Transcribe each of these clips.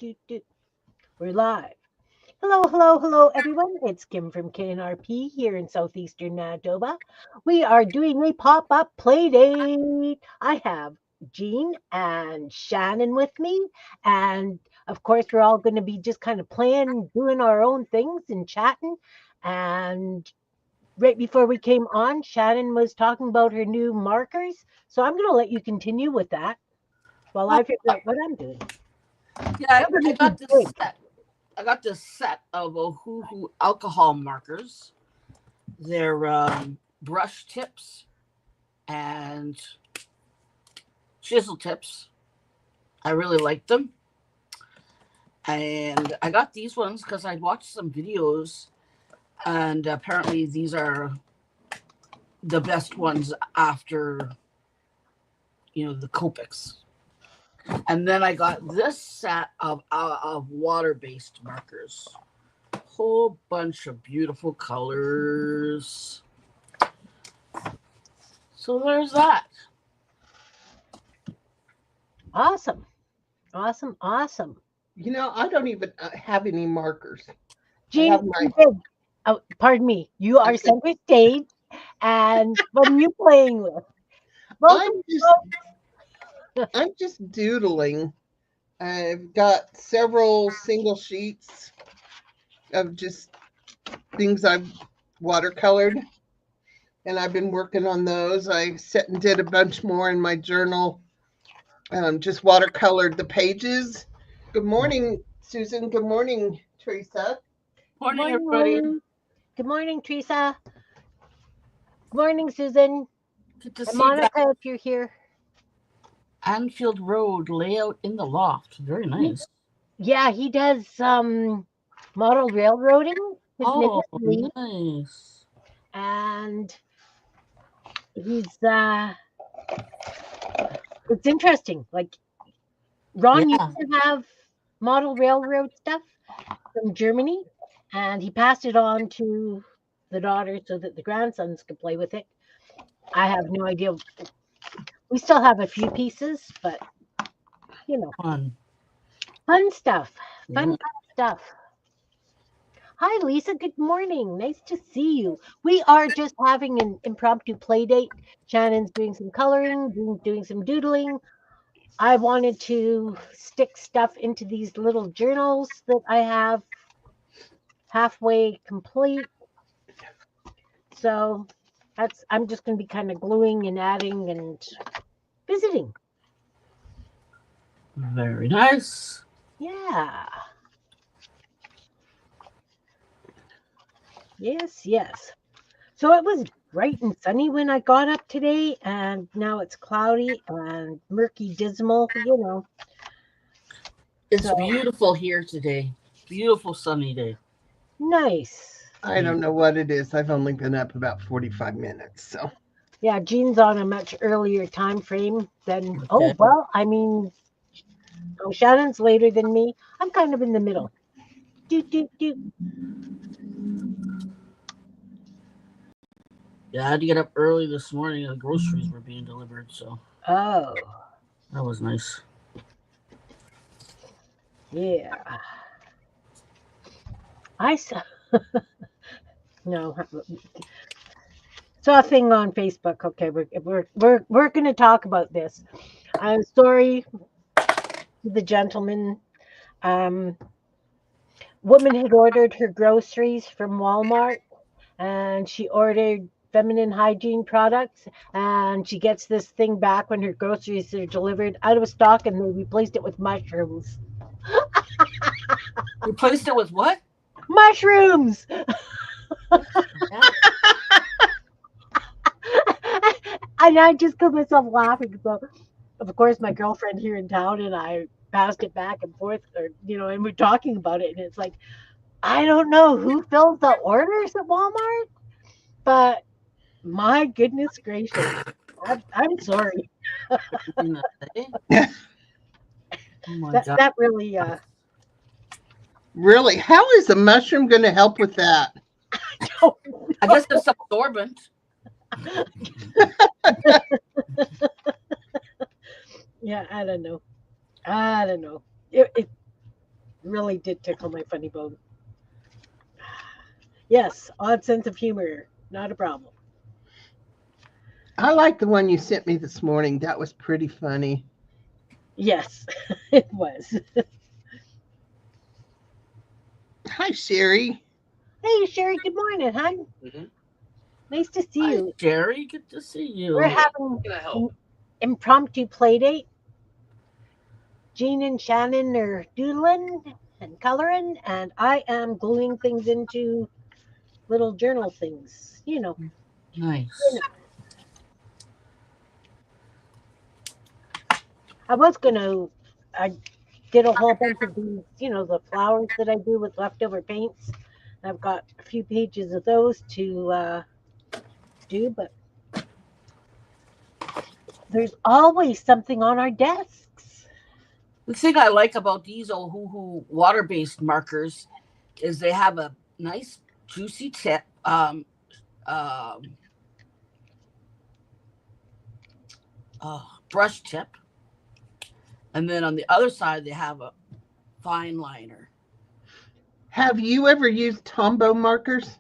We're live. Hello, hello, hello, everyone. It's Kim from K&RP here in southeastern Manitoba. We are doing a pop-up play date. I have Jean and Shannon with me, and of course, we're all going to be just kind of playing, doing our own things and chatting. And right before we came on, Shannon was talking about her new markers. So I'm going to let you continue with that while I figure out what I'm doing. Yeah, That was I a got good this break. set. I got this set of Ohuhu alcohol markers. They're brush tips and chisel tips. I really like them. And I got these ones because I watched some videos, and apparently these are the best ones after, the Copics. And then I got this set of water-based markers. Whole bunch of beautiful colors. So there's that. Awesome. Awesome. Awesome. I don't even have any markers. I Jean, have my. you did. Oh, pardon me. You are Okay. center stage. And what are you playing with? Welcome, I'm just folks. I'm just doodling. I've got several single sheets of just things I've watercolored, and I've been working on those. I set and did a bunch more in my journal. Just watercolored the pages. Good morning, Susan. Good morning, Teresa. Good Morning, morning, everybody. Lou. Good morning, Teresa. Good morning, Susan. Good to And see that Monica, if you're here. Anfield Road layout in the loft. Very nice. Yeah, he does model railroading with Oh, Mrs. Lee. nice. And he's it's interesting. Like Ron used Yeah. to have model railroad stuff from Germany, and he passed it on to the daughter so that the grandsons could play with it. I have no idea. We still have a few pieces, but Fun. fun stuff. Fun, Yeah. fun stuff. Hi, Lisa. Good morning. Nice to see you. We are just having an impromptu play date. Shannon's doing some coloring, doing some doodling. I wanted to stick stuff into these little journals that I have halfway complete. So I'm just going to be kind of gluing and adding and visiting. Very nice. Yeah. Yes, yes. So it was bright and sunny when I got up today, and now it's cloudy and murky, dismal. It's So beautiful here today. Beautiful sunny day. nice. I Yeah. don't know what it is. I've only been up about 45 minutes, so. Yeah, Jean's on a much earlier time frame than. Oh Okay. well, I mean, oh, Shannon's later than me. I'm kind of in the middle. Do do do. Yeah, I had to get up early this morning. The groceries were being delivered, so Oh that was nice. yeah. I saw no. Saw a thing on Facebook. Okay, we're going to talk about this. I'm sorry to the gentleman. Um, woman had ordered her groceries from Walmart, and she ordered feminine hygiene products, and she gets this thing back when her groceries are delivered out of stock, and they replaced it with mushrooms. Replaced it with what? Mushrooms. Yeah. And I just got myself laughing. So, of course, my girlfriend here in town and I passed it back and forth, and we're talking about it. And it's like, I don't know who fills the orders at Walmart, but my goodness gracious, I'm sorry. Something to say? Oh my That god. that really, Really? How is a mushroom going to help with that? I guess it's absorbent. yeah, I don't know. I don't know. It really did tickle my funny bone. Yes, odd sense of humor, not a problem. I like the one you sent me this morning. That was pretty funny. Yes, it was. Hi, Sherry. Hey, Sherry, good morning, hon. Nice to see Hi, you. Jerry. Good to see We're you. having an impromptu play date. Jean and Shannon are doodling and coloring, and I am gluing things into little journal things. Nice. I was gonna. I did a whole bunch of these. The flowers that I do with leftover paints. I've got a few pages of those to do, but there's always something on our desks. The thing I like about these Ohuhu water-based markers is they have a nice juicy tip, um, brush tip, and then on the other side they have a fine liner. Have you ever used Tombow markers?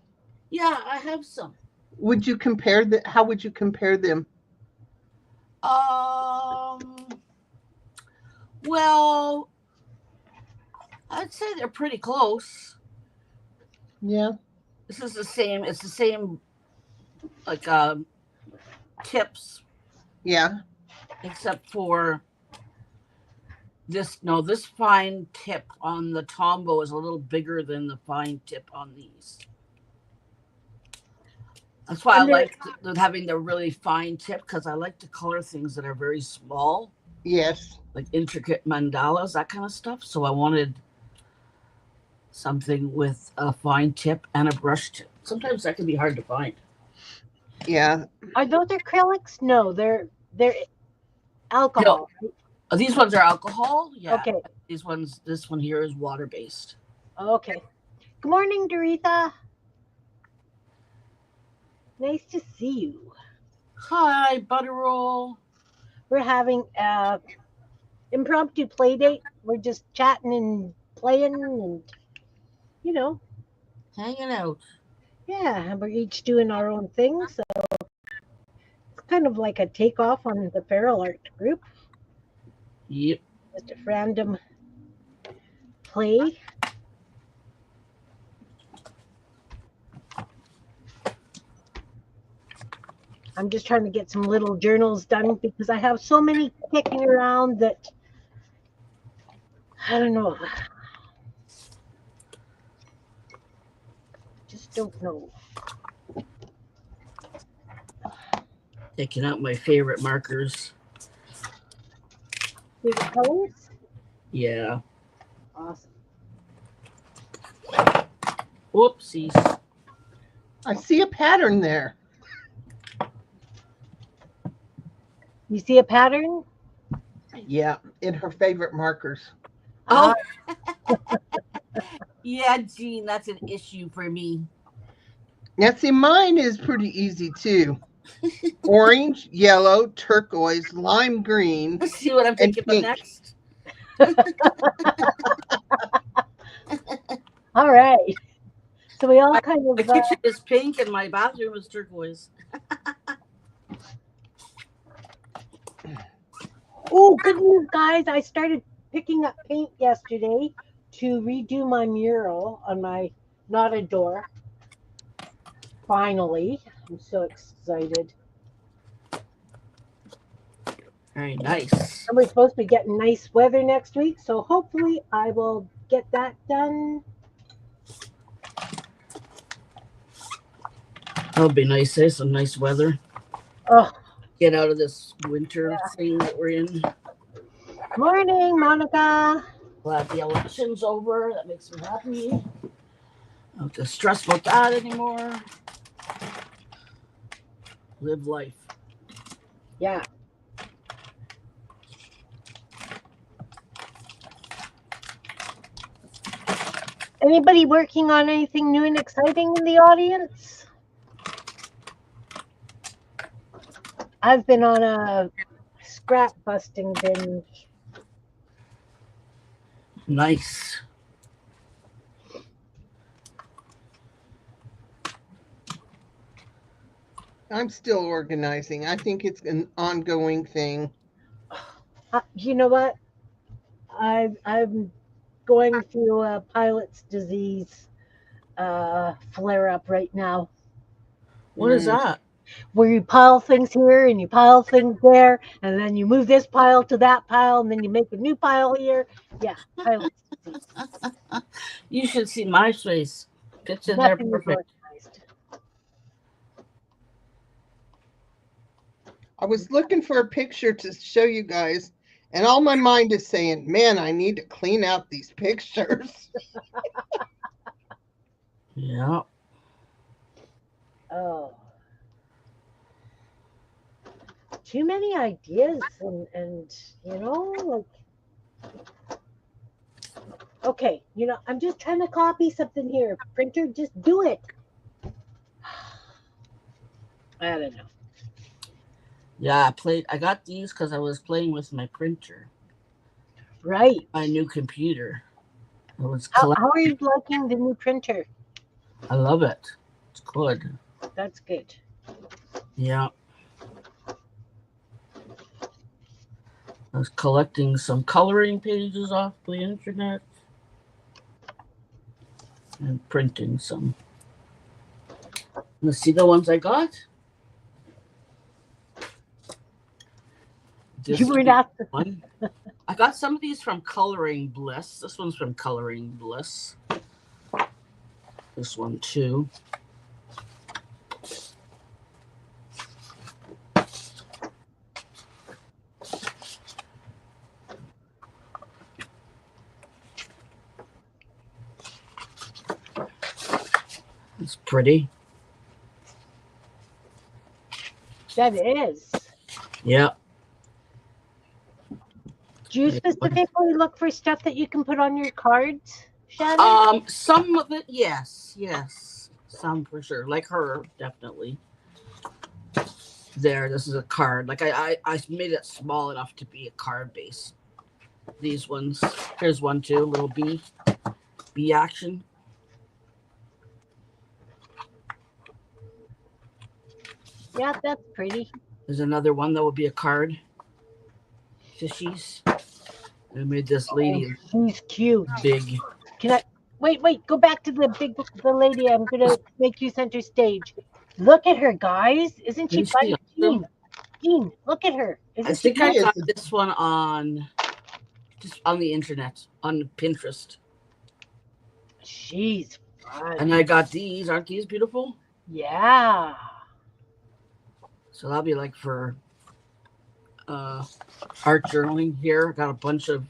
Yeah, I have some. Would you compare the? How would you compare them? Well, I'd say they're pretty close. Yeah. This is the same. It's the same, like tips, Yeah. except for this. No, this fine tip on the Tombow is a little bigger than the fine tip on these. That's why I And they're like having the really fine tip, because I like to color things that are very small, Yes. like intricate mandalas, that kind of stuff. So I wanted something with a fine tip and a brush tip. Sometimes that can be hard to find. Yeah. Are those acrylics? No, they're No, alcohol. these ones are alcohol. Yeah, Okay, these ones. This one here is water based. okay. Good morning, Doretha. Nice to see you. Hi, Butterroll. We're having a impromptu play date. We're just chatting and playing, and you know, Hanging out. yeah, and we're each doing our own thing. So it's kind of like a takeoff on the Feral Art group, Yep. just a random play. I'm just trying to get some little journals done because I have so many kicking around that I don't know. Just don't know. Taking out my favorite markers. Favorite colors? Yeah. Awesome. Whoopsies. I see a pattern there. You see a pattern? Yeah, in her favorite markers. Oh, yeah, Jean, that's an issue for me. Now, see, mine is pretty easy too. Orange, yellow, turquoise, lime green, Let's see what I'm and thinking about pink. next. All right. So we all My, kind my of. kitchen is pink and my bathroom is turquoise. Oh, good news, guys! I started picking up paint yesterday to redo my mural on my knotted door. Finally, I'm so excited. Very nice. And we're supposed to be getting nice weather next week, so hopefully I will get that done. That'll be nice. There's some nice weather. Oh, Get out of this winter thing that we're in. morning, Monica. Glad the election's over. That makes me happy. I don't have to stress about that anymore. Live life. Yeah. Anybody working on anything new and exciting in the audience? I've been on a scrap busting binge. Nice. I'm still organizing. I think it's an ongoing thing. You know what? I'm going through a pilot's disease flare up right now, What is that? where you pile things here and you pile things there, and then you move this pile to that pile, and then you make a new pile here. Yeah, pilot's disease. You should see my face. Fits in there Nothing is perfect. organized. I was looking for a picture to show you guys, and all my mind is saying, man, I need to clean out these pictures. Yeah. Oh, too many ideas, and okay, I'm just trying to copy something here. Printer, just do it. I don't know. Yeah, I got these because I was playing with my printer, Right. my new computer. It was How are you liking the new printer? I love it. It's good. That's good. Yeah. I was collecting some coloring pages off the internet and printing some. Let's see the ones I got. You were not. One. I got some of these from Coloring Bliss. This one's from Coloring Bliss. This one too. It's pretty. That is. Yeah. Do you specifically look for stuff that you can put on your cards, Shannon? Some of it, yes. Some for sure. Like her, definitely. There, this is a card. Like I made it small enough to be a card base. These ones. Here's one too, little bee action. Yeah, that's pretty. There's another one that would be a card. Fishies. I made this lady She's cute. big. Can I wait, go back to the lady. I'm gonna make you center stage. Look at her, guys. Isn't she Isn't she funny? awesome? Jean, look at her. I Isn't she think I She got is. this one on just on the internet, on Pinterest. She's fun. And I got these. Aren't these beautiful? Yeah. So that'll be like for art journaling here. Got a bunch of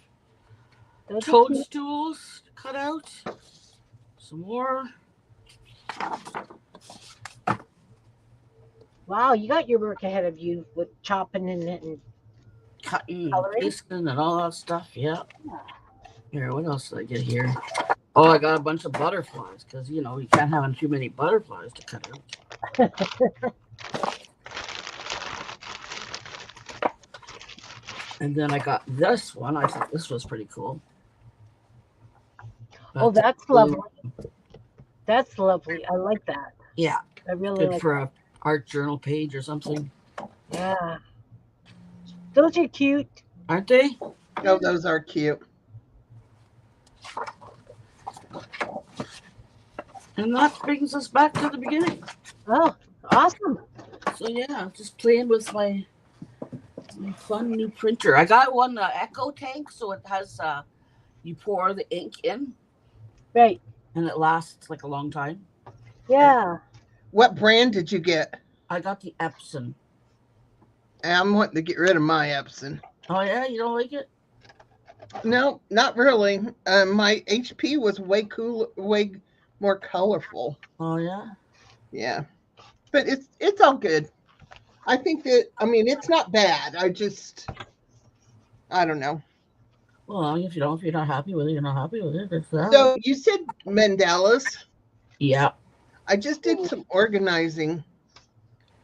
Those are cute. toadstools cut out. Some more. Wow, you got your work ahead of you with chopping and Cutting and coloring. pasting and all that stuff. Yeah. Here, what else did I get here? Oh, I got a bunch of butterflies because you can't have too many butterflies to cut out. And then I got this one. I thought this was pretty cool. Oh, that's lovely. That's lovely. I like that. Yeah. I really Good like for a art journal page or something. Yeah. Those are cute. Aren't they? Oh, those are cute. And that brings us back to the beginning. Oh, awesome. So yeah, just playing with my fun new printer. I got one Echo tank, so it has you pour the ink in Right. and it lasts like a long time. Yeah. What brand did you get? I got the Epson. I'm wanting to get rid of my Epson. Oh yeah, you don't like it? No, not really. My HP was way more colorful. Oh yeah. Yeah, but it's all good. I think that it's not bad. I don't know. Well, if you're not happy with it, you're not happy with it. It's that. So you said mandalas. Yeah. I just did some organizing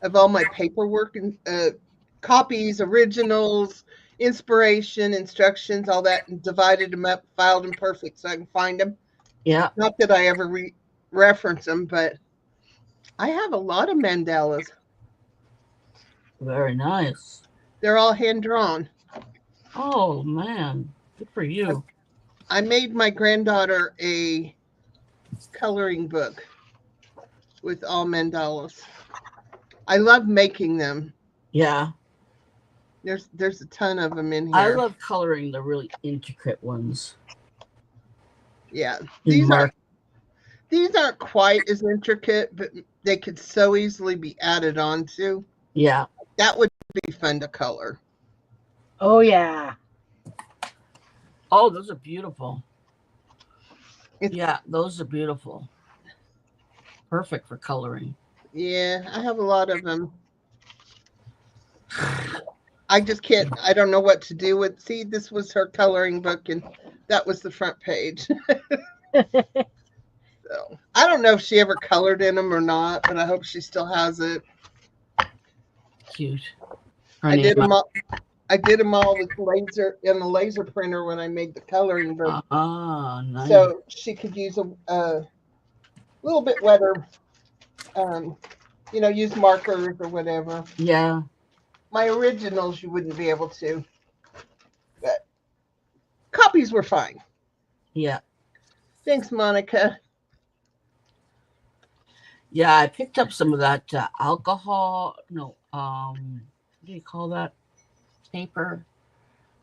of all my paperwork and copies, originals, inspiration, instructions, all that, and divided them up, filed them perfect so I can find them. Yeah. Not that I ever reference them, but I have a lot of mandalas. Very nice. They're all hand drawn. Oh man, good for you. I made my granddaughter a coloring book with all mandalas. I love making them. Yeah, There's a ton of them in I here. love coloring the really intricate ones. Yeah, In mark. these aren't quite as intricate, but they could so easily be added onto. Yeah. That would be fun to color. Oh yeah. Oh, those are beautiful. It's, Yeah, those are beautiful. Perfect for coloring. yeah, I have a lot of them. I just can't. I don't know what to do with. See, this was her coloring book, and that was the front page. So I don't know if she ever colored in them or not, but I hope she still has it. Cute. I did them all. I did them all with laser in a laser printer when I made the coloring book, Nice. so she could use a little bit wetter. Use markers or whatever. Yeah. My originals you wouldn't be able to, but copies were fine. Yeah. Thanks, Monica. Yeah, I picked up some of that alcohol. No, what do you call that paper?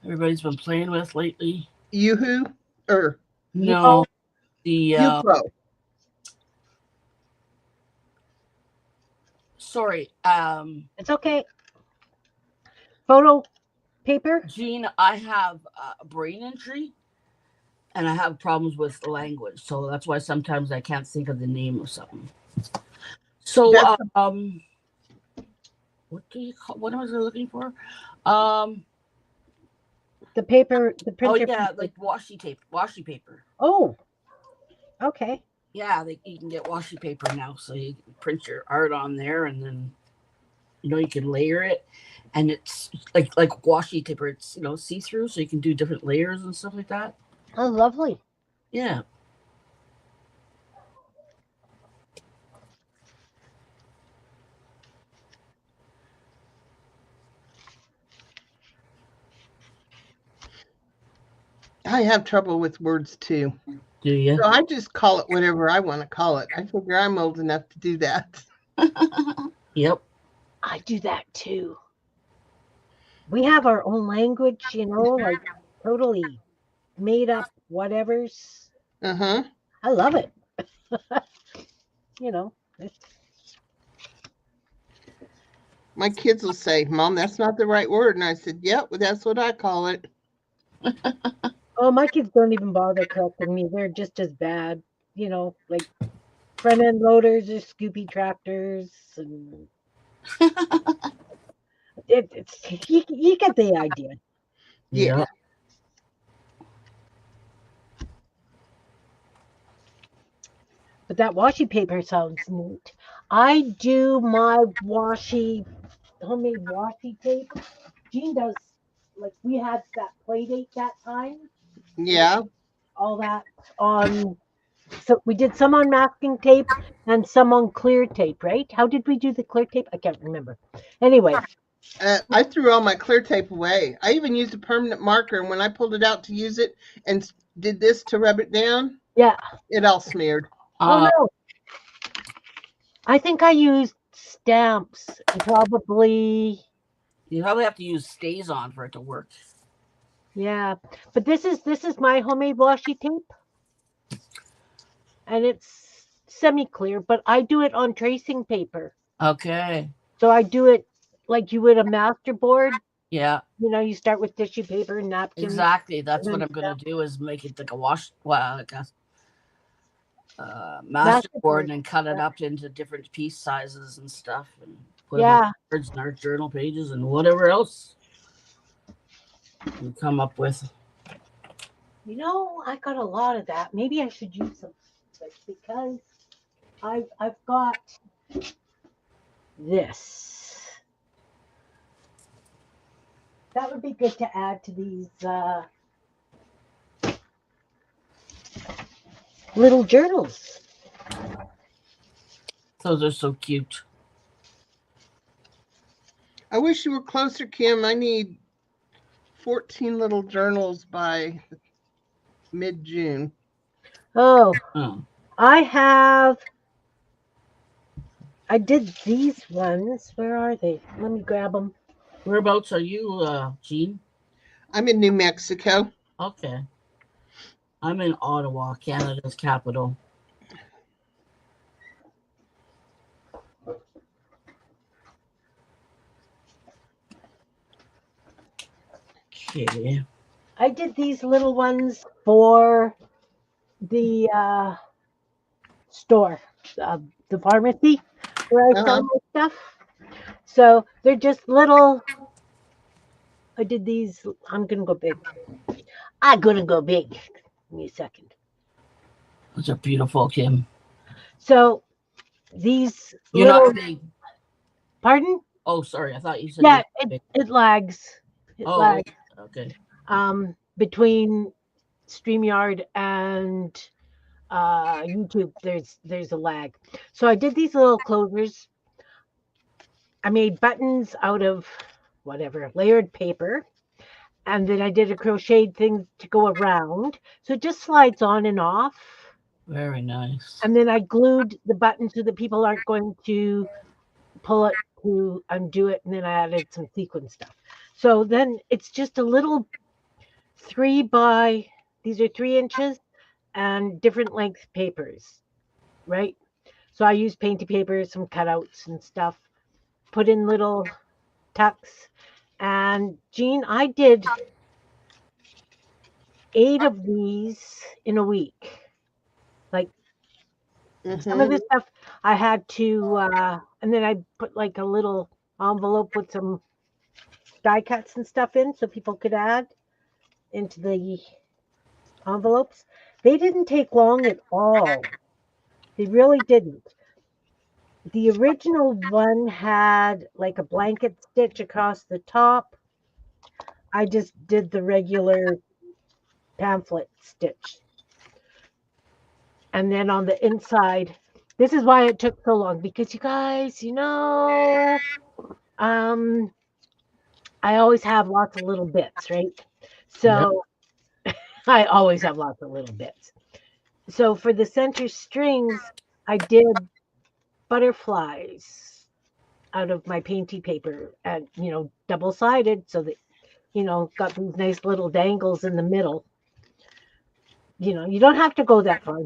Everybody's been playing with lately. Yoo-hoo or No, the UPro. Sorry, It's okay. Photo paper. Jean, I have a brain injury, and I have problems with language, so that's why sometimes I can't think of the name of something. So, what do you call? What was I looking for? The paper. The printer. Oh yeah, paper. like washi paper. Oh. Okay. Yeah, you can get washi paper now, so you can print your art on there, and then you can layer it, and it's like washi paper. It's see through, so you can do different layers and stuff like that. Oh, lovely. Yeah. I have trouble with words too. Do you? So I just call it whatever I want to call it. I figure I'm old enough to do that. Yep. I do that too. We have our own language, like totally made up whatevers. Uh-huh. I love it. It's My kids will say, Mom, that's not the right word. And I said, yep, well, that's what I call it. Oh, my kids don't even bother correcting me. They're just as bad, like front end loaders or Scoopy tractors, and it's you get the idea. Yeah. But that washi paper sounds neat. I do my homemade washi tape. Jean does, like, we had that play date that time. Yeah. All that on. So we did some on masking tape and some on clear tape, right? How did we do the clear tape? I can't remember. Anyway. I threw all my clear tape away. I even used a permanent marker, and when I pulled it out to use it and did this to rub it down, Yeah, it all smeared. Oh no. I think I used stamps and probably. You probably have to use stays on for it to work. Yeah, but this is my homemade washi tape, and it's semi-clear. But I do it on tracing paper. Okay. So I do it like you would a masterboard. Yeah. You start with tissue paper and napkins. Exactly. That's what I'm going to do is make it like a masterboard and then cut it up into different piece sizes and stuff and put them on cards and art journal pages and whatever else you come up with. I got a lot of that. Maybe I should use some because I've got this. That would be good to add to these little journals. Those are so cute. I wish you were closer, Kim. I need 14 little journals by mid-June. Oh, Oh. I did these ones. Where are they? Let me grab them. Whereabouts are you, Jean? I'm in New Mexico. Okay. I'm in Ottawa, Canada's capital. Okay. I did these little ones for the store, uh, the pharmacy where I sell Uh-huh. my stuff. So they're just little. I did these. I'm gonna go big. I'm gonna go big. Give me a second. Those are beautiful, Kim. So these You're not little. big. Pardon? Oh, sorry. I thought you said Yeah, you're big. it lags. It Oh, lags. okay. Between StreamYard and YouTube, there's a lag. So I did these little closers. I made buttons out of whatever layered paper, and then I did a crocheted thing to go around, so it just slides on and off. Very nice. And then I glued the button so that people aren't going to pull it to undo it. And then I added some sequin stuff. So then it's just a little three by, these are 3 inches and different length papers, right? So I use painted paper, some cutouts and stuff, put in little tucks. And Jean, I did 8 of these in a week. Like some of Mm-hmm. this stuff I had to, and then I put like a little envelope with some die cuts and stuff in so people could add into the envelopes. They didn't take long at all. They really didn't. The original one had like a blanket stitch across the top. I just did the regular pamphlet stitch. And then on the inside, this is why it took so long because you guys, um, I always have lots of little bits, right? Yep. So I always have lots of little bits. So for the center strings, I did butterflies out of my painty paper and, double sided so that, got these nice little dangles in the middle. You don't have to go that far.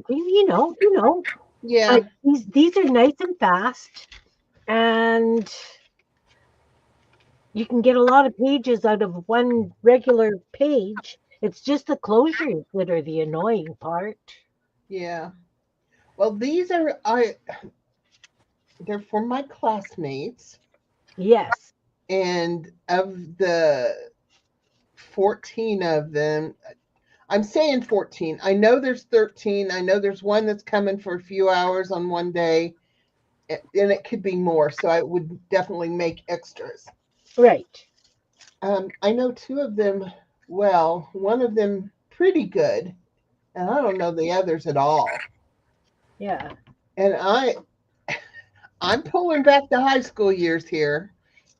Yeah. But these are nice and fast, and you can get a lot of pages out of one regular page. It's just the closures that are the annoying part. Yeah. Well, they're for my classmates, Yes. and of the 14 of them, I'm saying 14. I know there's 13. I know there's one that's coming for a few hours on one day, and it could be more. So I would definitely make extras. Right. I know two of them well, one of them pretty good, and I don't know the others at all. Yeah. And I'm pulling back the high school years here,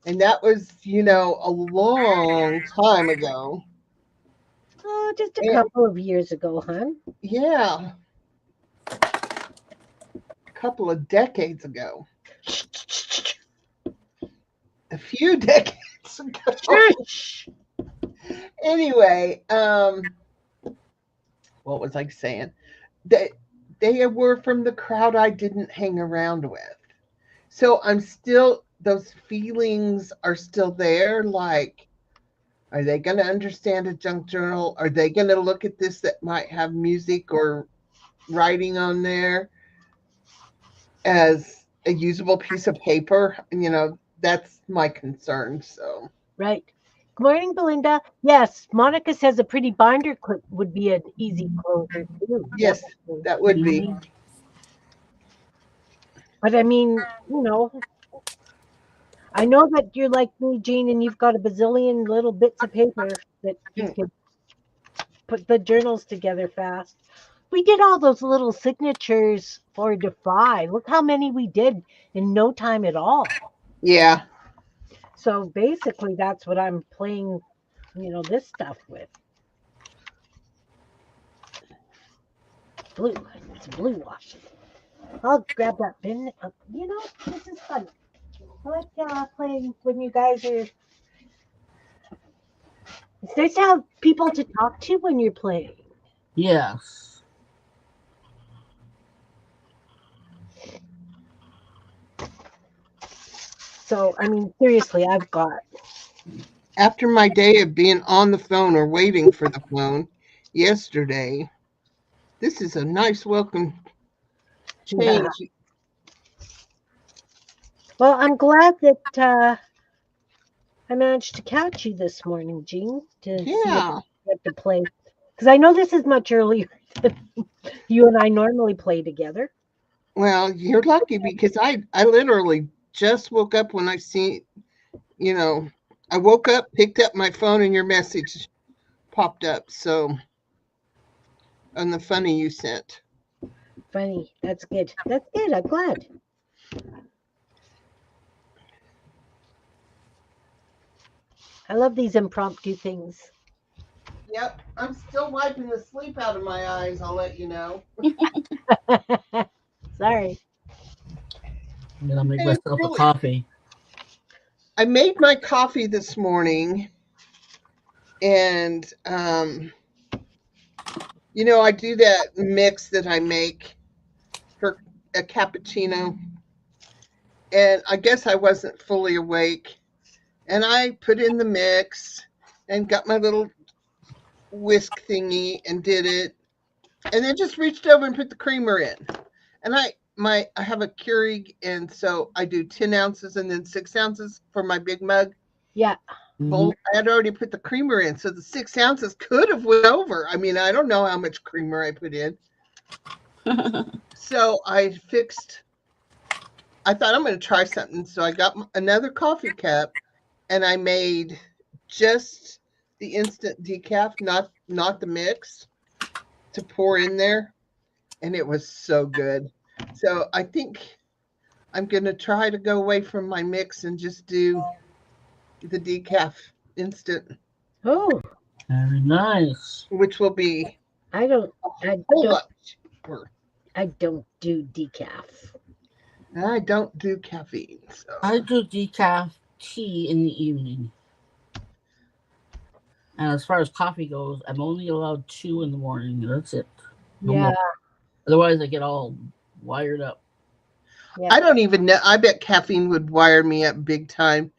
and that was, a long time ago. Oh, just a And, couple of years ago, hon. yeah, a couple of decades ago, a few decades ago. Shush. Anyway, what was I saying? They were from the crowd I didn't hang around with. So those feelings are still there. Like, are they going to understand a junk journal? Are they going to look at this that might have music or writing on there as a usable piece of paper? That's my concern. So, Right. Good morning, Belinda. Yes, Monica says a pretty binder clip would be an easy closer too. yes, Definitely. that would be. Mhm. But I mean, I know that you're like me, Jean, and you've got a bazillion little bits of paper that you Mm, could put the journals together fast. We did all those little signatures for Defy. Look how many we did in no time at all. yeah. So basically, that's what I'm playing, this stuff with. Blue. It's blue wash. I'll grab that bin. This is fun. I like playing when you guys are. It's nice to have people to talk to when you're playing. Yes. So, I mean, seriously, I've got. After my day of being on the phone or waiting for the phone yesterday, this is a nice welcome Yeah. change. Well, I'm glad that I managed to catch you this morning, Jean, to see if Yeah. we get to play. Because I know this is much earlier than you and I normally play together. Well, you're lucky because I literally just woke up when I see, you know, I woke up, picked up my phone, and your message popped up. So, on the funny you sent. Funny. That's good. That's good. I'm glad. I love these impromptu things. Yep, I'm still wiping the sleep out of my eyes. I'll let you know. Sorry. I'm gonna make And myself a really, coffee. I made my coffee this morning, and I do that mix that I make for a cappuccino, and I guess I wasn't fully awake, and I put in the mix and got my little whisk thingy and did it, and then just reached over and put the creamer in. And I have a Keurig, and so I do 10 ounces and then 6 ounces for my big mug. Yeah. Hmm. Well, I had already put the creamer in, so the 6 ounces could have went over. I mean, I don't know how much creamer I put in. So I thought I'm going to try something. So I got another coffee cup, and I made just the instant decaf, not the mix, to pour in there, and it was so good. So I think I'm going to try to go away from my mix and just do the decaf instant, Oh, Very nice. which will be I don't. a I whole don't. lot cheaper. I don't do decaf. I don't do caffeine, so I do decaf tea in the evening. And as far as coffee goes, I'm only allowed two in the morning. That's it. No Yeah. more. Otherwise, I get all wired up. Yeah. I don't even know. I bet caffeine would wire me up big time.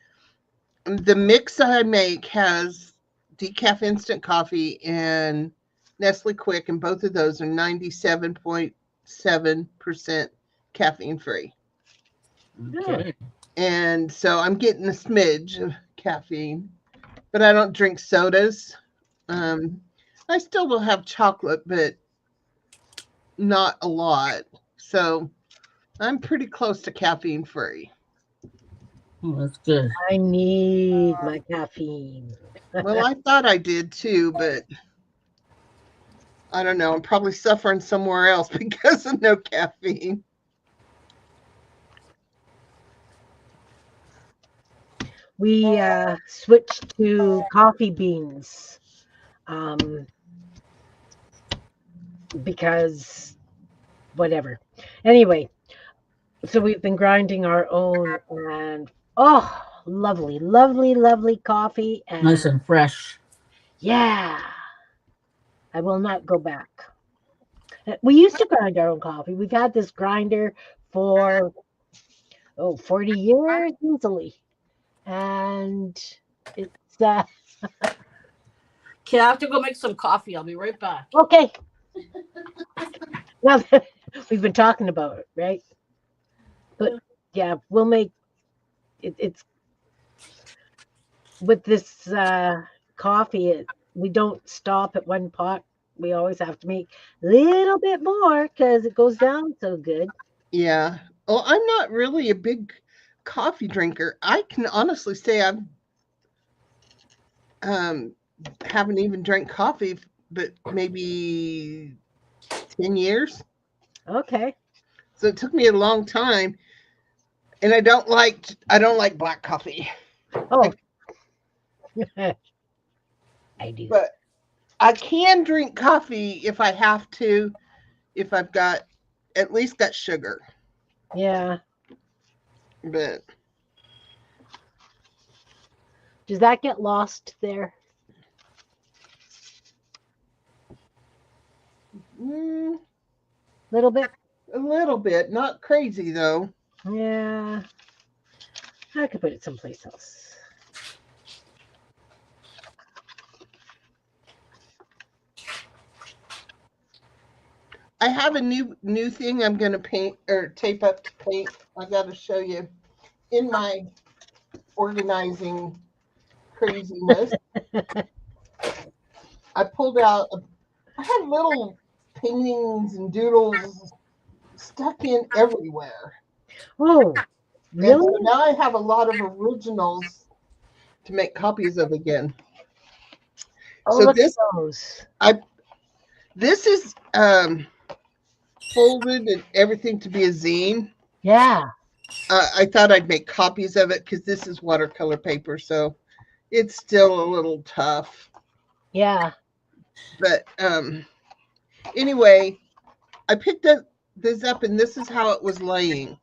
The mix that I make has decaf instant coffee and Nestle Quick, and both of those are 97.7% caffeine free. Oh, Okay. And so I'm getting a smidge of caffeine, but I don't drink sodas. Um, I still will have chocolate, but not a lot. So I'm pretty close to caffeine free. Oh, that's good. I need my caffeine. Well, I thought I did too, but I don't know. I'm probably suffering somewhere else because of no caffeine. We switched to coffee beans um, because whatever. Anyway, so we've been grinding our own, and oh, lovely, lovely, lovely coffee. Nice And and fresh. yeah, I will not go back. We used to grind our own coffee. We've had this grinder for 40 years easily. And it's Okay, I have to go make some coffee. I'll be right back. okay. Well, we've been talking about it, right? But yeah, we'll make it's with this coffee. We don't stop at one pot. We always have to make a little bit more because it goes down so good. Yeah. Well, I'm not really a big coffee drinker. I can honestly say I've um haven't even drank coffee, but maybe 10 years. Okay. So it took me a long time, and I don't like black coffee. Oh, I do. But I can drink coffee if I have to, if I've got at least got sugar. Yeah. But Does that get lost there? mm, Little bit? a little bit, not crazy though. Yeah. I could put it someplace else. I have a new thing I'm gonna paint or tape up to paint. I got to show you in my organizing craziness. I pulled out. I had little paintings and doodles stuck in everywhere, Oh, and so really? now I have a lot of originals to make copies of again. Oh, So look at those. this is folded and everything to be a zine. Yeah. I thought I'd make copies of it because this is watercolor paper, so it's still a little tough. Yeah. But anyway, I picked this up, and this is how it was laying,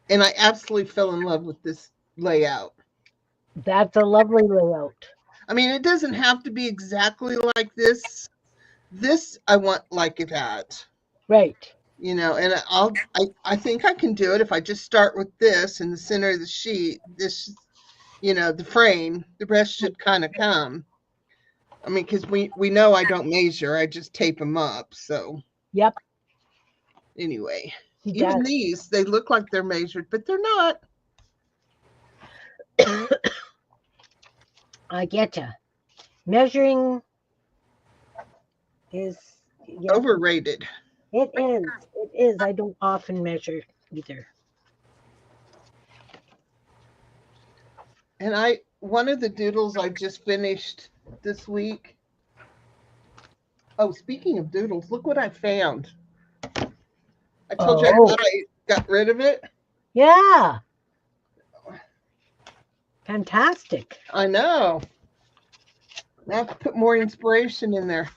and I absolutely fell in love with this layout. That's a lovely layout. I mean, it doesn't have to be exactly like this. This I want like that. Right. And I think I can do it if I just start with this in the center of the sheet. This, the frame. The rest should kind of come. I mean, because we know I don't measure. I just tape them up. So Yep. anyway, He even does. these, they look like they're measured, but they're not. I get you. Measuring is, yeah, Overrated. it is. It is. I don't often measure either. And one of the doodles I just finished this week. Oh, speaking of doodles, look what I found. I told you I Oh, thought I got rid of it. yeah. Fantastic. I know. I have to put more inspiration in there.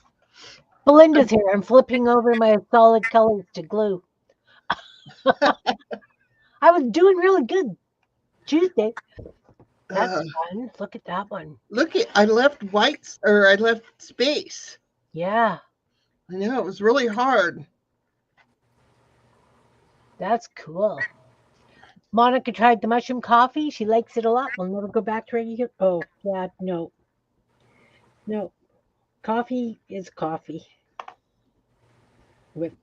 Belinda's here. I'm flipping over my solid colors to glue. I was doing really good Tuesday. That's Uh, fun. Look at that one. I left I left space. Yeah, I know, it was really hard. that's cool. Monica tried the mushroom coffee. She likes it a lot. We'll never go back to regular. Oh, yeah, no. No. Coffee is coffee with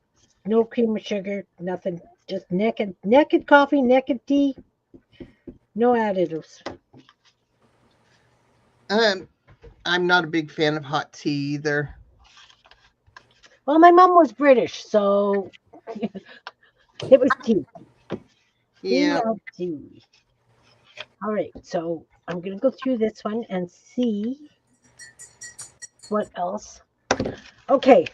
no cream or sugar, nothing. Just naked coffee, naked tea, no additives. I'm not a big fan of hot tea either. Well, my mom was British, so it was tea. Yeah. Tea. All right, so I'm going to go through this one and see what else. Okay.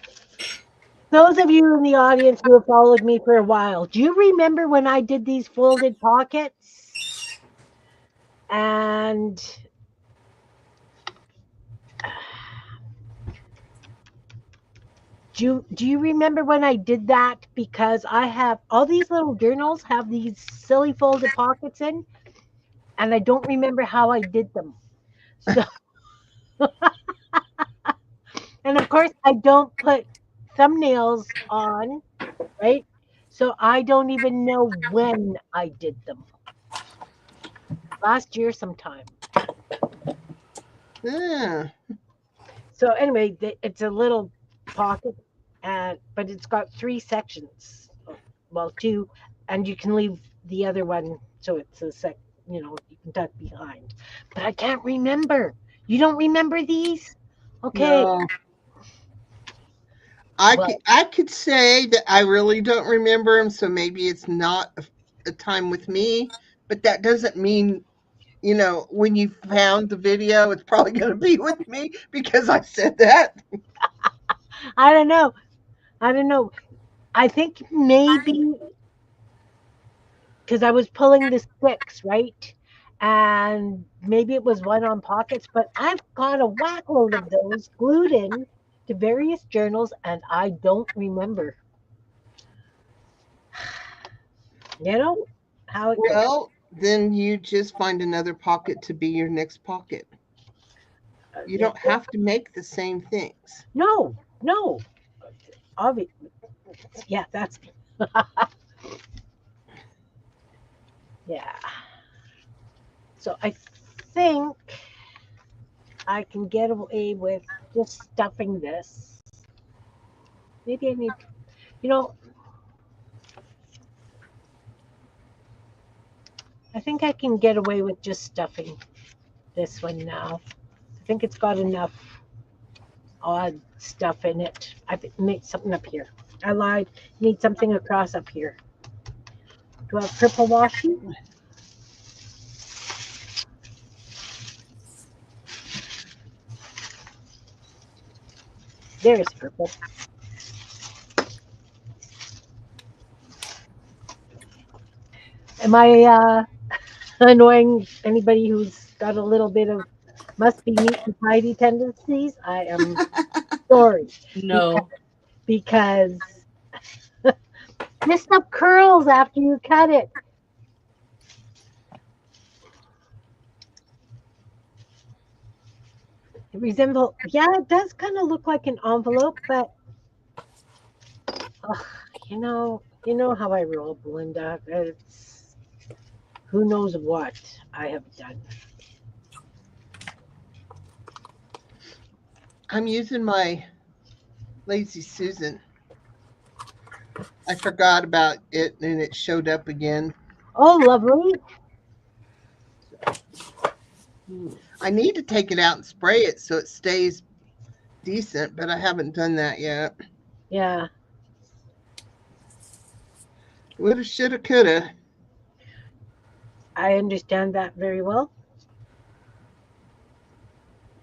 Those of you in the audience who have followed me for a while, do you remember when I did these folded pockets? And do you remember when I did that? Because I have all these little journals have these silly folded pockets in, and I don't remember how I did them. So, and of course, I don't put thumbnails on, right? So I don't even know when I did them. Last year sometime. Yeah. So anyway, it's a little pocket, but it's got 3 sections. Well, two, and you can leave the other one so it's a sec. You can tuck behind. But I can't remember. You don't remember these? Okay. No. Well, I could say that I really don't remember them, so maybe it's not a time with me, but that doesn't mean, when you found the video, it's probably going to be with me because I said that. I don't know. I don't know. I think maybe because I was pulling the sticks, right? and maybe it was one on pockets, but I've got a whack load of those glued in to various journals, and I don't remember. You know how it goes. Well, then you just find another pocket to be your next pocket. You don't have to make the same things. No, no. Obvi- yeah, that's yeah. So I think I can get away with just stuffing this. Maybe I need, you know, I think I can get away with just stuffing this one now. I think it's got enough odd stuff in it. I've made something up here. I lied. Need something across up here. Do I have purple washi? There's purple. Am I annoying anybody who's got a little bit of must be neat and tidy tendencies? I am sorry because, No. because this stuff curls after you cut it. It resembles, yeah, it does kind of look like an envelope, but ugh, you know how I roll, Belinda. It's who knows what I have done. I'm using my Lazy Susan. I forgot about it and it showed up again. Oh, lovely. I need to take it out and spray it so it stays decent, but I haven't done that yet. Yeah, Woulda, shoulda, coulda. I understand that very well.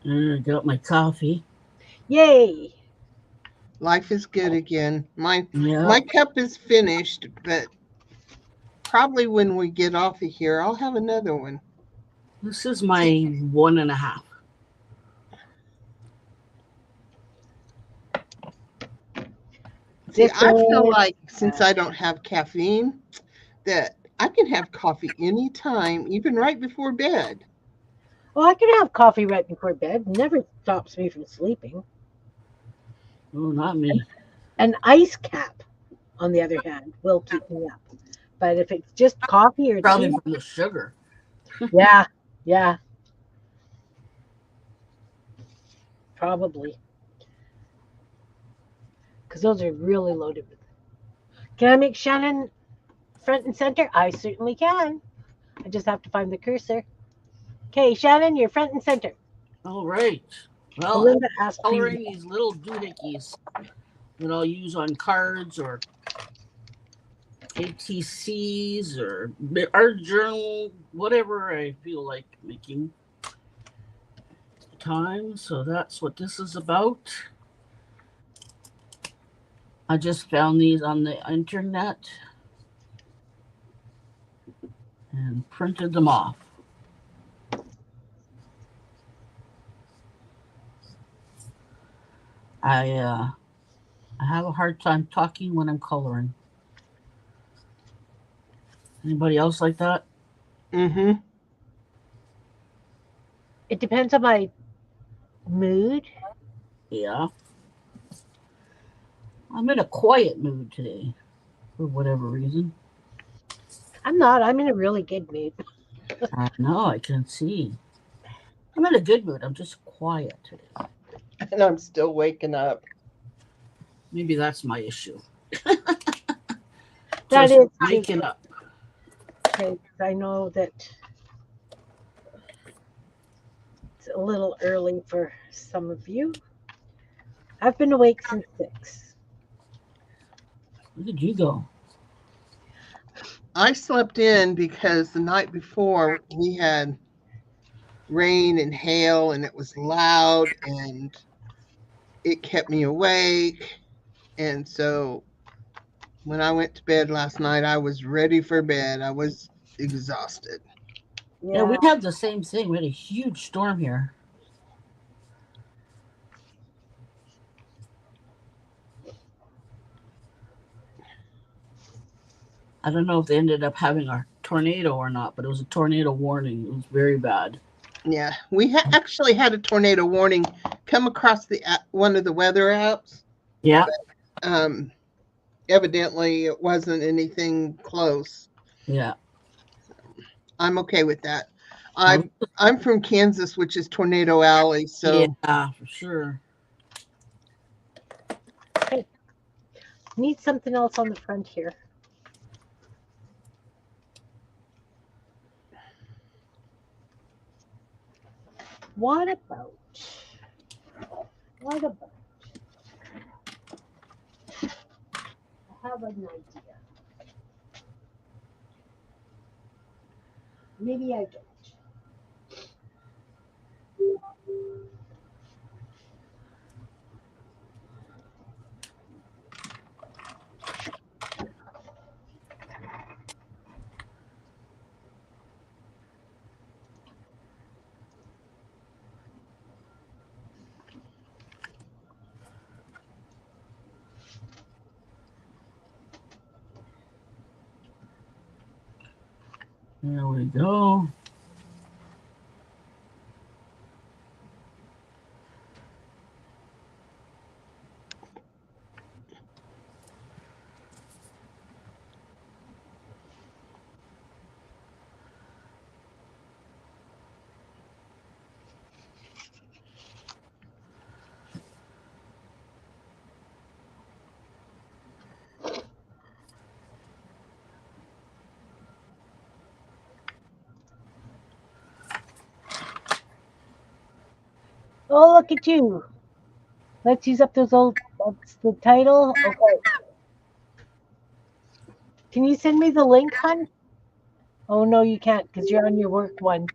I got my coffee. Yay. Life is good again. Yeah. My cup is finished, but probably when we get off of here, I'll have another one. This is my 1.5. See, I feel Different. like since I don't have caffeine, that I can have coffee anytime, even right before bed. Well, I can have coffee right before bed. Never stops me from sleeping. Oh, not me. An ice cap, on the other hand, will keep me up. But if it's just coffee or Probably tea, from the sugar. yeah, yeah, probably. Because those are really loaded with. Can I make Shannon front and center? I certainly can. I just have to find the cursor. Okay, Shannon, you're front and center. All right. Well, I'm Belinda asked for you. coloring these little doohickeys that I'll use on cards or ATCs or art journal, whatever I feel like making at the time. So that's what this is about. I just found these on the internet and printed them off. I I have a hard time talking when I'm coloring. Anybody else like that? Mm-hmm. It depends on my mood. Yeah. I'm in a quiet mood today for whatever reason. I'm not. I'm in a really good mood. I know, I can see. I'm in a good mood. I'm just quiet today. And I'm still waking up. Maybe that's my issue. That Just is me. waking up. Okay, I know that it's a little early for some of you. I've been awake since 6. Where did you go? I slept in because the night before we had rain and hail and it was loud and it kept me awake. And so when I went to bed last night, I was ready for bed. I was exhausted. Yeah, we Yeah. had the same thing. We had a huge storm here. I don't know if they ended up having a tornado or not, but it was a tornado warning. It was very bad. Yeah, we actually had a tornado warning come across the one of the weather apps. Yeah, Um, Evidently, it wasn't anything close. yeah. I'm okay with that. I was, I'm from Kansas, which is Tornado Alley, so yeah, for sure. Hey, need something else on the front here. What about? What about? I have an idea. Maybe I don't. There we go. Oh, look at you. Let's use up those old. That's the title. Okay. Can you send me the link, hon? Oh no, you can't because you're on your work one.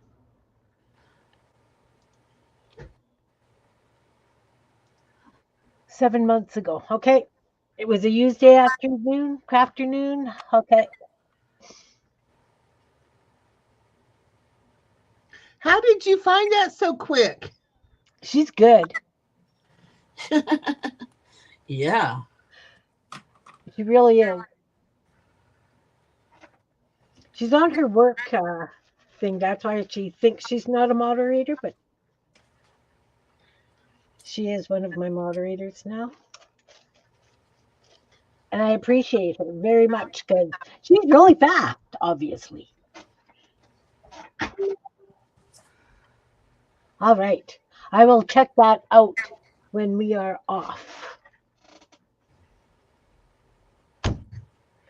7 months ago. Okay. It was a Tuesday afternoon. Afternoon. Okay. how did you find that so quick? She's good. Yeah. She really is. She's on her work thing. That's why she thinks she's not a moderator, but she is one of my moderators now. And I appreciate her very much because she's really fast, obviously. All right. I will check that out when we are off.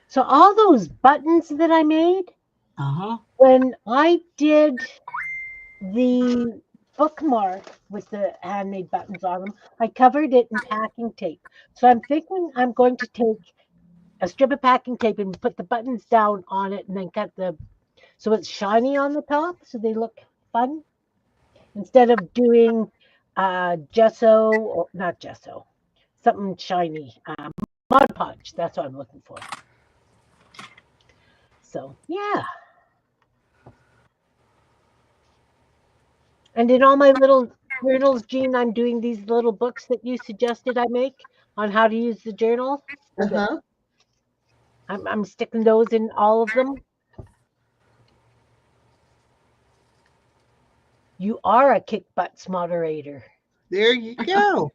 So, all those buttons that I made, Uh huh. when I did the bookmark with the handmade buttons on them, I covered it in packing tape. So, I'm thinking I'm going to take a strip of packing tape and put the buttons down on it and then cut the so it's shiny on the top so they look fun instead of doing gesso or not gesso, something shiny, Mod Podge. That's what I'm looking for. So yeah, and in all my little journals, Jean, I'm doing these little books that you suggested I make on how to use the journal. Uh That huh. I'm sticking those in all of them. You are a kick butts moderator. There you go.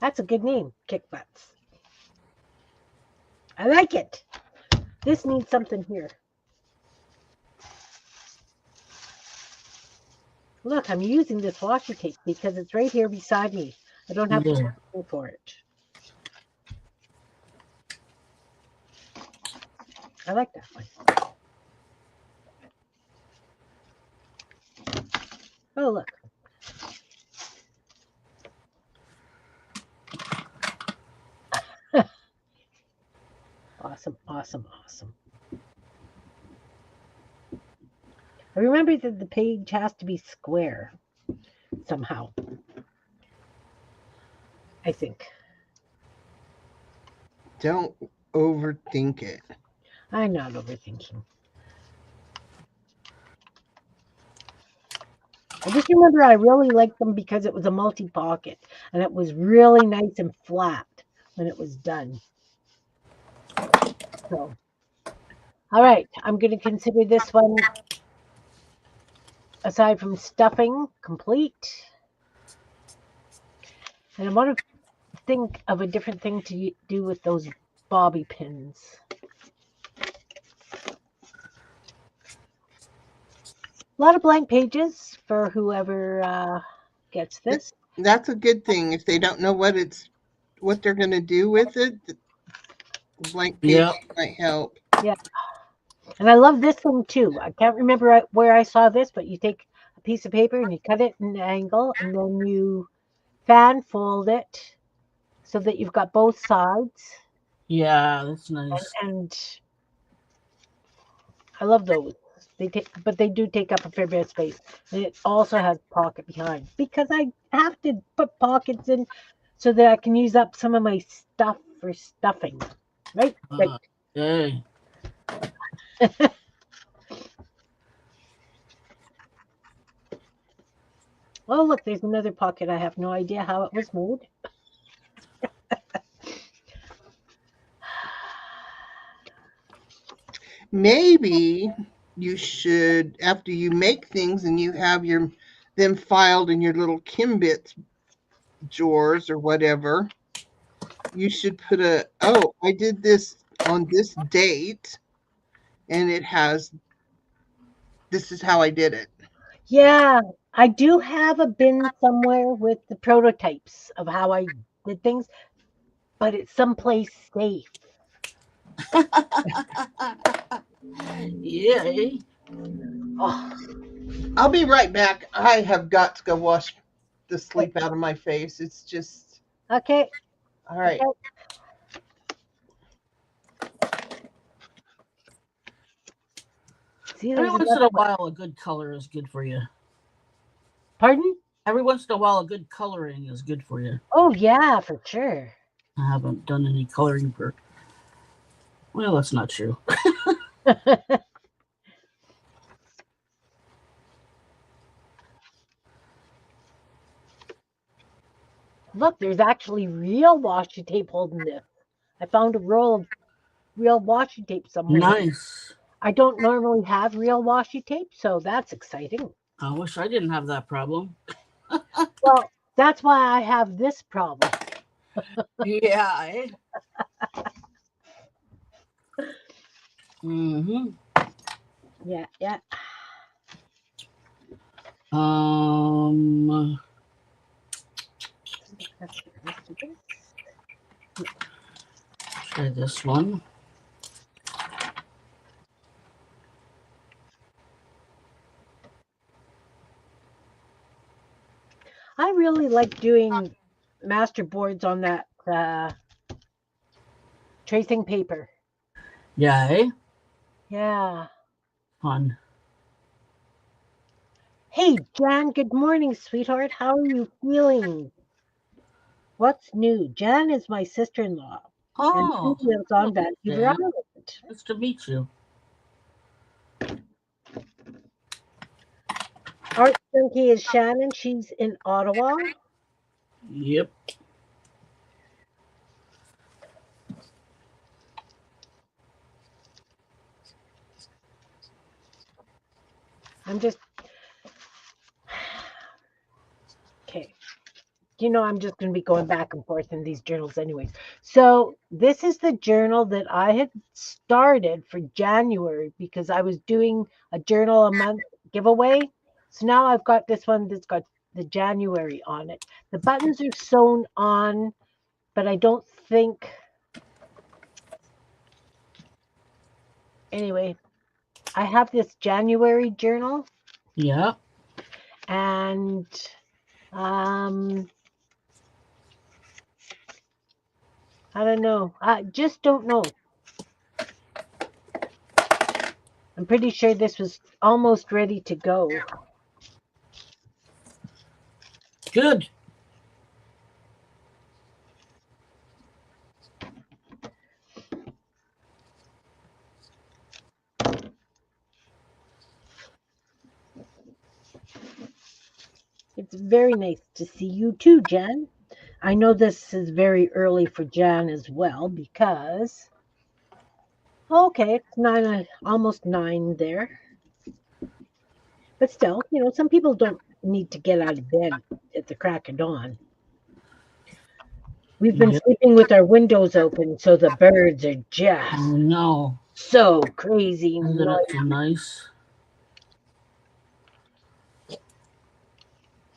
That's a good name, kick butts. I like it. This needs something here. Look, I'm using this washi tape because it's right here beside me. I don't have to Yeah. go for it. I like that one. Oh, look. Awesome, awesome, awesome. I remember that the page has to be square somehow. I think. Don't overthink it. I'm not overthinking. I just remember I really liked them because it was a multi-pocket and it was really nice and flat when it was done. So, all right, I'm going to consider this one, aside from stuffing, complete. And I want to think of a different thing to do with those bobby pins. A lot of blank pages for whoever gets Th- this. That's a good thing. If they don't know what they're going to do with it, the blank page Yep. might help. Yeah. And I love this one too. I can't remember where I saw this, but you take a piece of paper and you cut it in an angle and then you fan fold it so that you've got both sides. Yeah, that's nice. And I love those. But they do take up a fair bit of space. And it also has pocket behind because I have to put pockets in so that I can use up some of my stuff for stuffing. Right? Right. Okay. Oh, look, there's another pocket. I have no idea how it was made. Maybe you should, after you make things and you have them filed in your little Kimbit drawers or whatever, you should put I did this on this date and this is how I did it. Yeah, I do have a bin somewhere with the prototypes of how I did things, but it's someplace safe. Yeah. Eh? Oh, I'll be right back. I have got to go wash the sleep out of my face. It's just, okay. all right. Okay. See, Every there's once in a another one. while, a good color is good for you. Pardon? Every once in a while, a good coloring is good for you. Oh, yeah, for sure. I haven't done any coloring for. Well, that's not true. Look, there's actually real washi tape holding this. I found a roll of real washi tape somewhere. Nice. I don't normally have real washi tape, so that's exciting. I wish I didn't have that problem. Well, that's why I have this problem. Yeah. Eh? Mm-hmm. Yeah, yeah. Um. Try this one. I really like doing master boards on that tracing paper. Yeah. Eh? Yeah. Fun. Hey, Jan, good morning, sweetheart. How are you feeling? What's new? Jan is my sister in law, and she Oh. lives Hello, on Vancouver Dan. Island. Nice to meet you. Art Junkie is Shannon. She's in Ottawa. Yep. I'm just okay. I'm just going to be going back and forth in these journals anyways. So this is the journal that I had started for January because I was doing a journal a month giveaway. So now I've got this one that's got the January on it. The buttons are sewn on, but I don't think. Anyway, I have this January journal Yeah. and I don't know. I just don't know. I'm pretty sure this was almost ready to go. Good. It's very nice to see you too, Jan. I know this is very early for Jan as well because okay, it's almost 9 there. But still, some people don't need to get out of bed at the crack of dawn. We've been Yeah. sleeping with our windows open, so the birds are Oh just no. so crazy Isn't it so noisy, nice?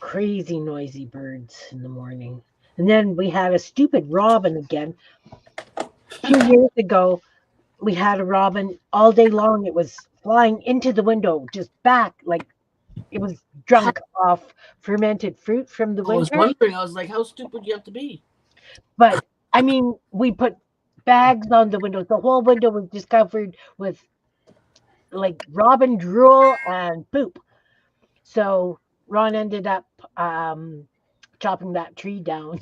crazy noisy birds in the morning. And then we had a stupid robin again. A few years ago, we had a robin all day long. It was flying into the window, just back, like it was How, drunk off fermented fruit from the I was winter. wondering. I was like, how stupid do you have to be? But I mean, we put bags on the windows. The whole window was just covered with like robin drool and poop. So Ron ended up chopping that tree down.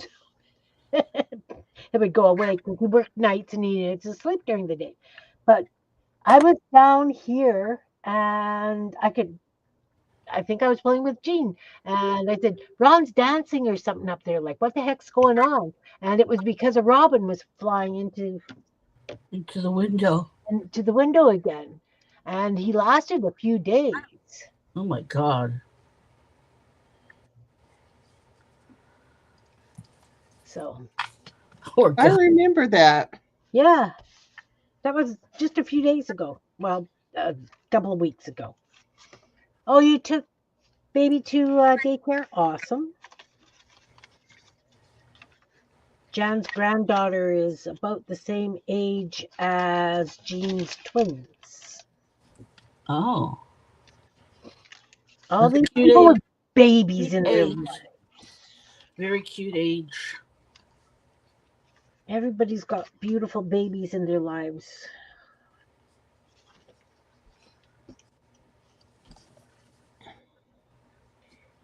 It would go away because he worked nights and he needed to sleep during the day. But I was down here and I think I was playing with Jean and I said, Ron's dancing or something up there. Like, what the heck's going on? And it was because a robin was flying Into the window. into the window again. And he lasted a few days. Oh my god. So, Poor I guy. remember that. yeah, that was just a few days ago. Well, a couple of weeks ago. Oh, you took baby to daycare? Awesome. Jan's granddaughter is about the same age as Jean's twins. Oh. All That's a these cute people age. with babies Cute in their age. lives. Very cute age. Everybody's got beautiful babies in their lives.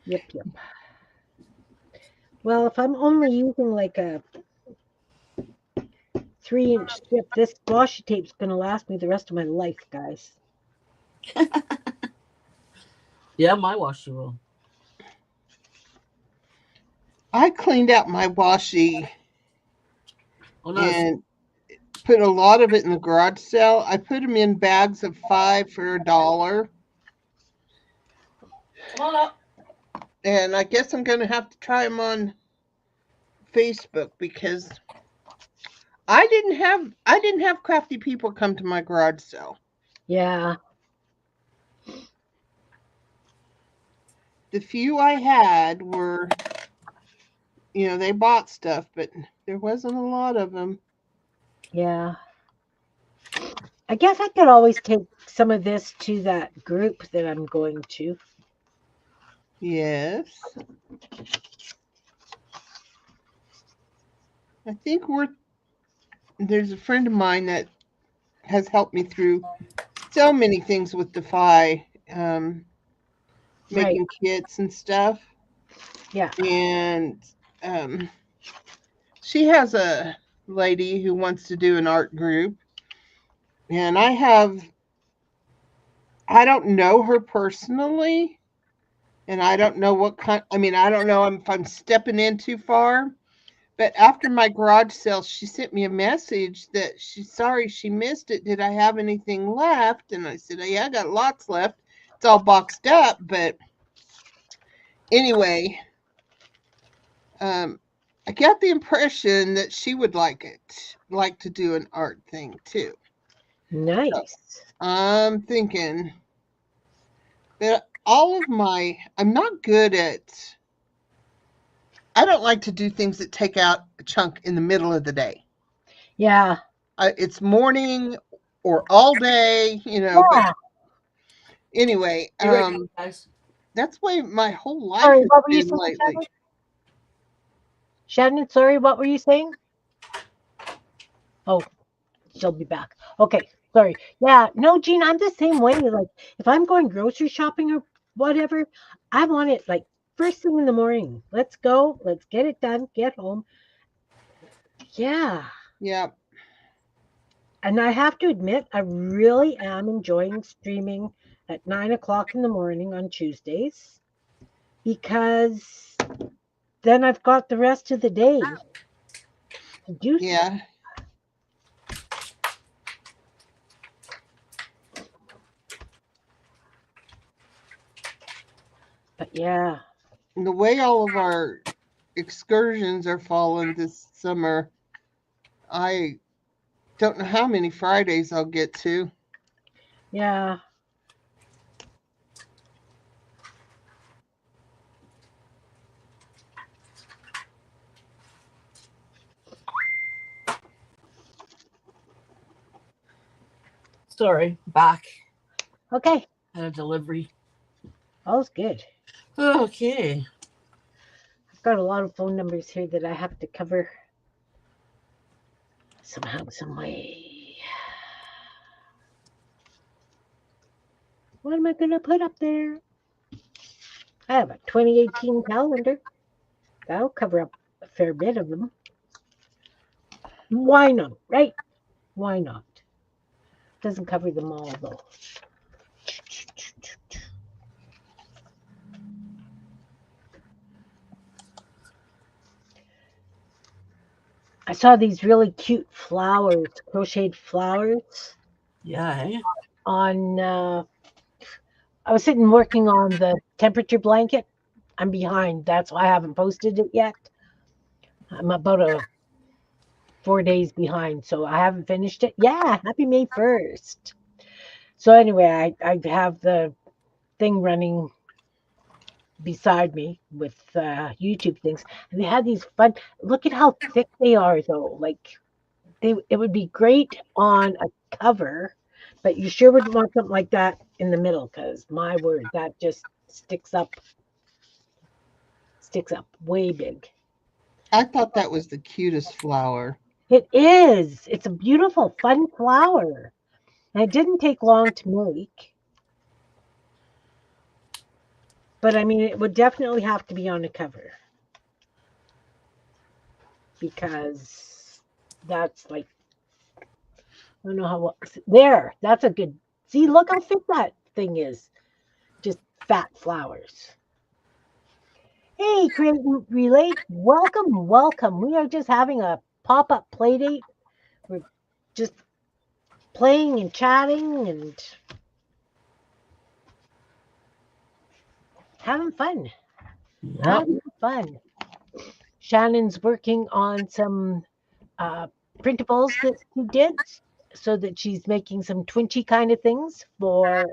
Yep, yep. Well, if I'm only using like a 3-inch strip, this washi tape's going to last me the rest of my life, guys. Yeah, my washi will. I cleaned out my washi Oh no, it's and put a lot of it in the garage sale. I put them in bags of 5 for $1. come on up. And I guess I'm going to have to try them on Facebook because I didn't have crafty people come to my garage sale. Yeah, The few I had were, they bought stuff, but there wasn't a lot of them. yeah. I guess I could always take some of this to that group that I'm going to. Yes. I think there's a friend of mine that has helped me through so many things with Defy, Right. making kits and stuff. Yeah. And um, she has a lady who wants to do an art group. And I don't know her personally. And I don't know I don't know if I'm stepping in too far. But after my garage sale, she sent me a message that she's sorry she missed it. Did I have anything left? And I said, yeah, I got lots left. It's all boxed up. But anyway, I got the impression that she would like to do an art thing too. So Nice. I'm thinking that I'm not good at, I don't like to do things that take out a chunk in the middle of the day. Yeah. It's morning or all day, but Yeah. anyway, Be right back, guys. that's why my whole life Sorry, has what were you been saying, lately. Shannon? Shannon, sorry, what were you saying? Oh, she'll be back. Okay, sorry. Yeah, no, Gene, I'm the same way. Like, if I'm going grocery shopping or whatever, I want it like first thing in the morning. Let's go. Let's get it done. Get home. Yeah. Yeah. And I have to admit, I really am enjoying streaming at 9 o'clock in the morning on Tuesdays. because then I've got the rest of the day to do stuff. Yeah. But yeah, The way all of our excursions are falling this summer, I don't know how many Fridays I'll get to. yeah. Sorry, back Okay, at a delivery. all's good. Okay. I've got a lot of phone numbers here that I have to cover somehow, some way. What am I going to put up there? I have a 2018 calendar. That'll cover up a fair bit of them. Why not, right? Why not? Doesn't cover them all, though. I saw these really cute flowers, crocheted flowers Yeah. Eh? on. I was sitting working on the temperature blanket. I'm behind. That's why I haven't posted it yet. I'm about 4 days behind, so I haven't finished it. Yeah, happy May 1st. So anyway, I have the thing running beside me with YouTube things, and they had these fun. Look at how thick they are, though. Like it would be great on a cover, but you sure wouldn't want something like that in the middle, because my word, that just sticks up way big. I thought that was the cutest flower. It is. It's a beautiful, fun flower. And it didn't take long to make. But I mean, it would definitely have to be on a cover because that's like, I don't know how, there, that's a good, see, look how thick that thing is. Just fat flowers. Hey, Create and Relate, welcome, welcome. We are just having a pop up play date. We're just playing and chatting and having fun. Yep. Having fun. Shannon's working on some uh, printables that she did so that she's making some twinchy kind of things for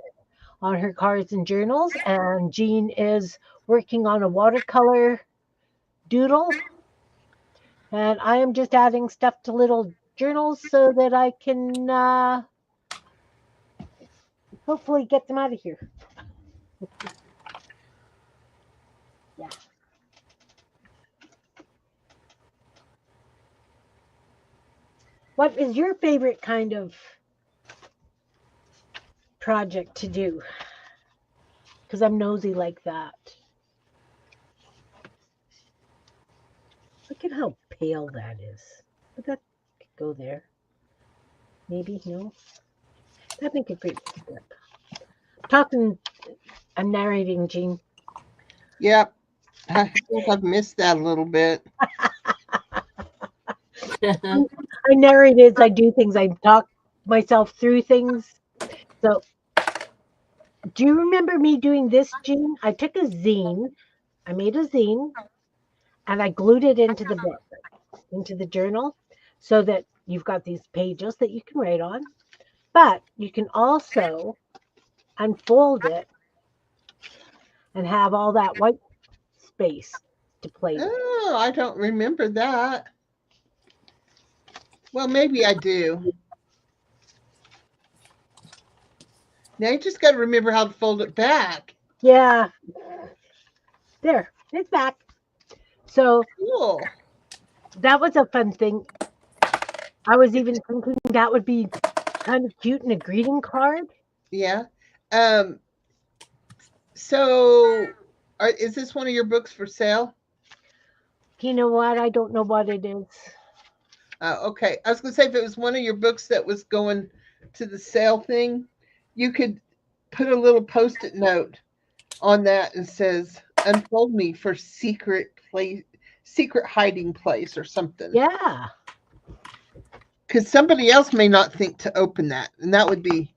on her cards and journals. And Jean is working on a watercolor doodle. And I am just adding stuff to little journals so that I can hopefully get them out of here. Yeah. What is your favorite kind of project to do? Because I'm nosy like that. Look at how pale that is. But that could go there. Maybe, no. That'd make a great strip. Talking, I'm narrating, Jean. Yep. I think I've missed that a little bit. I narrate as I do things. I talk myself through things. So, do you remember me doing this, Jean? I took a zine. I made a zine, and I glued it into the book, into the journal, so that you've got these pages that you can write on. But you can also unfold it and have all that white space to play with. Oh, I don't remember that. Well, maybe I do. Now you just got to remember how to fold it back. Yeah, there, it's back. So Cool. that was a fun thing. I was even thinking that would be kind of cute in a greeting card. Yeah. Um. So, is this one of your books for sale? You know what? I don't know what it is. Okay. I was going to say if it was one of your books that was going to the sale thing, you could put a little post-it note on that and says, unfold me for secret hiding place or something. Yeah. Because somebody else may not think to open that, and that would be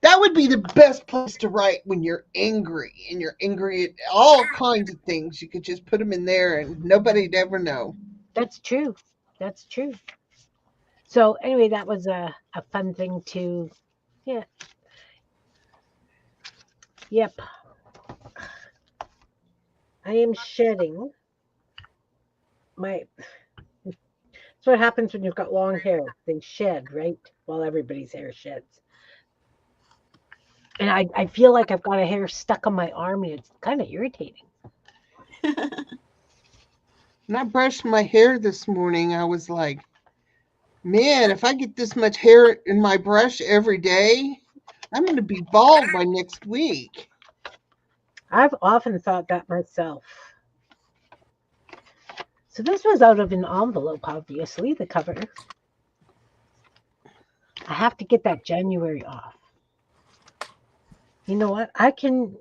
the best place to write when you're angry, and you're angry at all kinds of things. You could just put them in there, and nobody'd ever know. That's true. That's true. So anyway, that was a fun thing to, yeah. Yep. I am shedding my. That's what happens when you've got long hair. They shed, right? Well, everybody's hair sheds. And I feel like I've got a hair stuck on my arm and it's kind of irritating. When I brushed my hair this morning, I was like, man, if I get this much hair in my brush every day, I'm going to be bald by next week. I've often thought that myself. So this was out of an envelope, obviously, the cover. I have to get that January off. You know what? I can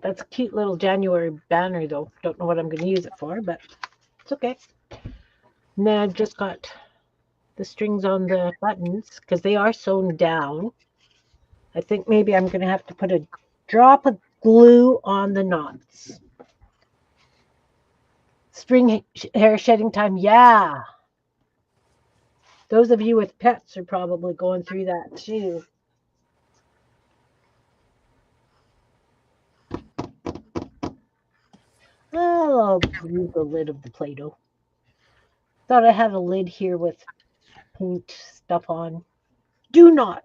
that's a cute little January banner though. Don't know what I'm gonna use it for, but it's okay. And then I've just got the strings on the buttons because they are sewn down. I think maybe I'm gonna have to put a drop of glue on the knots. Spring hair shedding time, yeah. Those of you with pets are probably going through that too. Oh, I'll use the lid of the Play-Doh. Thought I had a lid here with paint stuff on. Do not.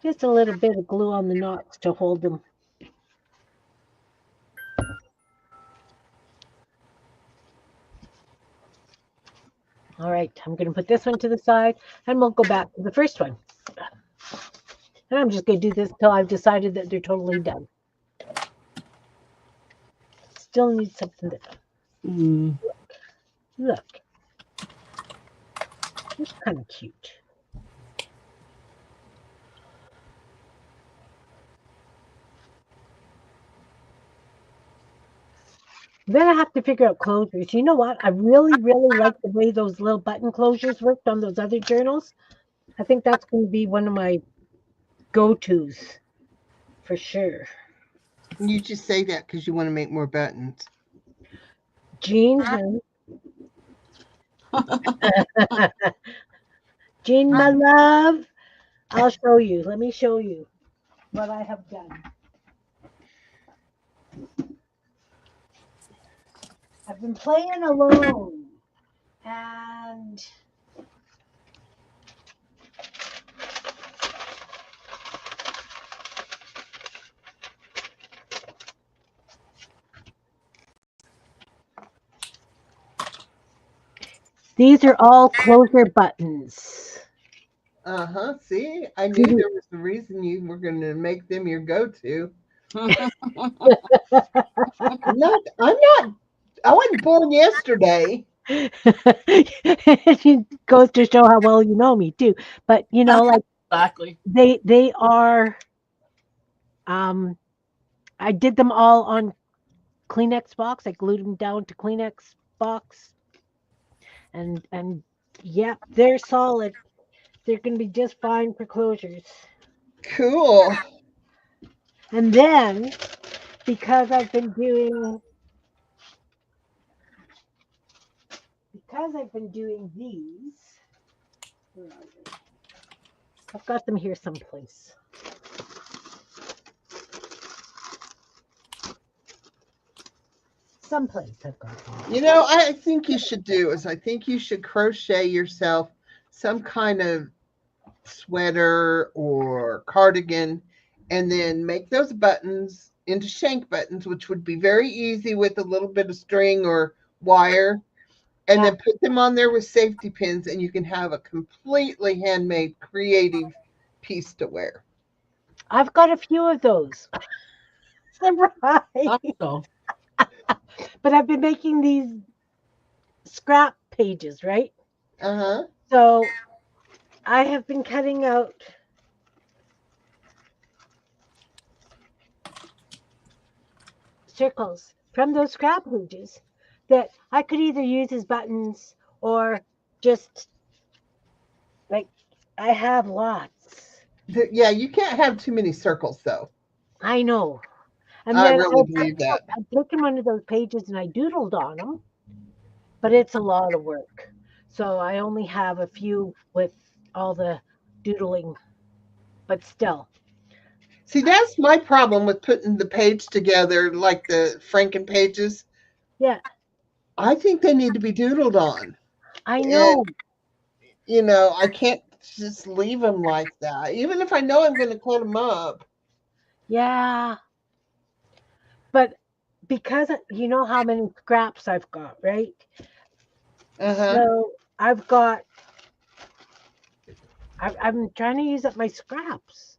Just a little bit of glue on the knots to hold them. All right, I'm going to put this one to the side and we'll go back to the first one. And I'm just going to do this till I've decided that they're totally done. Still need something to look. It's kind of cute. Then I have to figure out closures. You know what? I really, really like the way those little button closures worked on those other journals. I think that's going to be one of my go-tos for sure. You just say that because you want to make more buttons. Jean, honey. Jean, my love. I'll show you. Let me show you what I have done. I've been playing alone. And these are all closure buttons. See, I knew there was a reason you were going to make them your go-to. I'm not. I wasn't born yesterday. It goes to show how well you know me too. But you know, like Exactly. they are. I did them all on Kleenex box. I glued them down to Kleenex box, and yeah, they're solid. They're going to be just fine for closures. Cool. And then because I've been doing these, where are they? I've got them here someplace. Someplace I've got them. You know, I think you should do is I think you should crochet yourself some kind of sweater or cardigan and then make those buttons into shank buttons, which would be very easy with a little bit of string or wire. and Yeah. then put them on there with safety pins, and you can have a completely handmade, creative piece to wear. I've got a few of those. Surprise! Thought so. But I've been making these scrap pages, right? Uh-huh. So I have been cutting out circles from those scrap pages that I could either use as buttons or just like I have lots. Yeah, you can't have too many circles, though. I know. And I then really believe that. I've taken one of those pages and I doodled on them, but it's a lot of work. So I only have a few with all the doodling, but still. See, that's my problem with putting the page together, like the Franken pages. Yeah, I think they need to be doodled on. I And, know. I can't just leave them like that. Even if I know I'm going to cut them up. Yeah, but because you know how many scraps I've got, right? Uh-huh. So I've got, I'm trying to use up my scraps.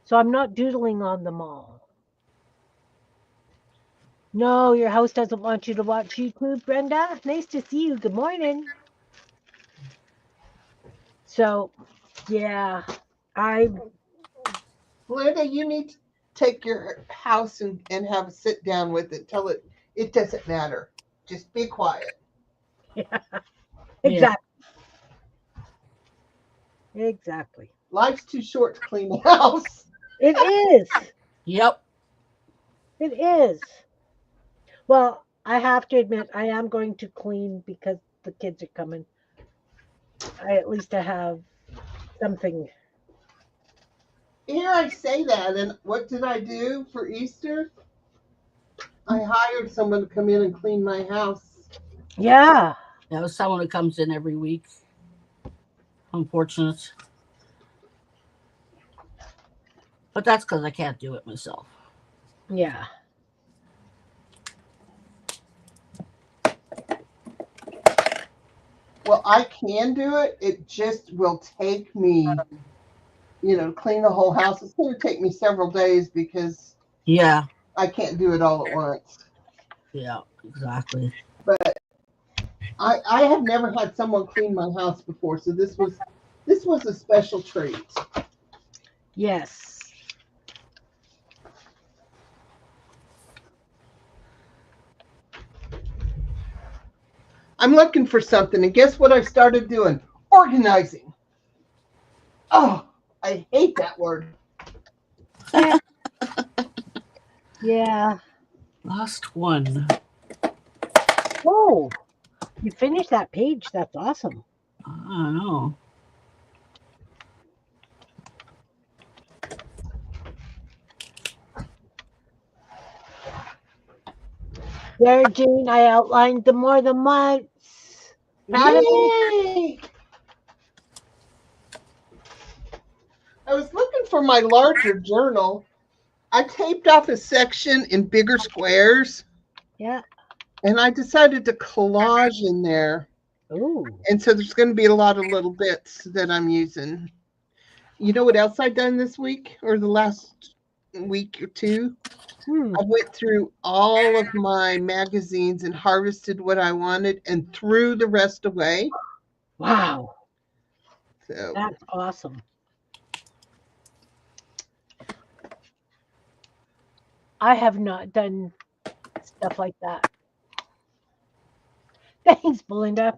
So I'm not doodling on them all. No, your house doesn't want you to watch YouTube, Brenda. Nice to see you. Good morning. So, yeah, I, Linda, you need to take your house and have a sit down with it. Tell it doesn't matter. Just be quiet. Yeah. exactly, exactly. Life's too short to clean the house. It is. Yep. It is. Well, I have to admit, I am going to clean because the kids are coming. At least I have something. Here I say that, and what did I do for Easter? I hired someone to come in and clean my house. Yeah, That was someone who comes in every week. Unfortunate. But that's because I can't do it myself. yeah. Well, I can do it. It just will take me, to clean the whole house. It's going to take me several days because Yeah. I can't do it all at once. Yeah. Exactly. But I have never had someone clean my house before, so this was a special treat. Yes. I'm looking for something, and guess what I started doing? Organizing. Oh, I hate that word. Yeah. Yeah. Last one. Oh, you finished that page. That's awesome. I don't know. There, Jane, I outlined them more than once. Proud of me? Yay! I was looking for my larger journal. I taped off a section in bigger squares, Yeah. and I decided to collage in there. Ooh. And so there's going to be a lot of little bits that I'm using. You know what else I've done this week or the last week or two? Hmm. I went through all of my magazines and harvested what I wanted and threw the rest away. Wow. So That's awesome. I have not done stuff like that. Thanks, Belinda.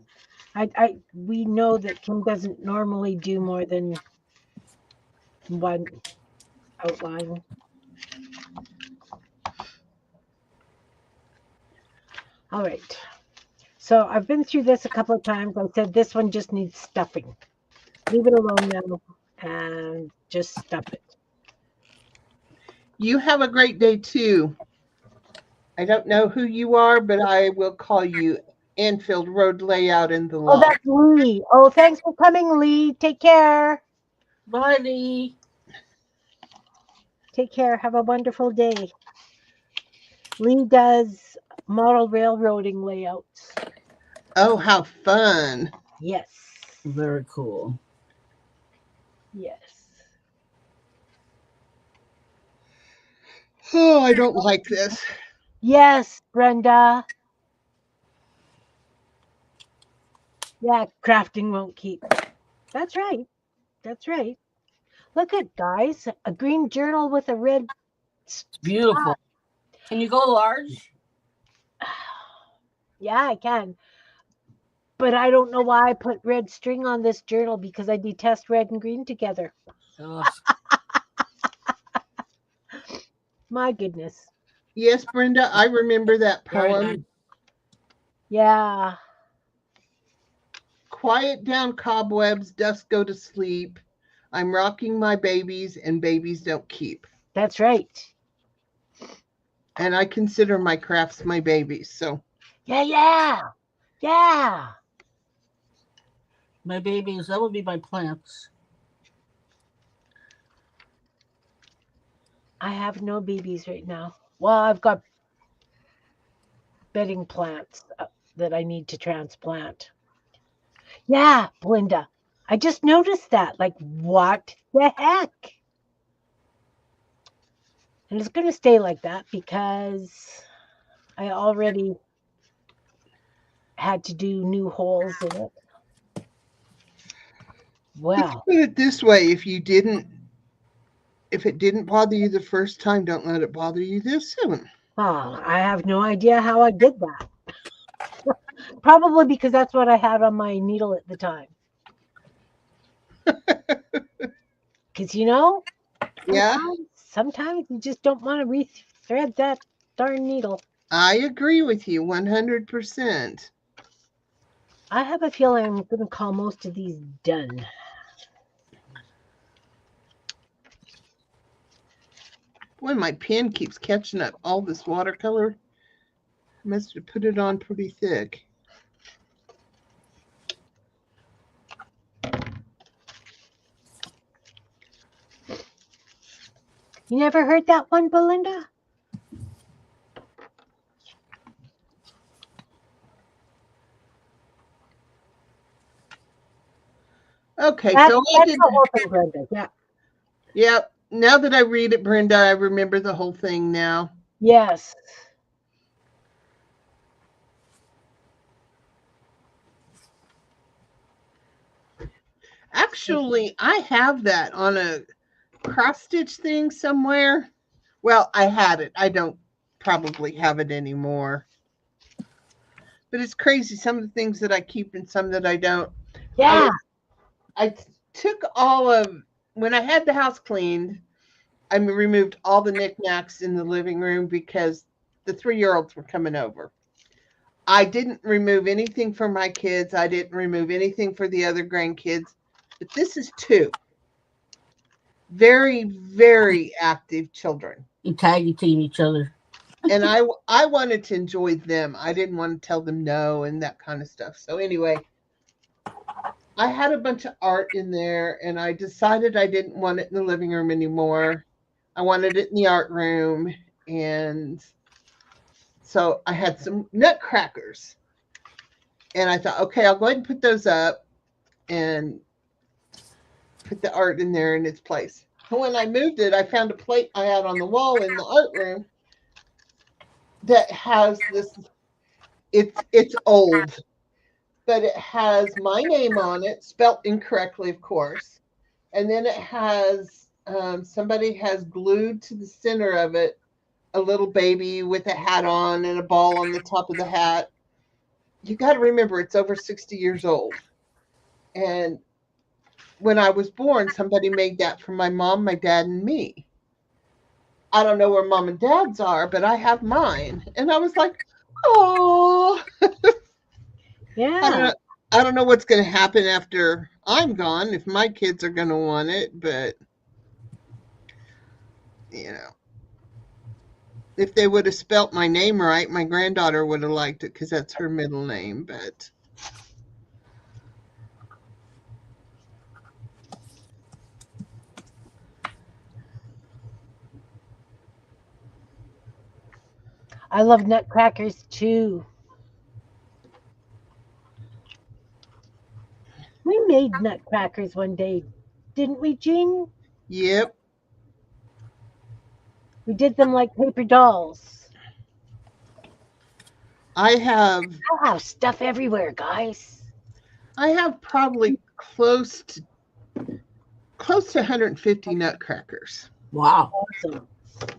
We know that Kim doesn't normally do more than one outline. All right. So I've been through this a couple of times. I said this one just needs stuffing. Leave it alone now and just stuff it. you have a great day too. I don't know who you are, but I will call you Enfield Road Layout in the Oh, Law. that's Lee. Oh, thanks for coming, Lee. Take care. Bye, Lee. Take care. Have a wonderful day. Lee does model railroading layouts. Oh, how fun. Yes. Very cool. Yes. Oh, I don't like this. Yes, Brenda. Yeah, crafting won't keep. That's right. That's right. Look at guys, a green journal with a red It's beautiful. Can you go large? Yeah, I can. But I don't know why I put red string on this journal because I detest red and green together. Ugh. My goodness. Yes, Brenda, I remember that Very nice. poem. Yeah, Quiet down cobwebs, dust go to sleep. I'm rocking my babies, and babies don't keep. that's right. And I consider my crafts my babies. So, Yeah, yeah, yeah. My babies, that would be my plants. I have no babies right now. Well, I've got bedding plants that I need to transplant. Yeah, Belinda. I just noticed that. Like, what the heck? And it's going to stay like that because I already had to do new holes in it. let's Well, put it this way: if it didn't bother you the first time, don't let it bother you this soon. I have no idea how I did that. Probably because that's what I had on my needle at the time. Because, Yeah, sometimes you just don't want to rethread that darn needle. I agree with you 100%. I have a feeling I'm going to call most of these done. Boy, my pen keeps catching up all this watercolor. I must have put it on pretty thick. You never heard that one, Belinda? Okay, That's, so I that's did. the whole thing, Brenda. Yeah. Yep. Now that I read it, Brenda, I remember the whole thing now. Yes. Actually, I have that on a cross stitch thing somewhere. Well, I had it. I don't probably have it anymore. But it's crazy some of the things that I keep and some that I don't. I Yeah. I took all of when I had the house cleaned, I removed all the knickknacks in the living room because the 3-year-olds were coming over. I didn't remove anything for my kids. I didn't remove anything for the other grandkids. But this is two very, very active children. You tag team each other. And I wanted to enjoy them. I didn't want to tell them no and that kind of stuff. So anyway, I had a bunch of art in there and I decided I didn't want it in the living room anymore. I wanted it in the art room. And so I had some nutcrackers. And I thought, okay, I'll go ahead and put those up and put the art in there in its place. And when I moved it, I found a plate I had on the wall in the art room that has this. It's old, but it has my name on it, spelt incorrectly, of course. And then it has somebody has glued to the center of it a little baby with a hat on and a ball on the top of the hat. You got to remember, it's over 60 years old. And when I was born, somebody made that for my mom, my dad, and me. I don't know where mom and dad's are, but I have mine. And I was like, oh, I don't Yeah. know. I don't know what's going to happen after I'm gone if my kids are going to want it, but you know, if they would have spelt my name right, my granddaughter would have liked it because that's her middle name. But I love nutcrackers too. We made nutcrackers one day, didn't we, Jean? Yep. We did them like paper dolls. I have I have stuff everywhere, guys. I have probably close to 150 nutcrackers. Wow. Awesome.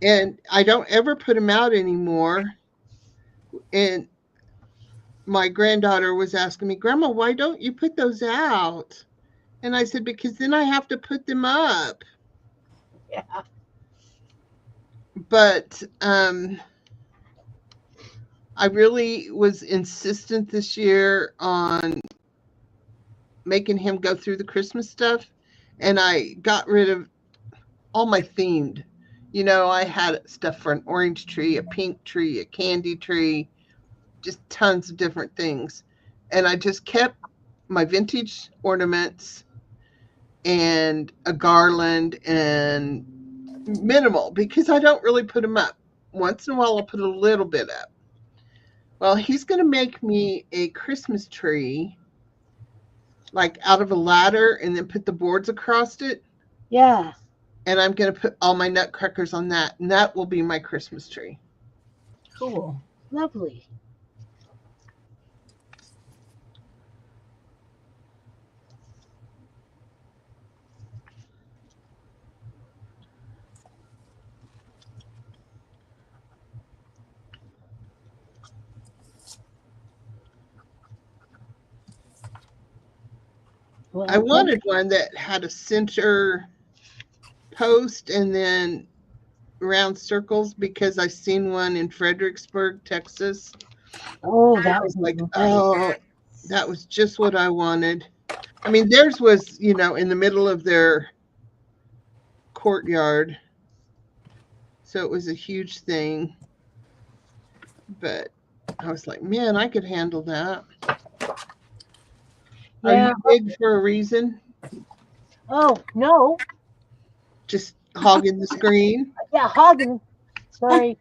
And I don't ever put them out anymore. And my granddaughter was asking me, "Grandma, why don't you put those out?" And I said, "Because then I have to put them up." Yeah. But I really was insistent this year on making him go through the Christmas stuff, and I got rid of all my themed. You know, I had stuff for an orange tree, a pink tree, a candy tree, just tons of different things. And I just kept my vintage ornaments and a garland and minimal because I don't really put them up. Once in a while, I'll put a little bit up. Well, he's going to make me a Christmas tree, like out of a ladder, and then put the boards across it. Yeah. And I'm going to put all my nutcrackers on that, and that will be my Christmas tree. Cool. Lovely. I Well, wanted one that had a center post and then round circles because I seen one in Fredericksburg, Texas. oh, I that was would like, be oh, that was just what I wanted. I mean, theirs was, in the middle of their courtyard. So it was a huge thing. But I was like, man, I could handle that. Are you yeah. big for a reason? Oh, no. Just hogging the screen? Yeah, hogging. Sorry.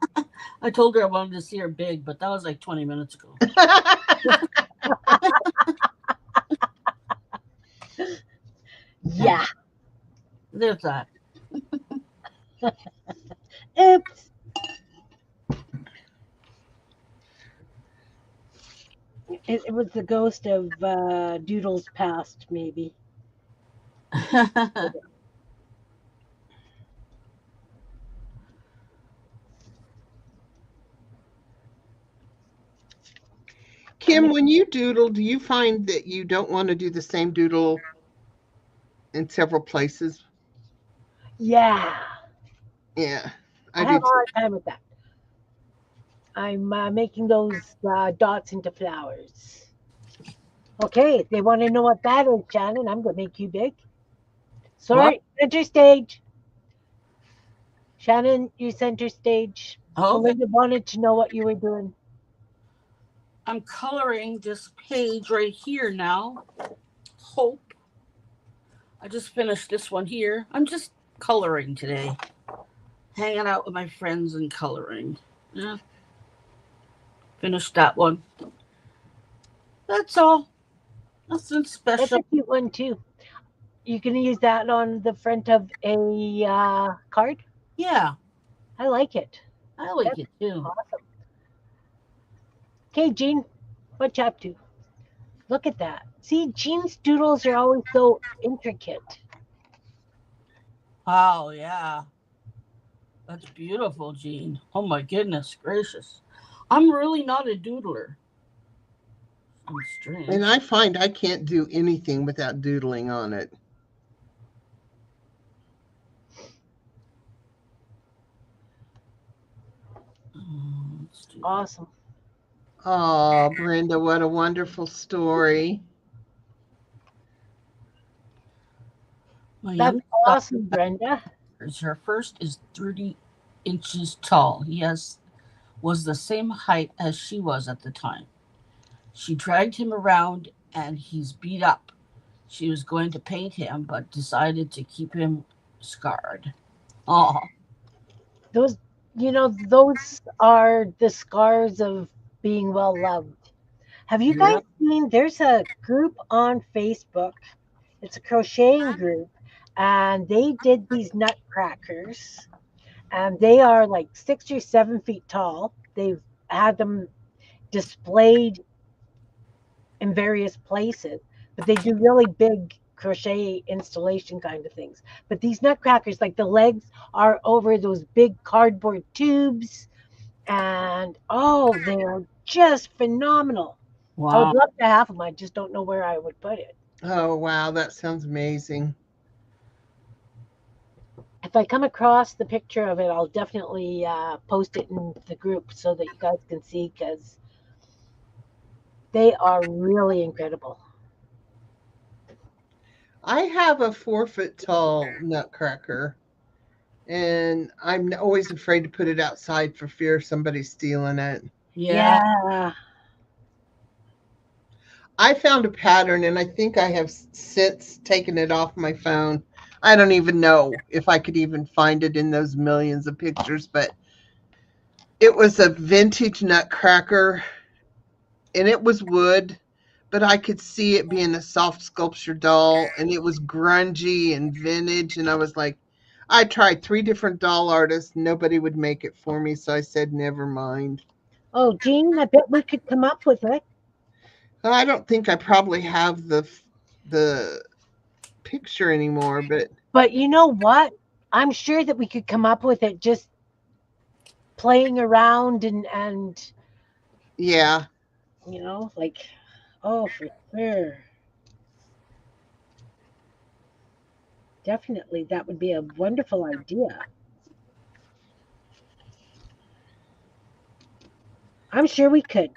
I told her I wanted to see her big, but that was like 20 minutes ago. Yeah. There's that. Oops. It was the ghost of Doodle's past, maybe. Kim, when you doodle, do you find that you don't want to do the same doodle in several places? Yeah. Yeah, I I have do a too. hard time with that. I'm making those dots into flowers. Okay, they want to know what that is, Shannon. I'm going to make you big. What? Sorry, center stage. Shannon, you center stage. Okay. Belinda wanted to know what you were doing. I'm coloring this page right here now. Hope. I just finished this one here. I'm just coloring today. Hanging out with my friends and coloring. Yeah. Finished that one. That's all. Nothing That's special. a cute one, too. You can use that on the front of a card. Yeah. I like it. I like That's it too. awesome. Okay, Jean, what you up to? Look at that. See, Jean's doodles are always so intricate. Oh, yeah. That's beautiful, Jean. Oh, my goodness gracious. I'm really not a doodler. I'm And strange. I find I can't do anything without doodling on it. Let's do Awesome. Oh, Brenda, what a wonderful story. my That's youngest awesome, Brenda. her first is 30 inches tall. He was the same height as she was at the time. She dragged him around and he's beat up. She was going to paint him, but decided to keep him scarred. Oh, Those, those are the scars of being well loved. Have you guys Yeah. seen? There's a group on Facebook. It's a crocheting group, and they did these nutcrackers, and they are like 6 or 7 feet tall. They've had them displayed in various places, but they do really big crochet installation kind of things. But these nutcrackers, like the legs are over those big cardboard tubes, and oh, they're just phenomenal. I would Wow. love to have them. I just don't know where I would put it. Oh, wow. That sounds amazing. If I come across the picture of it, I'll definitely post it in the group so that you guys can see because they are really incredible. I have a 4 foot tall nutcracker, and I'm always afraid to put it outside for fear of somebody stealing it. Yeah. Yeah. I found a pattern, and I think I have since taken it off my phone. I don't even know if I could even find it in those millions of pictures, but it was a vintage nutcracker, and it was wood, but I could see it being a soft sculpture doll, and it was grungy and vintage. And I was like, I tried 3 different doll artists, nobody would make it for me, so I said, never mind. Oh, Jean, I bet we could come up with it. I don't think I probably have the picture anymore, but But you know what? I'm sure that we could come up with it just playing around and yeah. like oh for sure. Definitely that would be a wonderful idea. I'm sure we could.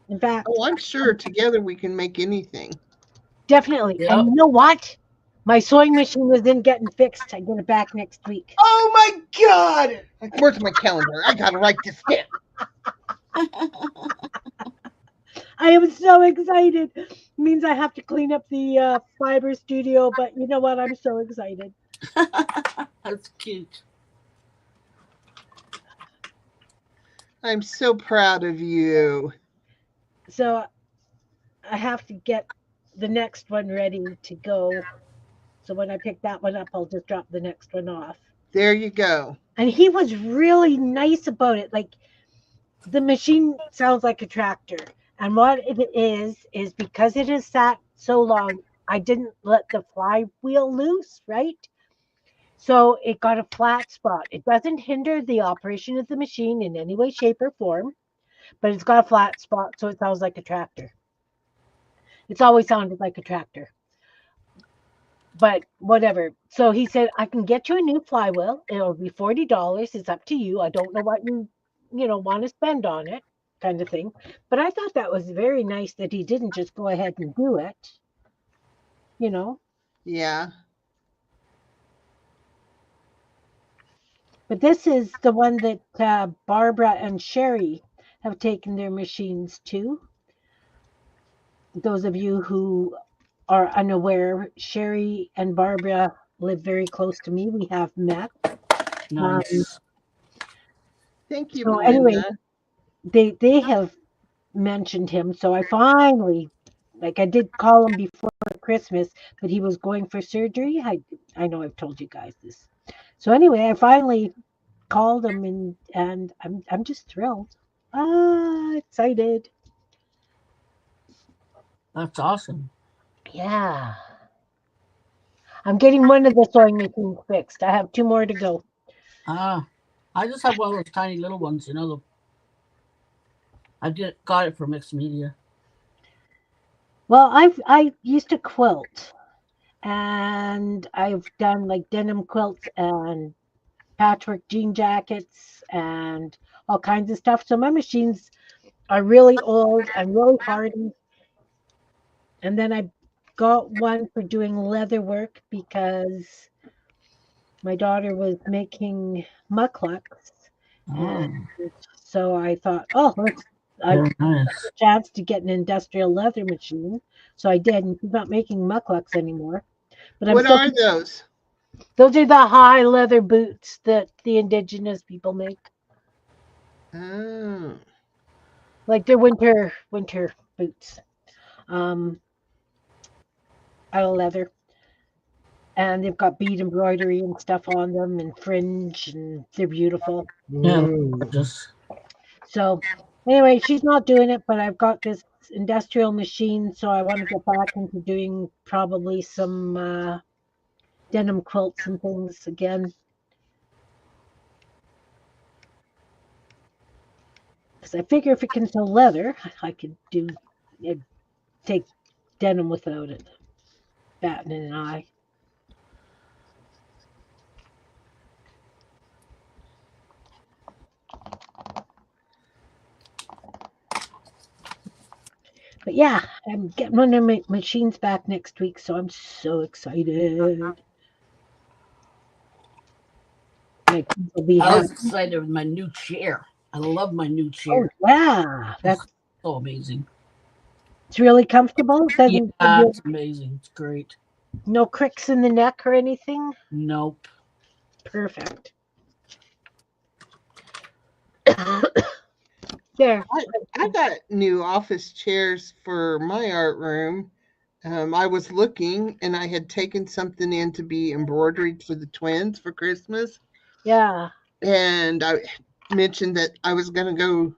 In fact, Oh, I'm sure together we can make anything. definitely. And Yep. you know what? My sewing machine was in getting fixed. I get it back next week. Oh my God! Like, where's my calendar? I gotta write this down. I am so excited. Means I have to clean up the fiber studio, but you know what? I'm so excited. That's cute. I'm so proud of you. So I have to get the next one ready to go. So when I pick that one up, I'll just drop the next one off. There you go. And he was really nice about it. Like the machine sounds like a tractor. And what it is because it has sat so long, I didn't let the flywheel loose, right? So it got a flat spot. It doesn't hinder the operation of the machine in any way, shape, or form, but it's got a flat spot, so it sounds like a tractor. It's always sounded like a tractor, but whatever. So he said, I can get you a new flywheel. It'll be $40. It's up to you. I don't know what you want to spend on it, kind of thing. But I thought that was very nice that he didn't just go ahead and do it, you know. Yeah. But this is the one that Barbara and Sherry have taken their machines to. Those of you who are unaware, Sherry and Barbara live very close to me. We have met. Um, Nice. Thank you, so anyway, Belinda. they have mentioned him. So I finally, like, I did call him before Christmas, but he was going for surgery. I know I've told you guys this. So anyway, I finally called him and I'm just thrilled. Excited. That's awesome. Yeah. I'm getting one of the sewing machines fixed. I have two more to go. Ah, I just have one of those tiny little ones. I did got it for mixed media. Well, I used to quilt and I've done like denim quilts and patchwork jean jackets and all kinds of stuff. So my machines are really old and really hardy. And then I got one for doing leather work because my daughter was making mucklucks. And Oh, so I thought, oh, I very nice. a chance to get an industrial leather machine. So I did, and she's not making mucklucks anymore. But I'm What still, are those? those are the high leather boots that the indigenous people make. Oh. like they're winter boots, um, out of leather, and they've got bead embroidery and stuff on them and fringe, and they're beautiful. Yeah, Ooh. just So anyway, she's not doing it, but I've got this industrial machine, so I want to get back into doing probably some denim quilts and things again. Because I figure if it can sew leather, I could do take denim without it. Batting an eye. But yeah, I'm getting one of my machines back next week, so I'm so excited. My kids will be I was happy. excited with my new chair. I love my new Oh chair. yeah, Oh, that's so amazing. it's really comfortable. It doesn't give Yeah, you it's amazing. It's great. no cricks in the neck or anything. Nope. Perfect. There. I got new office chairs for my art room. I was looking and I had taken something in to be embroidered for the twins for Christmas. Yeah. And I mentioned that I was going to go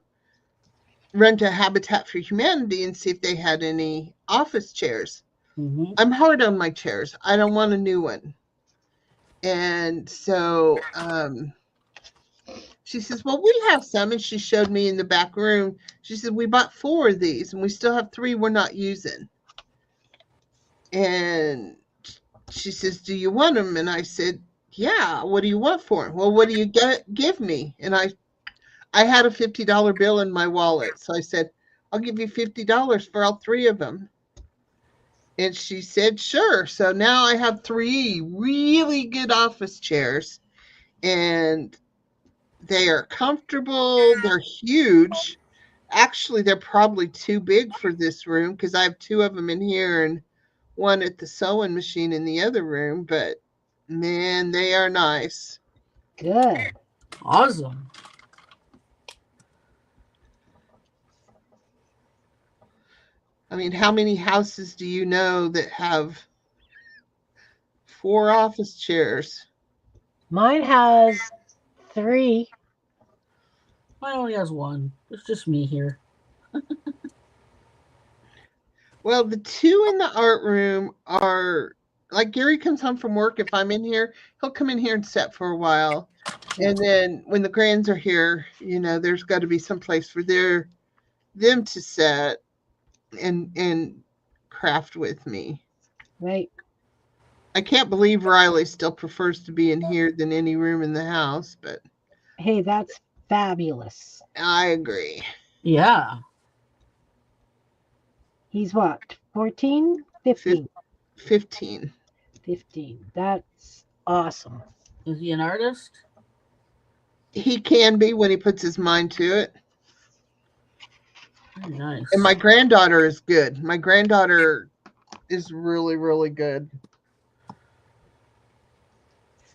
run to Habitat for Humanity and see if they had any office chairs. Hmm. I'm hard on my chairs. I don't want a new one. And so she says, well, we have some. And she showed me in the back room. She said, we bought 4 of these and we still have 3 we're not using. And she says, do you want them? And I said, yeah. What do you want for them? Well, what do you give me? And I had a $50 bill in my wallet. So I said, I'll give you $50 for all 3 of them. And she said, sure. So now I have 3 really good office chairs. And they are comfortable. They're huge. Actually, they're probably too big for this room because I have 2 of them in here and one at the sewing machine in the other room. But man, they are nice. Good. Awesome. I mean, how many houses do you know that have 4 office chairs? Mine has 3. Mine only has one. It's just me here. Well, the 2 in the art room are like Gary comes home from work. If I'm in here, he'll come in here and sit for a while. And then when the grands are here, there's got to be some place for them to sit and craft with me. Right. I can't believe Riley still prefers to be in here than any room in the house, but Hey, that's fabulous. I agree. Yeah. He's what? 14? 15? 15. 15. That's awesome. Is he an artist? He can be when he puts his mind to it. Very nice. And my granddaughter is good. My granddaughter is really, really good.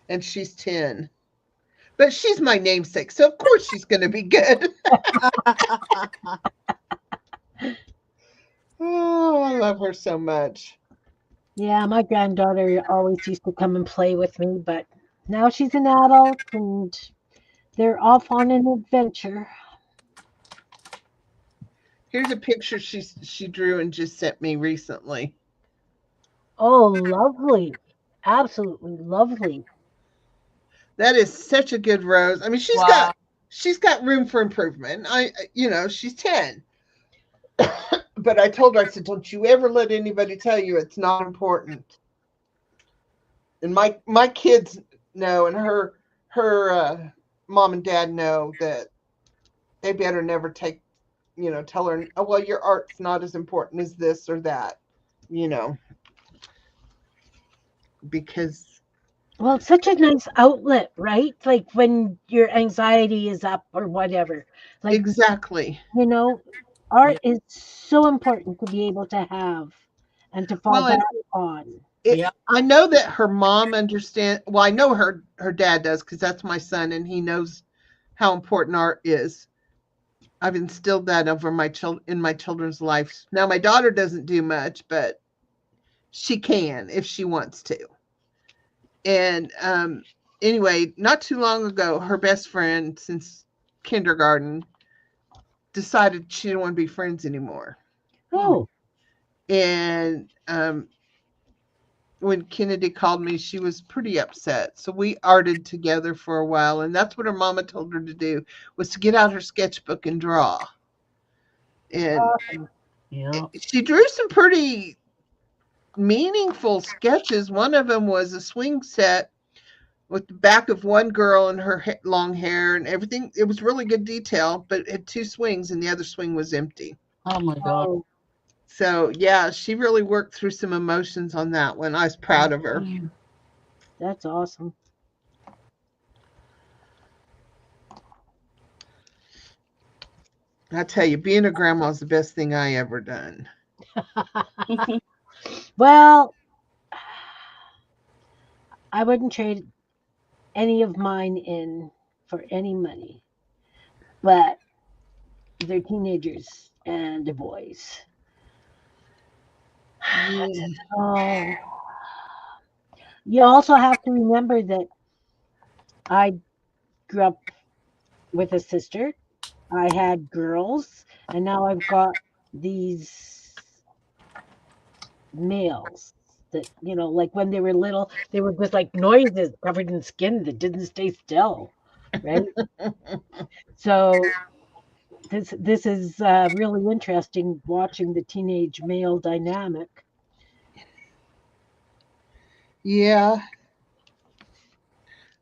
And she's 10. But she's my namesake, so of course she's going to be good. Oh, I love her so much. Yeah, my granddaughter always used to come and play with me, but now she's an adult and they're off on an adventure. Here's a picture she drew and just sent me recently. Oh, lovely. Absolutely lovely. That is such a good rose. I mean, Wow. she's got room for improvement. She's 10. But I told her, I said, don't you ever let anybody tell you it's not important. And my kids know, and her mom and dad know that they better never tell her, oh, well, your art's not as important as this or that, because Well, it's such a nice outlet, right? Like when your anxiety is up or whatever. Like, exactly. art Yeah. is so important to be able to have and to fall Well, back and on. Yeah. I know that her mom understands. Well, I know her dad does because that's my son, and he knows how important art is. I've instilled that over in my children's lives. Now my daughter doesn't do much, but she can if she wants to. And anyway, not too long ago, her best friend since kindergarten decided she didn't want to be friends anymore. Oh, And when Kennedy called me, she was pretty upset. So we arted together for a while, and that's what her mama told her to do, was to get out her sketchbook and draw. And awesome. Yeah. she drew some pretty meaningful sketches. One of them was a swing set with the back of one girl and her long hair and everything. It was really good detail, but it had two swings and the other swing was empty. Oh my God. Oh, So yeah, she really worked through some emotions on that one. I was proud of her. that's awesome. I tell you, being a grandma is the best thing I ever done. Well, I wouldn't trade any of mine in for any money, but they're teenagers and they're boys. Yeah. Oh, you also have to remember that I grew up with a sister. I had girls, and now I've got these males that, like when they were little, they were just like noises covered in skin that didn't stay still, right? So this is really interesting watching the teenage male dynamic. Yeah,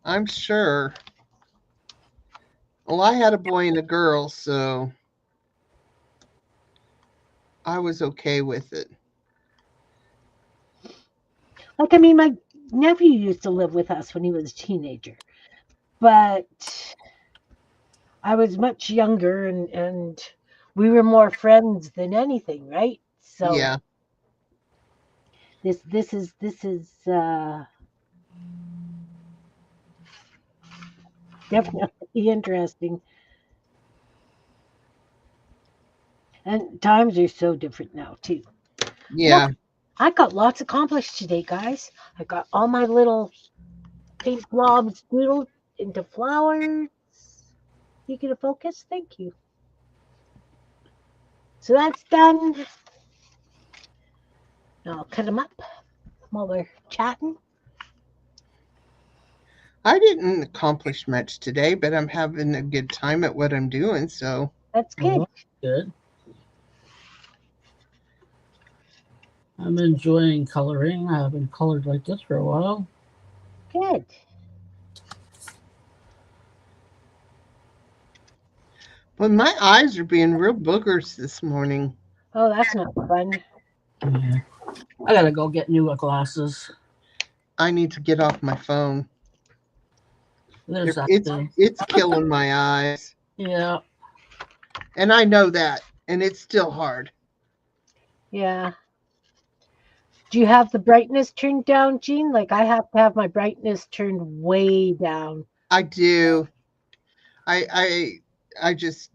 I'm sure. Well, I had a boy and a girl, so I was okay with it. Like, I mean, my nephew used to live with us when he was a teenager, but I was much younger, and we were more friends than anything, right? So Yeah. this is definitely interesting. And times are so different now too. Look, Yeah. I got lots accomplished today, guys. I got all my little paint blobs doodled into flowers. You get a focus? Thank you. So that's done. Now I'll cut them up while we're chatting. I didn't accomplish much today, but I'm having a good time at what I'm doing, so That's Oh, good. that's good. I'm enjoying coloring. I haven't colored like this for a while. Good. but my eyes are being real boogers this morning. Oh, that's not fun. Yeah. I gotta go get new glasses. I need to get off my phone. There's that It's thing. it's killing my eyes. Yeah. And I know that, and it's still hard. Yeah. Do you have the brightness turned down, Jean? Like I have to have my brightness turned way down. I do. I just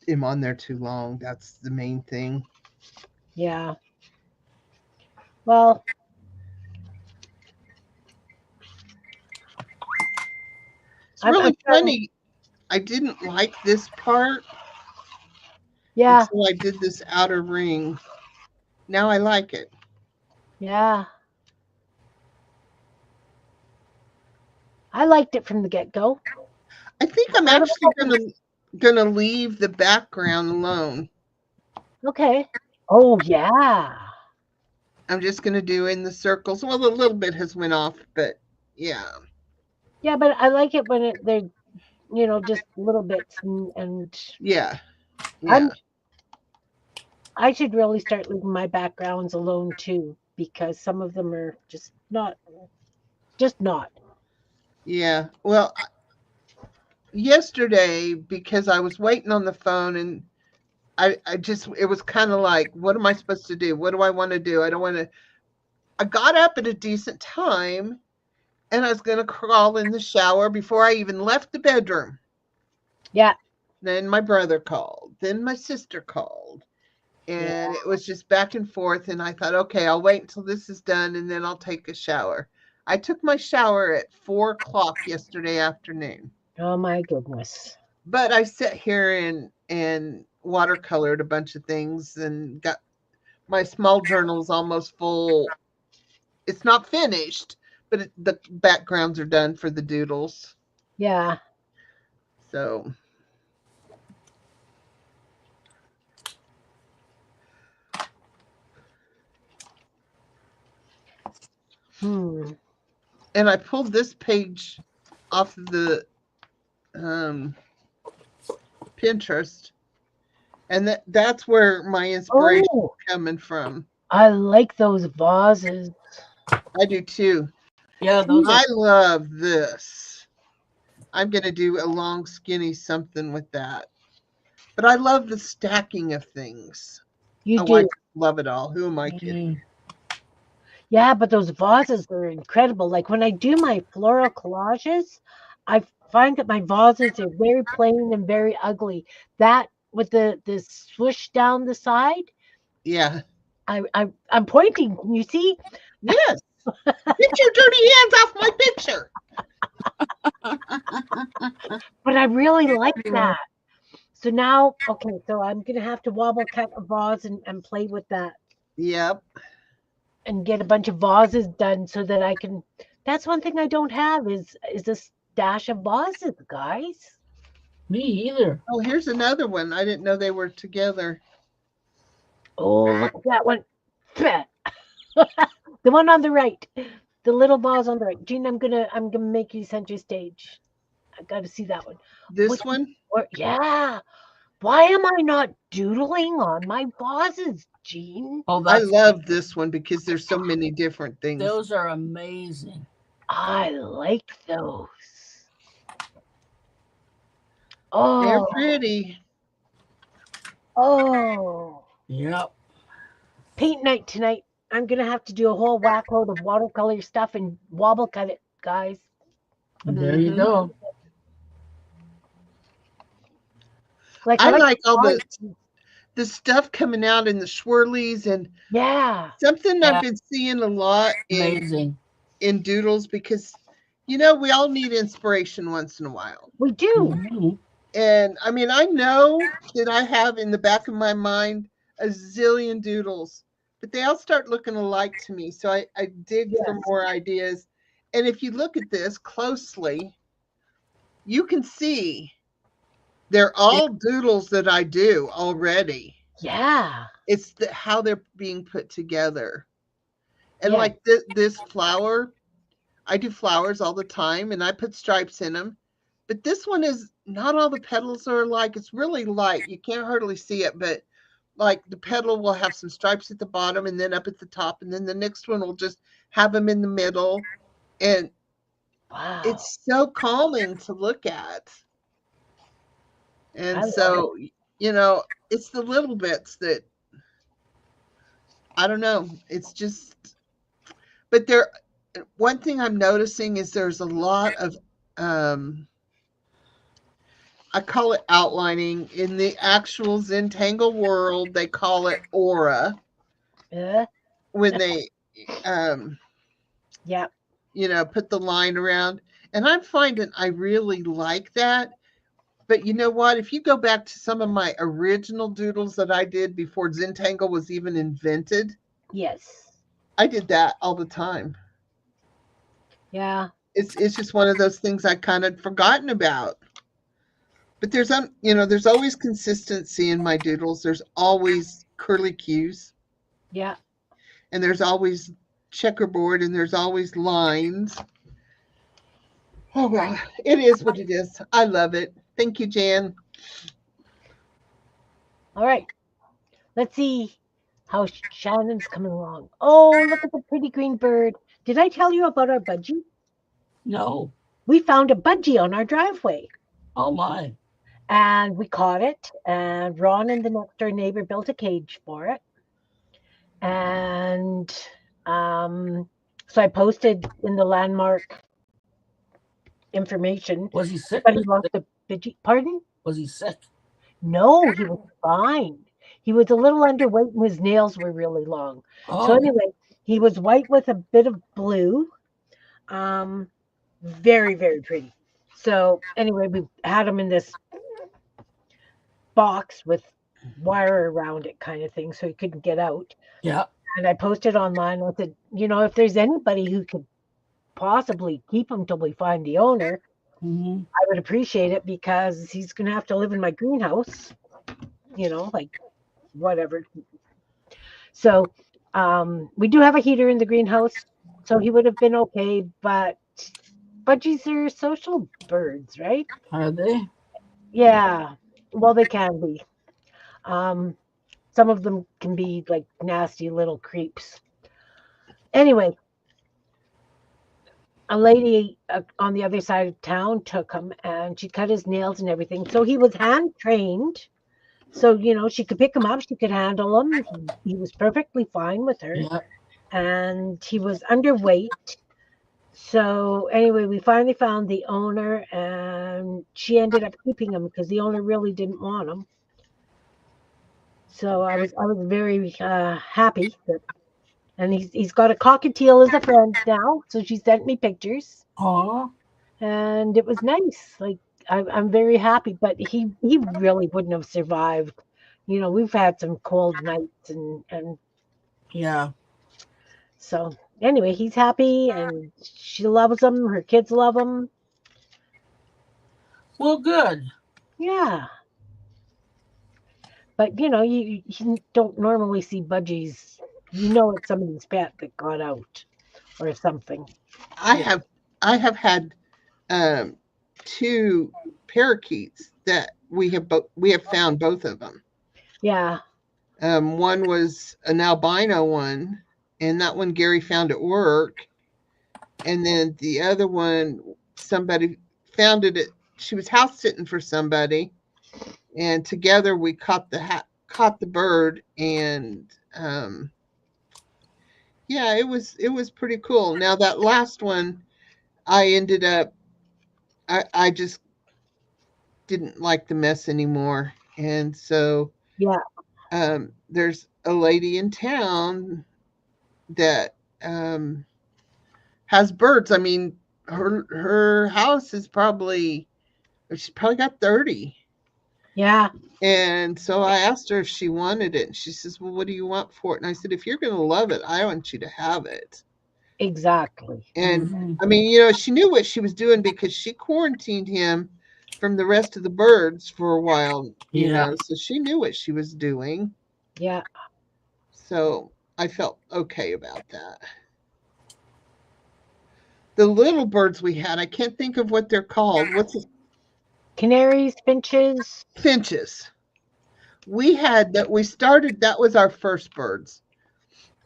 am on there too long. That's the main thing. Yeah. Well, It's I'm really trying. funny. I didn't like this part Yeah. until I did this outer ring. Now I like it. Yeah. I liked it from the get go. I think I'm I don't actually know. gonna leave the background alone. Okay. Oh yeah. I'm just gonna do in the circles. Well, a little bit has went off, but yeah, Yeah, but I like it when they're just little bits, and yeah, yeah, I'm I should really start leaving my backgrounds alone too because some of them are just not. yeah. Well, yesterday because I was waiting on the phone and I just it was kind of like, what am I supposed to do? What do I want to do? I don't want to. I got up at a decent time and I was gonna crawl in the shower before I even left the bedroom. Yeah. Then my brother called. Then my sister called. And it was just back and forth. And I thought, okay, I'll wait until this is done and then I'll take a shower. I took my shower at 4 o'clock yesterday afternoon. Oh my goodness. But I sat here and watercolored a bunch of things and got my small journal's almost full. It's not finished, but the backgrounds are done for the doodles. Yeah. So and I pulled this page off of the Pinterest, and that's where my inspiration is coming from. I like those vases. I do too. Yeah, I love this. I'm gonna do a long, skinny something with that. But I love the stacking of things. You I do. love it all. Who am I kidding? Yeah, but those vases are incredible. Like when I do my floral collages, I find that my vases are very plain and very ugly. That with the swoosh down the side. Yeah. I'm pointing. Can you see? Yes. Get your dirty hands off my picture. But I really like that. So now, okay, so I'm gonna have to wobble cut a vase and play with that. Yep. And get a bunch of vases done so that I can. That's one thing I don't have is a stash of vases, guys. Me either. Oh, here's another one. I didn't know they were together. Oh, look at that one. The one on the right. The little vase on the right. Jean, I'm gonna make you center stage. I gotta see that one. This one? Yeah. Why am I not doodling on my vases, Jean? Oh, I love this one because there's so many different things. Those are amazing. I like those. They're pretty. Oh. Yep. Paint night tonight. I'm gonna have to do a whole whack load of watercolor stuff and wobble cut it, guys. There you go. Like I like all the stuff coming out in the swirlies and something I've been seeing a lot in doodles because we all need inspiration once in a while. We do. And I mean, I know that I have in the back of my mind a zillion doodles, but they all start looking alike to me. So I dig for more ideas. And if you look at this closely, you can see they're all doodles that I do already. Yeah. It's how they're being put together. And like this flower, I do flowers all the time and I put stripes in them. But this one is not all the petals are alike. It's really light. You can't hardly see it, but like the petal will have some stripes at the bottom and then up at the top. And then the next one will just have them in the middle. And it's so calming to look at. And so, it's the little bits that, I don't know. It's just, but one thing I'm noticing is there's a lot of, I call it outlining. In the actual Zentangle world, they call it aura. When they, put the line around. And I'm finding I really like that. But you know what? If you go back to some of my original doodles that I did before Zentangle was even invented. Yes. I did that all the time. Yeah. It's just one of those things I kind of forgotten about. But there's always consistency in my doodles. There's always curly cues. Yeah. And there's always checkerboard and there's always lines. Oh, well, it is what it is. I love it. Thank you, Jan. All right. Let's see how Shannon's coming along. Oh, look at the pretty green bird. Did I tell you about our budgie? No. We found a budgie on our driveway. Oh, my. And we caught it. And Ron and the next door neighbor built a cage for it. And so I posted in the landmark information. Was he sick? But he lost the budgie. Pardon? Was he sick? No, he was fine. He was a little underweight and his nails were really long. So Oh, anyway, he was white with a bit of blue. Um, very, very pretty. So anyway, we had him in this box with wire around it kind of thing so he couldn't get out. yeah. And I posted online. I said, if there's anybody who could possibly keep him till we find the owner, Hmm. I would appreciate it because he's going to have to live in my greenhouse, like whatever. So we do have a heater in the greenhouse, so he would have been okay. But budgies are social birds, right? Are they? Yeah. Well, they can be. Um, some of them can be like nasty little creeps. Anyway, a lady on the other side of town took him and she cut his nails and everything. So he was hand trained. So, she could pick him up, she could handle him. He was perfectly fine with her. Yeah. And he was underweight. So, anyway, we finally found the owner and she ended up keeping him because the owner really didn't want him. So I was very happy that, and he's got a cockatiel as a friend now. So she sent me pictures. Oh, And it was nice. Like I'm very happy, but he really wouldn't have survived. We've had some cold nights, and yeah. so anyway, he's happy, and she loves him. Her kids love him. Well, good. Yeah, but you don't normally see budgies. It's somebody's pet that got out or something. I Yeah, have I have had um, two parakeets that we have found both of them. yeah, One was an albino one, and that one Gary found at work, and then the other one somebody found it. She was house sitting for somebody, and together we caught the bird, and yeah, it was pretty cool. Now that last one, I ended up I just didn't like the mess anymore, and so yeah, there's a lady in town that has birds. I mean, her house is probably she's probably got 30. yeah. And so I asked her if she wanted it. And she says, "Well, what do you want for it?" And I said, "If you're going to love it, I want you to have it." Exactly. And Hmm. I mean, she knew what she was doing because she quarantined him from the rest of the birds for a while, Yeah. so she knew what she was doing. Yeah. So I felt okay about that. The little birds we had, I can't think of what they're called. What's it? Canaries, finches. Finches. We had that, we started, that was our first birds.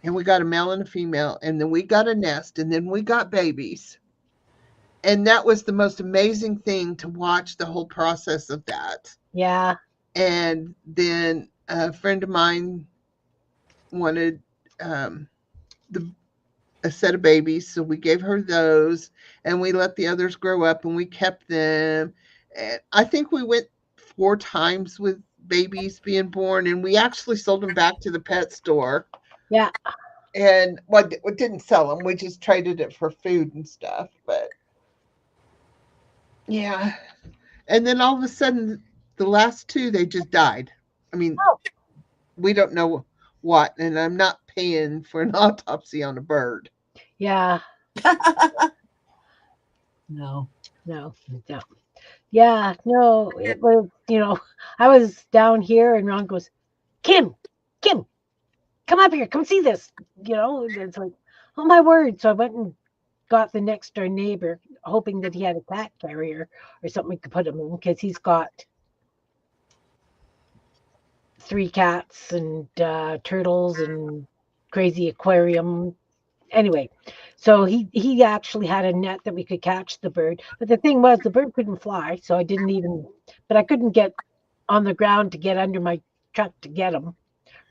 And we got a male and a female, and then we got a nest, and then we got babies. And that was the most amazing thing to watch the whole process of that. Yeah. And then a friend of mine wanted um, the a set of babies, so we gave her those, and we let the others grow up, and we kept them. And I think we went 4 times with babies being born, and we actually sold them back to the pet store. Yeah. And what well, we didn't sell them, we just traded it for food and stuff. But yeah, and then all of a sudden, the last two they just died. I mean, Oh, we don't know what, and I'm not paying for an autopsy on a bird. yeah. No. No, no. Yeah, no, it was, I was down here and Ron goes, Kim, come up here, come see this. And it's like, oh my word. So I went and got the next door neighbor, hoping that he had a cat carrier or something we could put him in because he's got 3 cats and turtles and crazy aquarium. Anyway, so he actually had a net that we could catch the bird. But the thing was, the bird couldn't fly, so I didn't even. But I couldn't get on the ground to get under my truck to get him.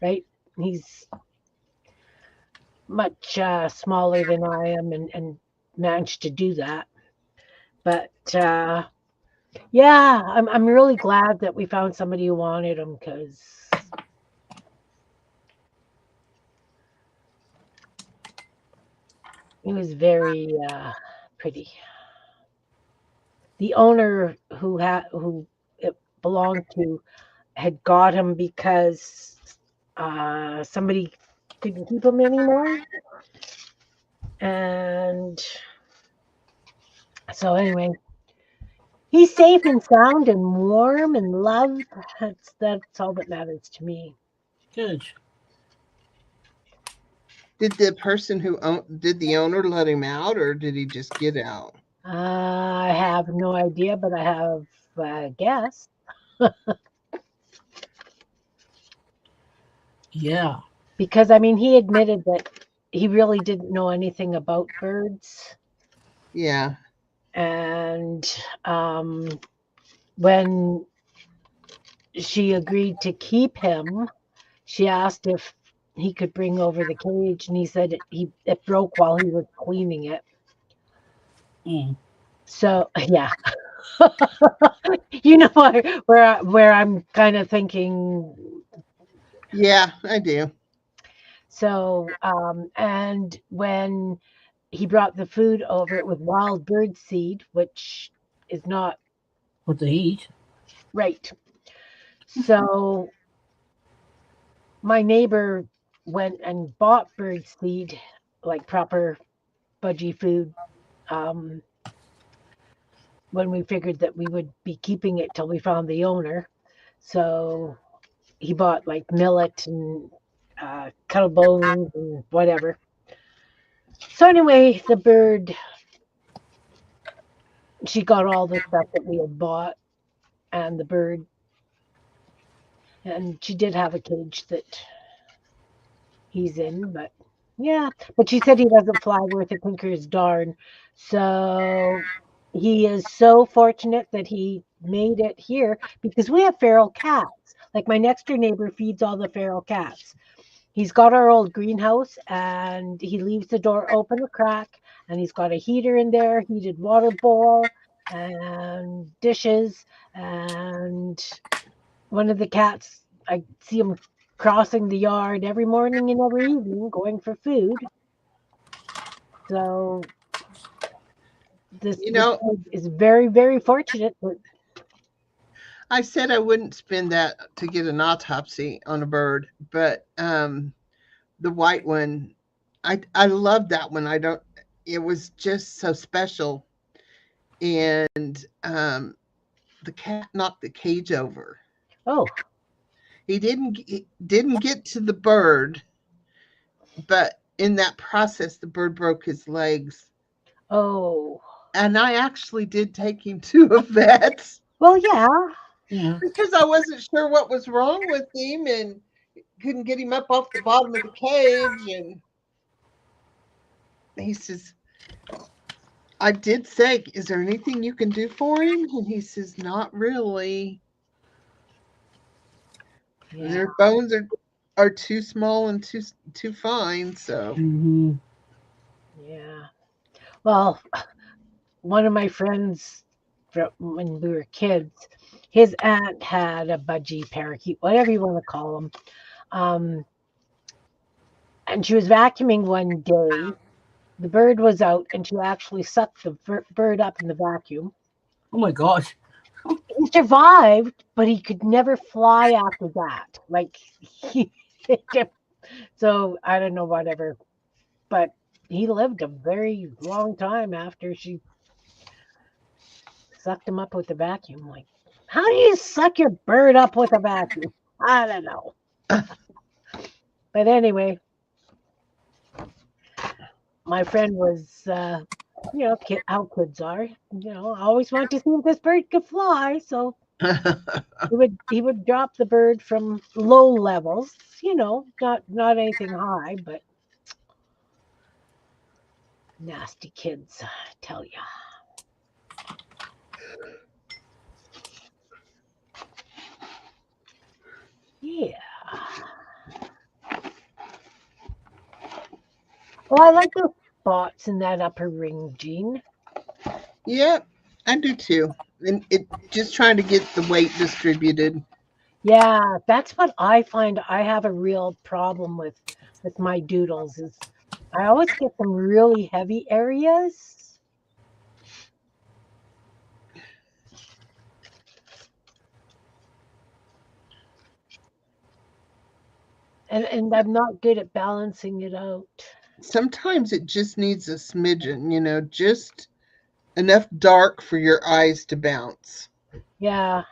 Right? He's much smaller than I am, and managed to do that. But Yeah, I'm really glad that we found somebody who wanted them because he was very pretty. The owner who it belonged to had got him because somebody couldn't keep him anymore, and so anyway, he's safe and sound and warm and loved. That's all that matters to me. Good. Did the person did the owner let him out, or did he just get out? I have no idea, but I have a guess. Yeah. Because I mean, he admitted that he really didn't know anything about birds, Yeah. and when she agreed to keep him, she asked if he could bring over the cage, and he said it broke while he was cleaning it. Mm. So yeah, you know where I'm kind of thinking. Yeah, I do. So and when he brought the food over, it was wild bird seed, which is not What they eat. right. So my neighbor went and bought bird seed, like proper budgie food, um, when we figured that we would be keeping it till we found the owner. So he bought like millet and kettle bones and whatever. So anyway, the bird, she got all the stuff that we had bought, and the bird, and she did have a cage that he's in, but yeah. But she said he doesn't fly worth a tinker's darn. So he is so fortunate that he made it here because we have feral cats. Like my next door neighbor feeds all the feral cats. He's got our old greenhouse and he leaves the door open a crack and he's got a heater in there, heated water bowl and dishes, and one of the cats, I see him crossing the yard every morning and every evening going for food. So this You this know, pig is very, very fortunate that I said I wouldn't spend that to get an autopsy on a bird, but the white one, I love that one. I don't. It was just so special, and the cat knocked the cage over. oh, He didn't get to the bird, but in that process, the bird broke his legs, oh. and I actually did take him to a vet Well, yeah. Yeah. because I wasn't sure what was wrong with him and couldn't get him up off the bottom of the cage. And he says, I did say, is there anything you can do for him? And he says, not really. Yeah. Their bones are too small and too fine. So Mm-hmm. Yeah. Well, one of my friends from when we were kids, his aunt had a budgie parakeet, whatever you want to call them. Um, and she was vacuuming one day. The bird was out, and she actually sucked the bird up in the vacuum. Oh my gosh. He survived, but he could never fly after that. Like he, so I don't know whatever, but he lived a very long time after she sucked him up with the vacuum. Like, how do you suck your bird up with a vacuum? I don't know. But anyway, my friend was, how kids are. I always want to see if this bird could fly. So he would drop the bird from low levels. Not anything high, but nasty kids, I tell you. Yeah. Well, I like those spots in that upper ring, Jean. yeah, I do too. and it just trying to get the weight distributed. Yeah, that's what I find I have a real problem with my doodles is I always get some really heavy areas. And I'm not good at balancing it out. Sometimes it just needs a smidgen, just enough dark for your eyes to bounce. Yeah.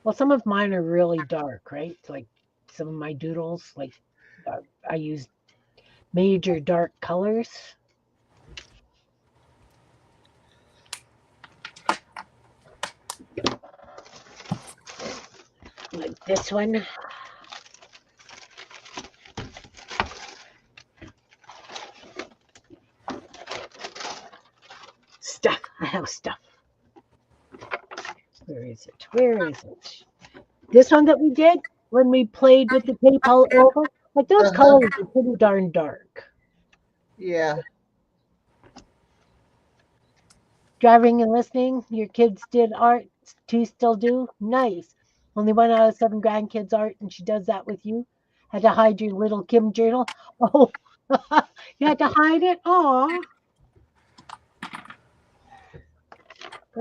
Well, some of mine are really dark, right? Like some of my doodles, like I use major dark colors. Like this one. Stuff. I have stuff. Where is it? Where is it? This one that we did when we played with the tape all over, like those Uh-huh. colors are pretty darn dark. Yeah. Driving and listening, your kids did art, two still do? Nice. Only one out of seven grandkids art, and she does that with you. Had to hide your little Kim journal. Oh, you had to hide it? Aw.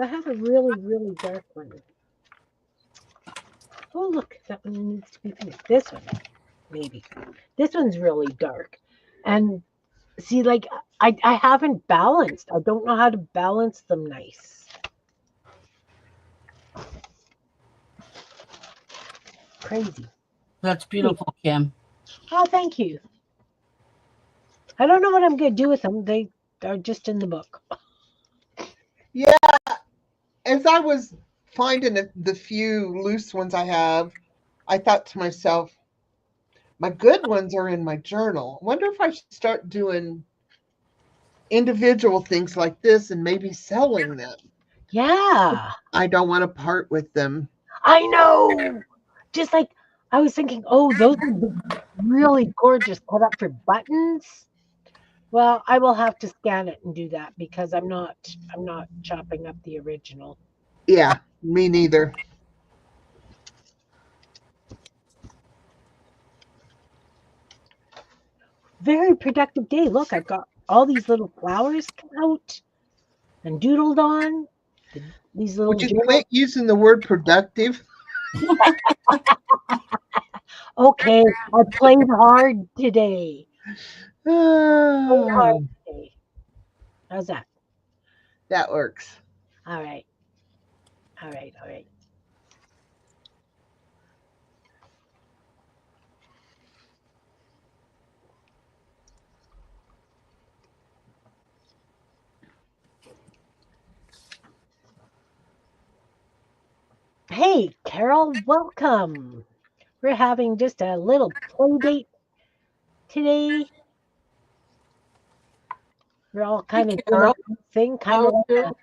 I have a really, really dark one. Oh, look, that one needs to be finished. This one, maybe. This one's really dark. And see, like, I haven't balanced. I don't know how to balance them nice. Crazy. That's beautiful, Kim. Oh, thank you. I don't know what I'm going to do with them. They are just in the book. Yeah. As I was finding the few loose ones I have, I thought to myself, my good ones are in my journal. I wonder if I should start doing individual things like this and maybe selling them. Yeah, I don't want to part with them. I know. Just like I was thinking, oh, those would be really gorgeous cut up for buttons. Well, I will have to scan it and do that because I'm not chopping up the original. Yeah, me neither. Very productive day. Look, I've got all these little flowers cut out and doodled on. These little Would you journals. quit using the word productive? Okay, I played hard today. Played hard Oh, today. How's that? that works. All right. All right. All right. Hey, Carol, welcome. We're having just a little play date today. We're all Hey, kind of doing our Carol. own thing, How kind of are like a you?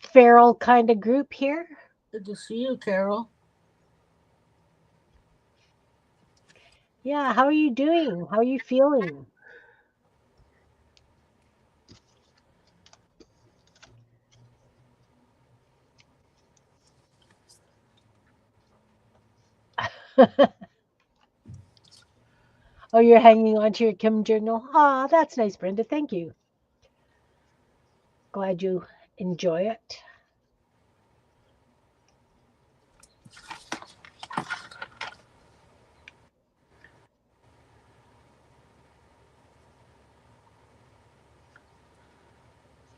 feral kind of group here. Good to see you, Carol. Yeah, how are you doing? How are you feeling? Oh, you're hanging on to your Kim journal. Ah, that's nice, Brenda. Thank you. Glad you enjoy it.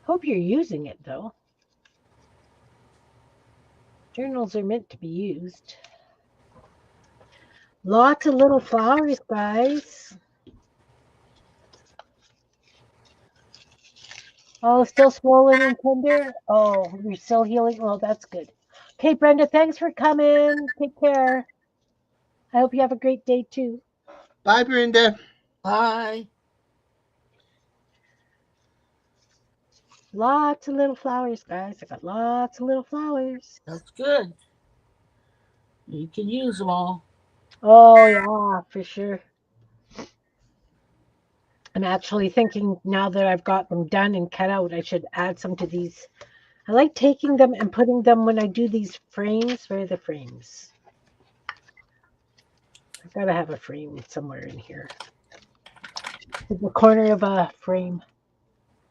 Hope you're using it though. Journals are meant to be used. Lots of little flowers, guys. Oh, still swollen and tender? Oh, you're still healing? Well, that's good. Okay, Brenda, thanks for coming. Take care. I hope you have a great day too. Bye, Brenda. Bye. Lots of little flowers, guys. I got lots of little flowers. That's good. You can use them all. Oh, yeah, for sure. I'm actually thinking now that I've got them done and cut out, I should add some to these I like taking them and putting them when I do these frames. Where are the frames? I've got to have a frame somewhere in here. In the corner of a frame.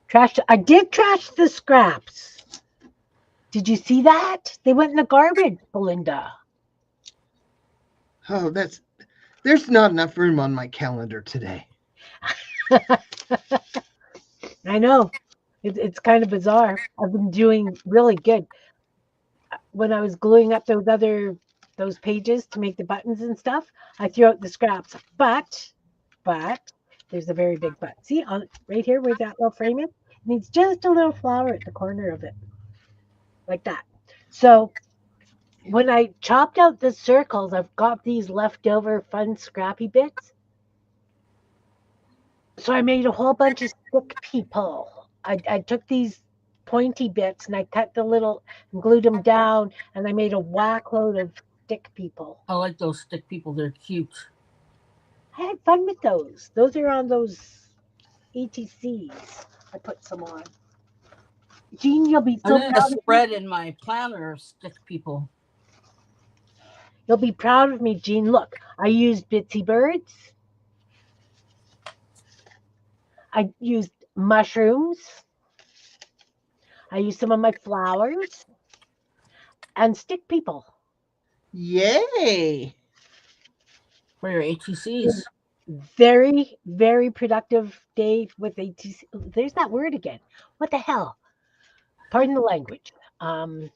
Trash. I did trash the scraps. Did you see that? They went in the garbage, Belinda. Oh, there's not enough room on my calendar today. I know. It's kind of bizarre. I've been doing really good. When I was gluing up those pages to make the buttons and stuff, I threw out the scraps. But there's a very big but. See on right here where that little frame is? It needs just a little flower at the corner of it. Like that. So when I chopped out the circles, I've got these leftover fun scrappy bits. So I made a whole bunch of stick people. I took these pointy bits and I cut the little and glued them down, and I made a whack load of stick people. I like those stick people. They're cute. I had fun with those. Those are on those ETCs. I put some on. Jean, you'll be I so did a proud of me. spread in my planner of stick people. You'll be proud of me, Jean. Look, I used Bitsy Birds. I used mushrooms. I used some of my flowers and stick people. Yay! For your ATCs. Very, very productive day with ATC. There's that word again. What the hell? Pardon the language. Yeah,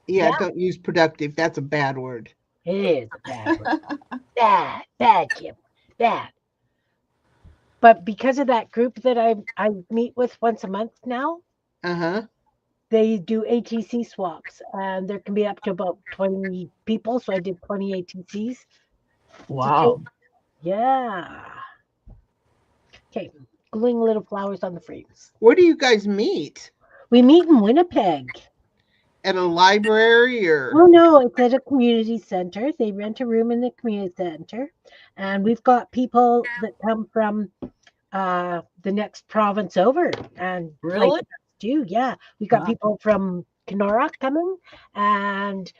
Yeah, don't use productive. That's a bad word. it is a bad word. Bad, Kim. Bad. But because of that group that I meet with once a month now, Uh-huh. they do ATC swaps, and there can be up to about 20 people. So I did 20 ATCs to take. Wow. Yeah. Okay. Gluing little flowers on the frames. Where do you guys meet? We meet in Winnipeg. At a library or? Oh no, it's at a community center. They rent a room in the community center, and we've got people that come from the next province over and play Really? with us too. Yeah, we got Wow. people from Kenora coming, and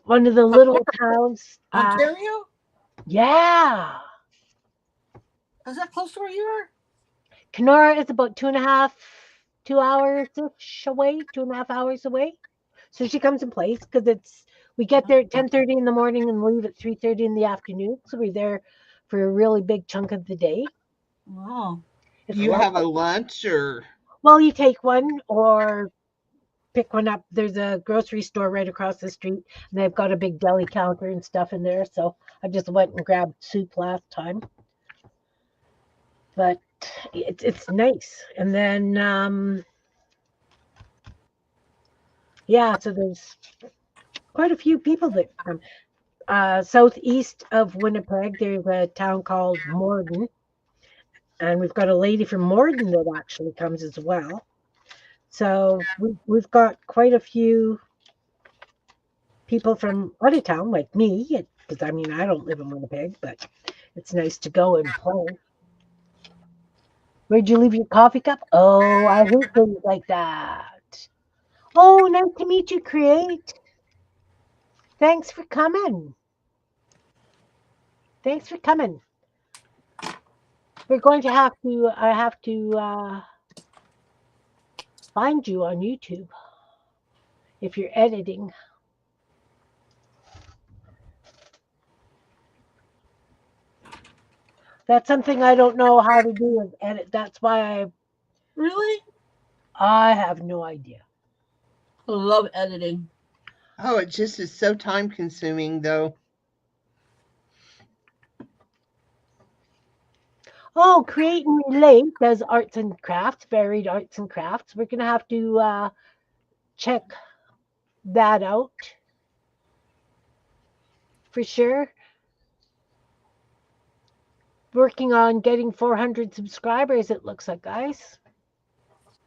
one of the From little where? towns. Ontario? Yeah, Is that close to where you are? Kenora is about 2.5 hours ish away, 2.5 hours away. So she comes and plays because we get there at 10:30 in the morning and leave at 3:30 in the afternoon. So we're there for a really big chunk of the day. Wow. Do It's you have a lovely. lunch or? Well, you take one or pick one up. There's a grocery store right across the street, and they've got a big deli counter and stuff in there. So I just went and grabbed soup last time, but it's nice. And then yeah, so there's quite a few people that come. Southeast of Winnipeg, there's a town called Morden, and we've got a lady from Morden that actually comes as well. So we've got quite a few people from out of town, like me, because I mean, I don't live in Winnipeg, but it's nice to go and play. Where'd you leave your coffee cup? Oh, I hate things like that. Oh, nice to meet you, Create. Thanks for coming. Thanks for coming. We're going to I have to find you on YouTube if you're editing. That's something I don't know how to do is edit. That's why Really? I have no idea. I love editing. Oh, it just is so time consuming though. Oh, Create and Relate does arts and crafts, varied arts and crafts. We're gonna have to check that out for sure. Working on getting 400 subscribers, it looks like, guys.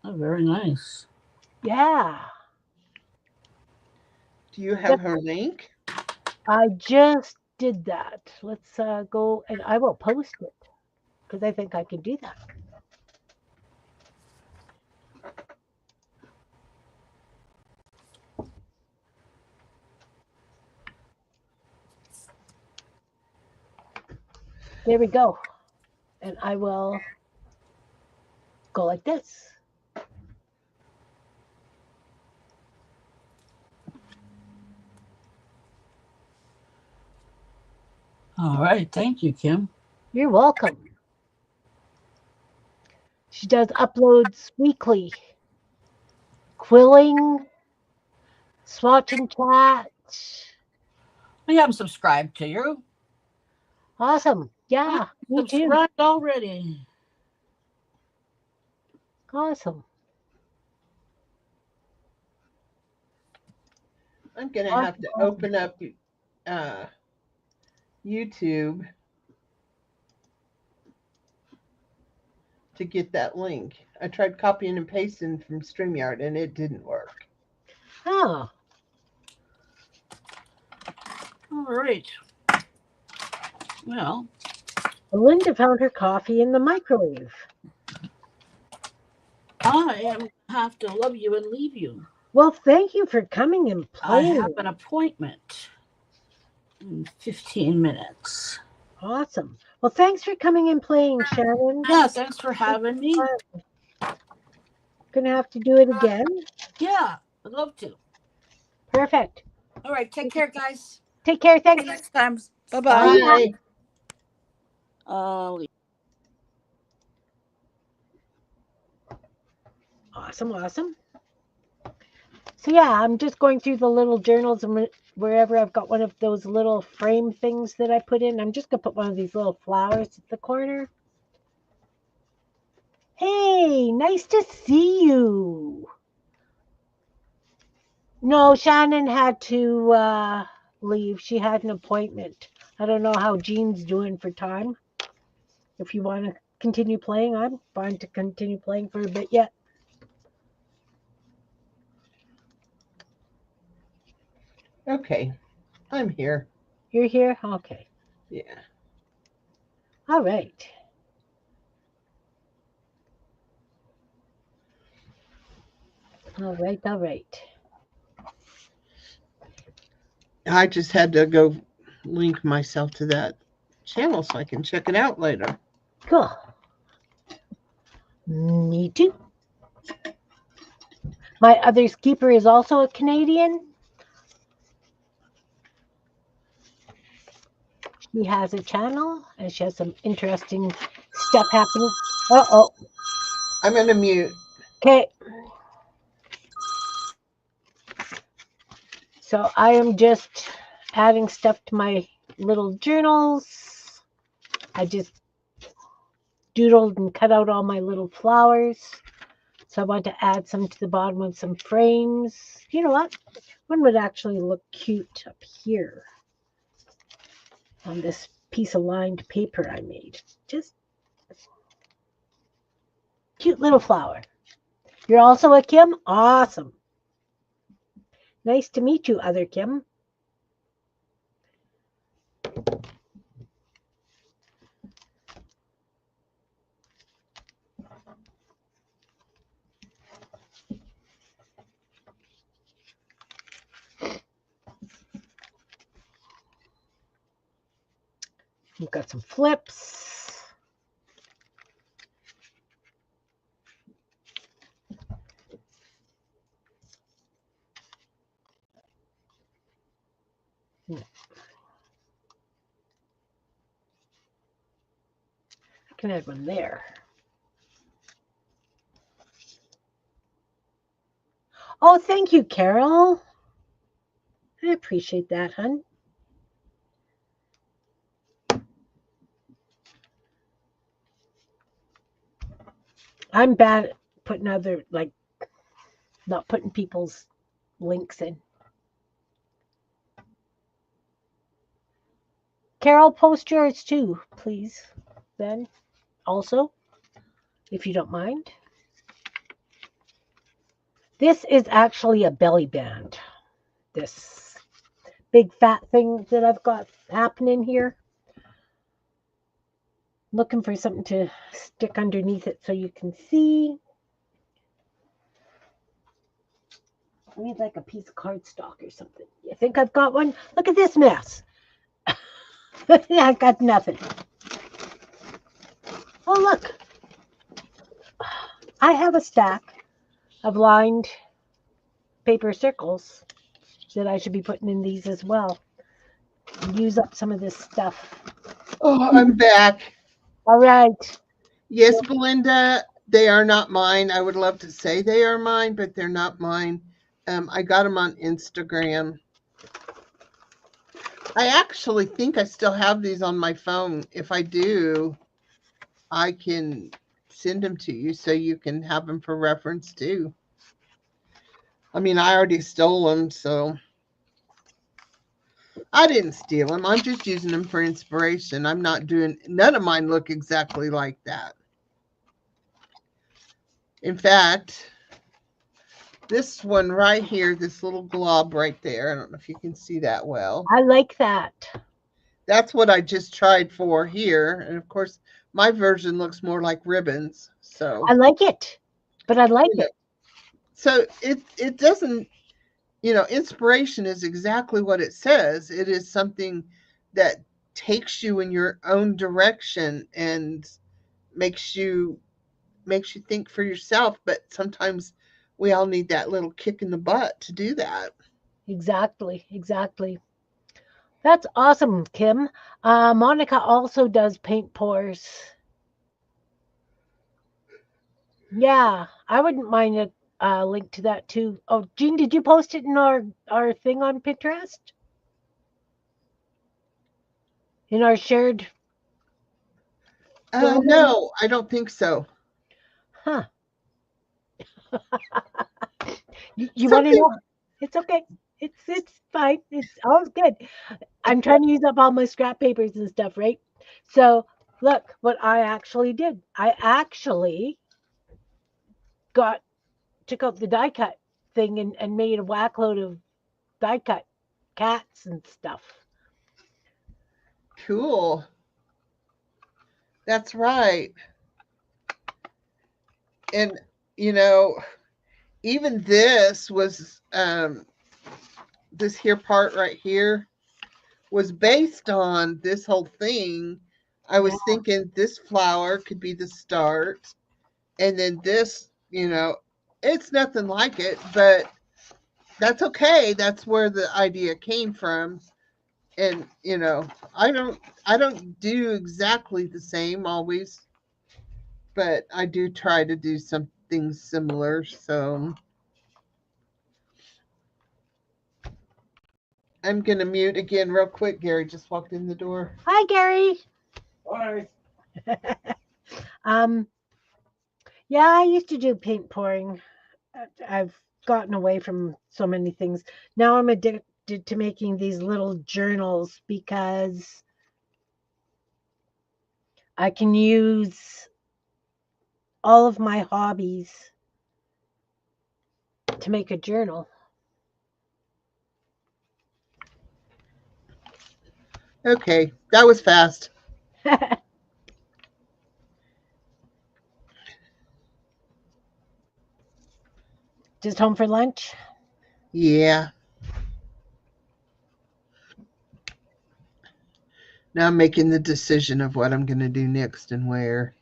Oh, very nice. Yeah. Do you have her link? I just did that. Let's go and I will post it because I think I can do that. There we go. And I will go like this. All right. Thank you, Kim. You're welcome. She does uploads weekly. Quilling, swatch and chat. I am subscribed to you. Awesome. I'm Yeah, me too. subscribed already. Awesome. I'm going to Awesome. have to open up YouTube to get that link. I tried copying and pasting from StreamYard and it didn't work. Oh, All right. Well, Linda found her coffee in the microwave. I am have to love you and leave you. Well, thank you for coming and I playing. have an appointment in 15 minutes. Awesome. Well, thanks for coming and playing, Shannon. Yeah, thanks for having me. Gonna have to do it again. Yeah, I'd love to. Perfect. All right, take care, guys. Take care. See Thanks. you next time. Bye-bye. Bye. Awesome. Awesome. So yeah, I'm just going through the little journals and wherever I've got one of those little frame things that I put in, I'm just gonna put one of these little flowers at the corner. Hey, nice to see you. No, Shannon had to leave. She had an appointment. I don't know how Jean's doing for time. If you want to continue playing, I'm fine to continue playing for a bit yet. Okay, I'm here. You're here? Okay. Yeah. All right. All right. All right. I just had to go link myself to that channel so I can check it out later. Cool. Me too. My other keeper is also a Canadian. She has a channel and she has some interesting stuff happening. Uh-oh. I'm going to mute. Okay. So I am just adding stuff to my little journals. I just doodled and cut out all my little flowers. So I want to add some to the bottom of some frames. You know what? One would actually look cute up here on this piece of lined paper I made. Just cute little flower. You're also a Kim? Awesome. Nice to meet you, other Kim. We've got some flips. I can add one there. Oh, thank you, Carol. I appreciate that, hon. I'm bad at putting other, like, not putting people's links in. Carol, post yours too, please. Then, also, if you don't mind. This is actually a belly band. This big fat thing that I've got happening here. Looking for something to stick underneath it so you can see. I need like a piece of cardstock or something. You think I've got one? Look at this mess. I've got nothing. Oh, look. I have a stack of lined paper circles that I should be putting in these as well. Use up some of this stuff. Oh, I'm back. All right. Yes, Belinda, they are not mine. I would love to say they are mine, but they're not mine. I got them on Instagram. I actually think I still have these on my phone. If I do, I can send them to you so you can have them for reference too. I mean, I already stole them, so I didn't steal them. I'm just using them for inspiration. I'm not doing, none of mine look exactly like that. In fact, this one right here, this little glob right there, I don't know if you can see that well. I like that. That's what I just tried for here. And of course, my version looks more like ribbons. So I like it. But I like you know, it. so it doesn't, inspiration is exactly what it says. It is something that takes you in your own direction and makes you think for yourself, but sometimes we all need that little kick in the butt to do that. Exactly. Exactly. That's awesome, Kim. Monica also does paint pours. Yeah, I wouldn't mind a link to that too. Oh, Jean, did you post it in our thing on Pinterest? In our shared folder? No, I don't think so. Huh. You want to Something. know? It's okay. It's fine. It's all good. I'm trying to use up all my scrap papers and stuff, right? So look what I actually did. I actually got took out the die cut thing and made a whack load of die cut cats and stuff. Cool. That's right. And you know, even this was this here part right here was based on this whole thing. I Yeah, was thinking this flower could be the start, and then this, it's nothing like it, but that's okay. That's where the idea came from. And I don't do exactly the same always, but I do try to do something similar. So I'm gonna mute again real quick. Gary just walked in the door. hi Gary. Bye. um, yeah, I used to do paint pouring. I've gotten away from so many things. Now I'm addicted to making these little journals because I can use all of my hobbies to make a journal. Okay, that was fast. Just home for lunch. Yeah. Now I'm making the decision of what I'm gonna do next and where.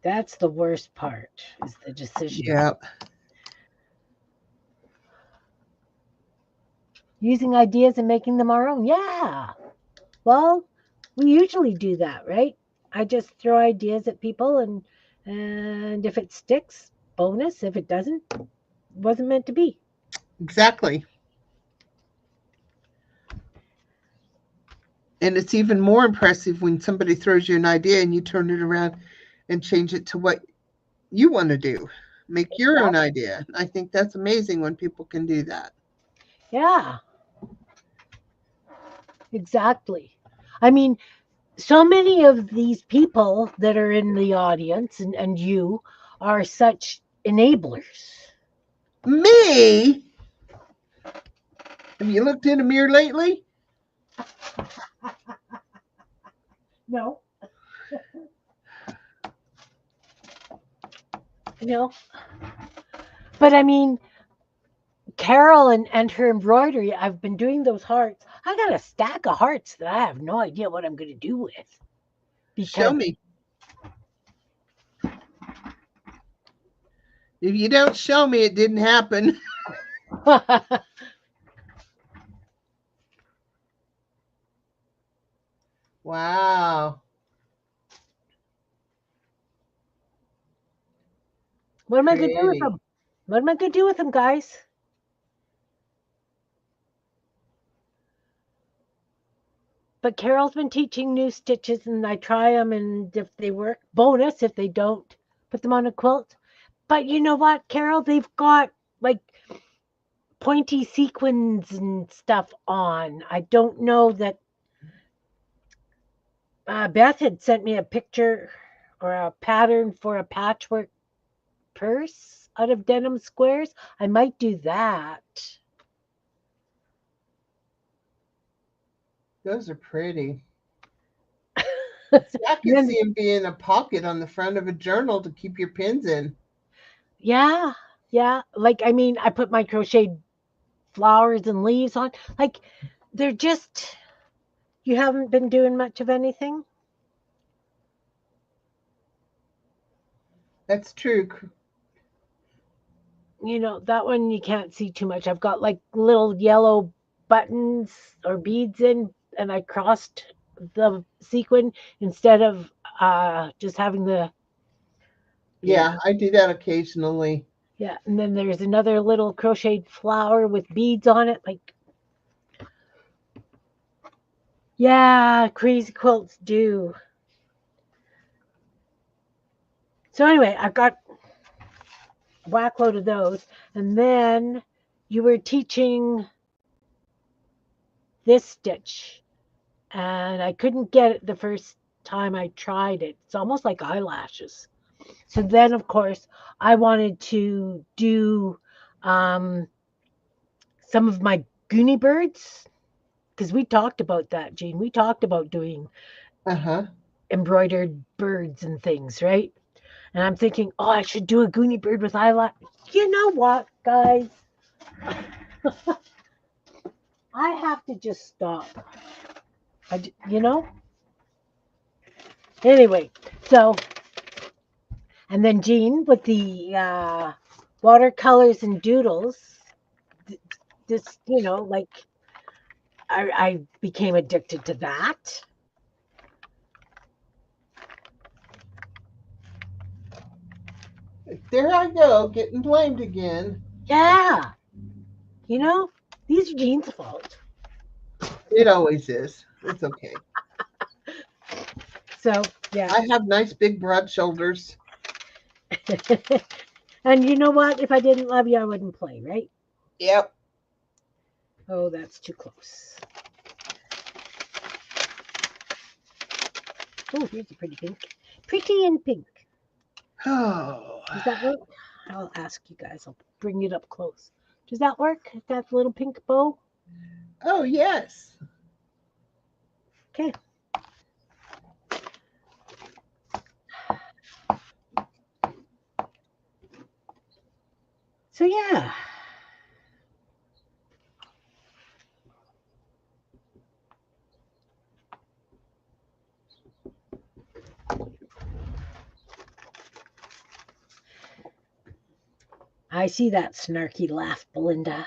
That's the worst part is the decision. Yep. Using ideas and making them our own. Yeah. Well, we usually do that, right? I just throw ideas at people and if it sticks, bonus. If it doesn't, wasn't meant to be. Exactly. And it's even more impressive when somebody throws you an idea and you turn it around and change it to what you want to do. Make your own idea. I think that's amazing when people can do that. Yeah, exactly. I mean, so many of these people that are in the audience and you are such enablers. Me? Have you looked in a mirror lately? No. No. But I mean, Carol and her embroidery, I've been doing those hearts. I got a stack of hearts that I have no idea what I'm going to do with. Show because me. If you don't show me, it didn't happen. Wow. what am I going to do with Pretty. them? What am I going to do with them, guys? But Carol's been teaching new stitches, and I try them, and if they work, bonus. If they don't, put them on a quilt. But you know what, Carol? They've got like pointy sequins and stuff on. I don't know that Beth had sent me a picture or a pattern for a patchwork purse out of denim squares. I might do that. Those are pretty. And See, I could then, see them being a pocket on the front of a journal to keep your pins in. yeah, yeah. Like, I mean, I put my crocheted flowers and leaves on. Like, they're just, you haven't been doing much of anything? That's true. You know, that one you can't see too much. I've got like little yellow buttons or beads in, and I crossed the sequin instead of just having the, yeah, Yeah, I do that occasionally. yeah. And then there's another little crocheted flower with beads on it. Like, yeah, crazy quilts do. So anyway, I've got a whack load of those. And then you were teaching this stitch, and I couldn't get it the first time I tried it. It's almost like eyelashes. So then, of course, I wanted to do um, some of my Goonie birds because we talked about that, Jean. We talked about doing Uh-huh. embroidered birds and things, right? And I'm thinking, oh, I should do a Goonie bird with eyelash. You know what, guys? I have to just stop. You know? Anyway, so, and then Jean with the watercolors and doodles, this, you know, like I became addicted to that. There I go, getting blamed again. Yeah. You know, these are Jean's fault. It always is. It's okay. So, yeah. I have nice big broad shoulders. And you know what? If I didn't love you, I wouldn't play, right? Yep. Oh, that's too close. Oh, here's a pretty pink. Pretty and pink. Oh. Does that work? I'll ask you guys. I'll bring it up close. Does that work? That little pink bow? Oh, yes. Okay. So, yeah. I see that snarky laugh, Belinda.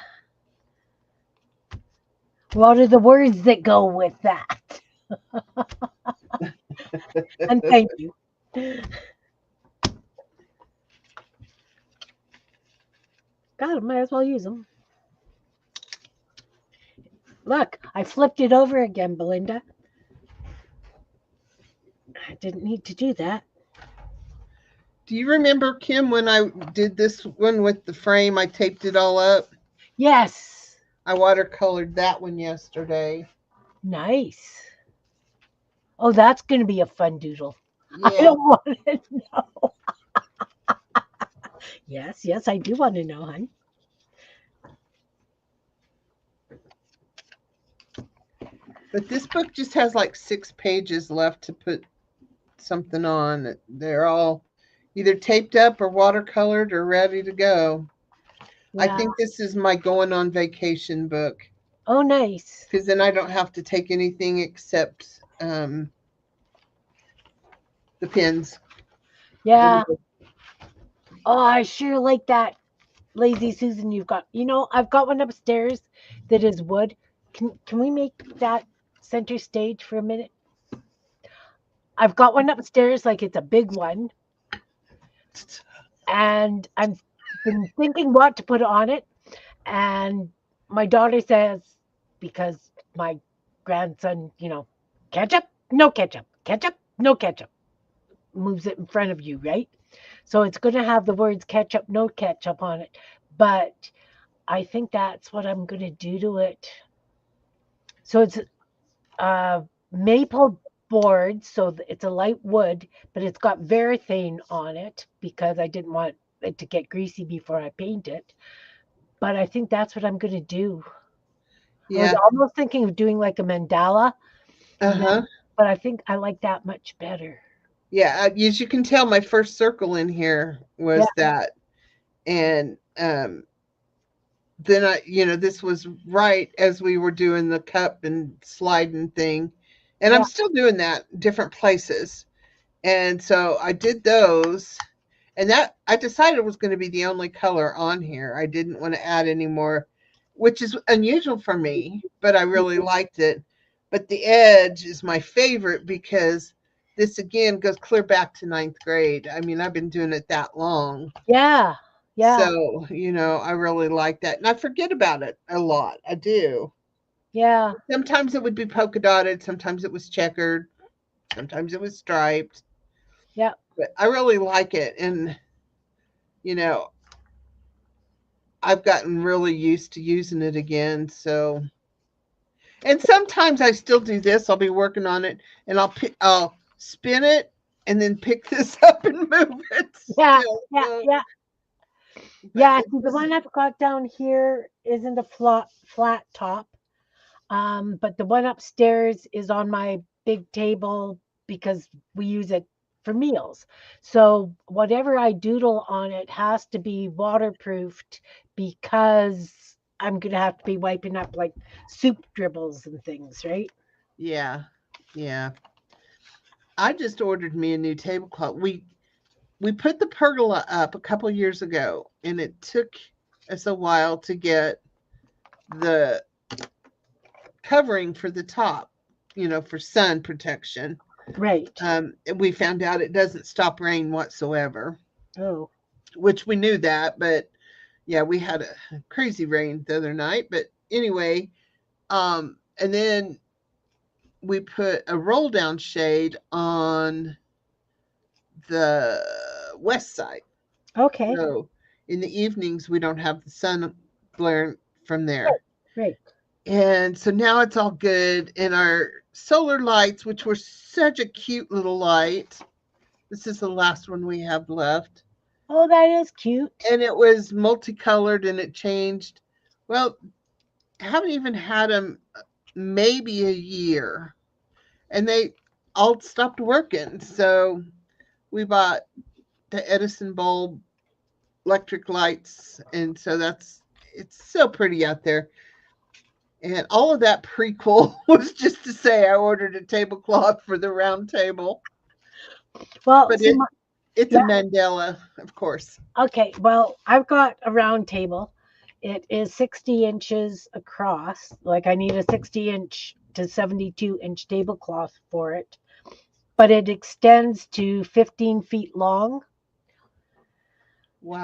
What are the words that go with that? And thank you. God, I might as well use them. Look, I flipped it over again, Belinda. I didn't need to do that. Do you remember, Kim, when I did this one with the frame? I taped it all up. Yes. I watercolored that one yesterday. Nice. Oh, that's going to be a fun doodle. I Yeah. don't want to know. Yes, yes, I do want to know, hon. But this book just has like 6 pages left to put something on. They're all either taped up or watercolored or ready to go. I Yeah. think this is my going on vacation book Oh, nice. because then I don't have to take anything except the pins. Yeah. Oh, I sure like that Lazy Susan you've got. I've got one upstairs that is wood. Can we make that center stage for a minute? I've got one upstairs, like it's a big one, and I've been thinking what to put on it. And my daughter says, because my grandson, ketchup, no ketchup, ketchup, no ketchup, moves it in front of you, right? So it's going to have the words ketchup, no ketchup on it. But I think that's what I'm going to do to it. So it's maple board, so it's a light wood, but it's got varathane on it because I didn't want it to get greasy before I paint it. But I think that's what I'm going to do. I was Yeah. almost thinking of doing like a mandala, Uh-huh. but I think I like that much better. Yeah, as you can tell, my first circle in here Yeah, was that. And then this was right as we were doing the cup and sliding thing. And I'm yeah, still doing that different places. And so I did those. And that I decided was going to be the only color on here. I didn't want to add any more, which is unusual for me, but I really liked it. But the edge is my favorite because this again goes clear back to ninth grade. I mean, I've been doing it that long. yeah, yeah, So, I really like that. And I forget about it a lot. I do. yeah, Sometimes it would be polka dotted, sometimes it was checkered, sometimes it was striped. yeah. But I really like it. And, you know, I've gotten really used to using it again. So, and sometimes I still do this. I'll be working on it and I'll spin it and then pick this up and move it Yeah, still. yeah, So, yeah. but Yeah, it see, the was, one I've got down here isn't a flat top. But the one upstairs is on my big table because we use it for meals. So whatever I doodle on it has to be waterproofed because I'm gonna have to be wiping up like soup dribbles and things, right? yeah, yeah. I just ordered me a new tablecloth. We put the pergola up a couple years ago, and it took us a while to get the covering for the top, for sun protection. Right. We found out it doesn't stop rain whatsoever, Oh, which we knew that, but yeah, we had a crazy rain the other night. But anyway, and then we put a roll down shade on the west side. okay. So in the evenings, we don't have the sun glare from Right. there. Right. And so now it's all good. And our solar lights, which were such a cute little light, this is the last one we have left. Oh, that is cute. And it was multicolored and it changed. Well, I haven't even had them maybe a year. And they all stopped working. So we bought the Edison bulb electric lights. And so it's so pretty out there. And all of that prequel was just to say I ordered a tablecloth for the round table. Well, But see, it's a yeah. mandala, of course. Okay. Well, I've got a round table. It is 60 inches across. Like I need a 60-inch to 72-inch tablecloth for it, but it extends to 15 feet long.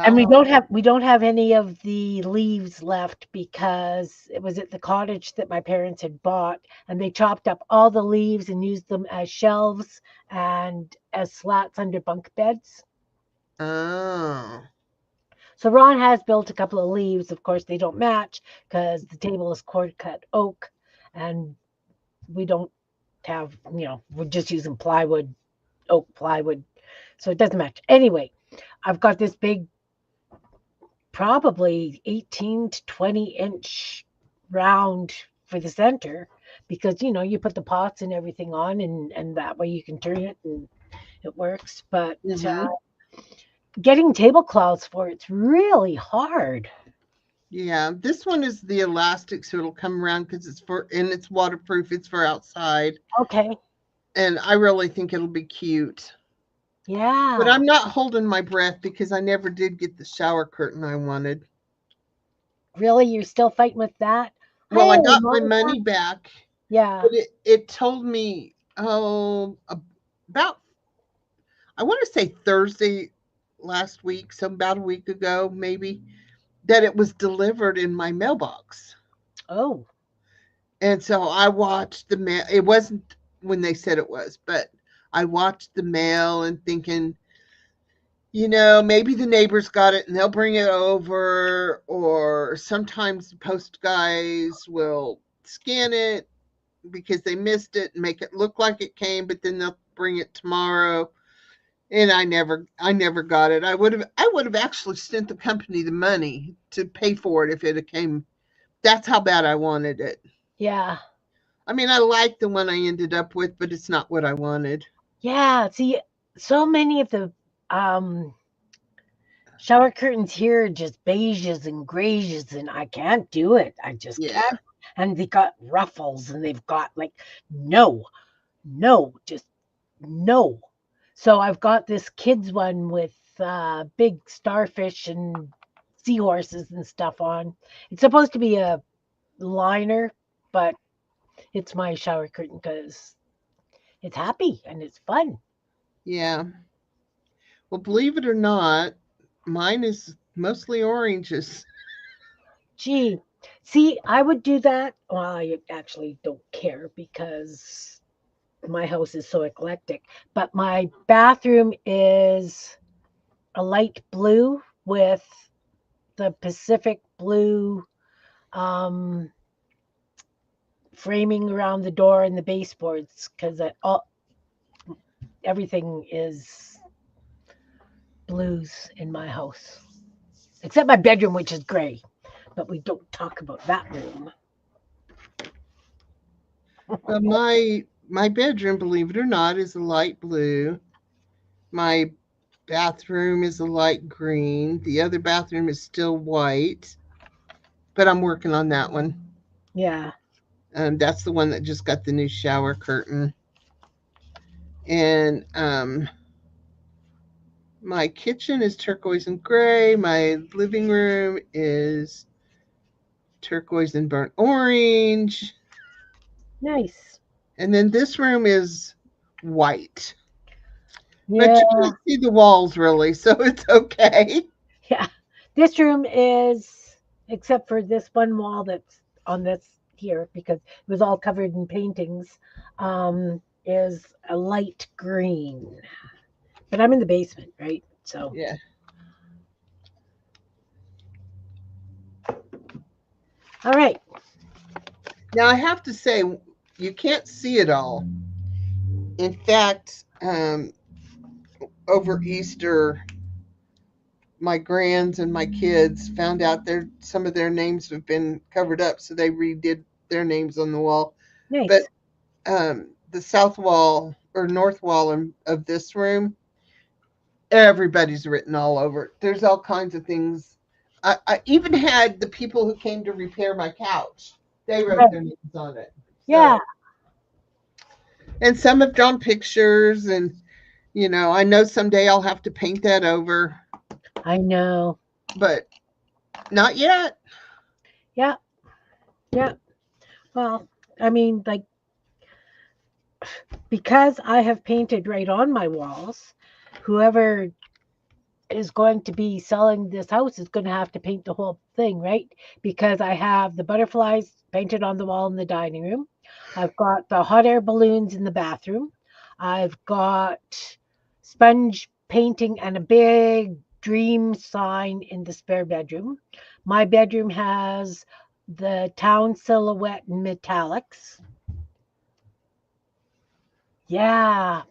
And Wow. we don't have any of the leaves left because it was at the cottage that my parents had bought, and they chopped up all the leaves and used them as shelves and as slats under bunk beds. Oh. So Ron has built a couple of leaves. Of course, they don't match because the table is cord cut oak, and we don't have, we're just using plywood, oak plywood, so it doesn't match. Anyway, I've got this big, probably 18 to 20-inch round for the center because you put the pots and everything on, and that way you can turn it and it works. But Mm-hmm. getting tablecloths for it's really hard. Yeah. This one is the elastic, so it'll come around because it's waterproof. It's for outside. Okay. And I really think it'll be cute. Yeah. But I'm not holding my breath because I never did get the shower curtain I wanted. Really? You're still fighting with that? Well, Hey, I got my Monica. money back, Yeah. but it told me, about, I want to say Thursday last week, so about a week ago, maybe, that it was delivered in my mailbox. Oh, And so I watched the mail. It wasn't when they said it was, but I watched the mail and thinking, maybe the neighbors got it and they'll bring it over, or sometimes the post guys will scan it because they missed it and make it look like it came, but then they'll bring it tomorrow. And I never got it. I would have actually sent the company the money to pay for it if it had came. That's how bad I wanted it. yeah. I mean, I like the one I ended up with, but it's not what I wanted. Yeah. See, so many of the um shower curtains here are just beiges and grays, and I can't do it. I just Yeah. can't. And they got ruffles, and they've got like no, no, just no. So I've got this kids one with big starfish and seahorses and stuff on. It's supposed to be a liner, but it's my shower curtain because it's happy and it's fun. Yeah. Well, believe it or not, mine is mostly oranges. Gee, see, I would do that. Well, I actually don't care because my house is so eclectic. But my bathroom is a light blue with the Pacific blue um, framing around the door and the baseboards because all everything is blues in my house, except my bedroom, which is gray. But we don't talk about that room. But my bedroom, believe it or not, is a light blue. My bathroom is a light green. The other bathroom is still white, but I'm working on that one. Yeah, That's the one that just got the new shower curtain. And my kitchen is turquoise and gray. My living room is turquoise and burnt orange. nice. And then this room is white. But Yeah, you can't see the walls really, so it's okay. yeah. This room is, except for this one wall that's on this here because it was all covered in paintings, is a light green. But I'm in the basement, right? So, Yeah. all right. Now I have to say, you can't see it all. In fact, over Easter, my grands and my kids found out some of their names have been covered up, so they redid their names on the wall. But Nice. the south wall or north wall of this room, everybody's written all over it. There's all kinds of things. I even had the people who came to repair my couch. They wrote Right. their names on it. Yeah, So, and some have drawn pictures, and I know someday I'll have to paint that over, I know. but not yet. Yeah, yeah. Well, I mean, like, because I have painted right on my walls, whoever is going to be selling this house is going to have to paint the whole thing, right? Because I have the butterflies painted on the wall in the dining room. I've got the hot air balloons in the bathroom. I've got sponge painting and a big dream sign in the spare bedroom. My bedroom has the town silhouette in metallics. Yeah,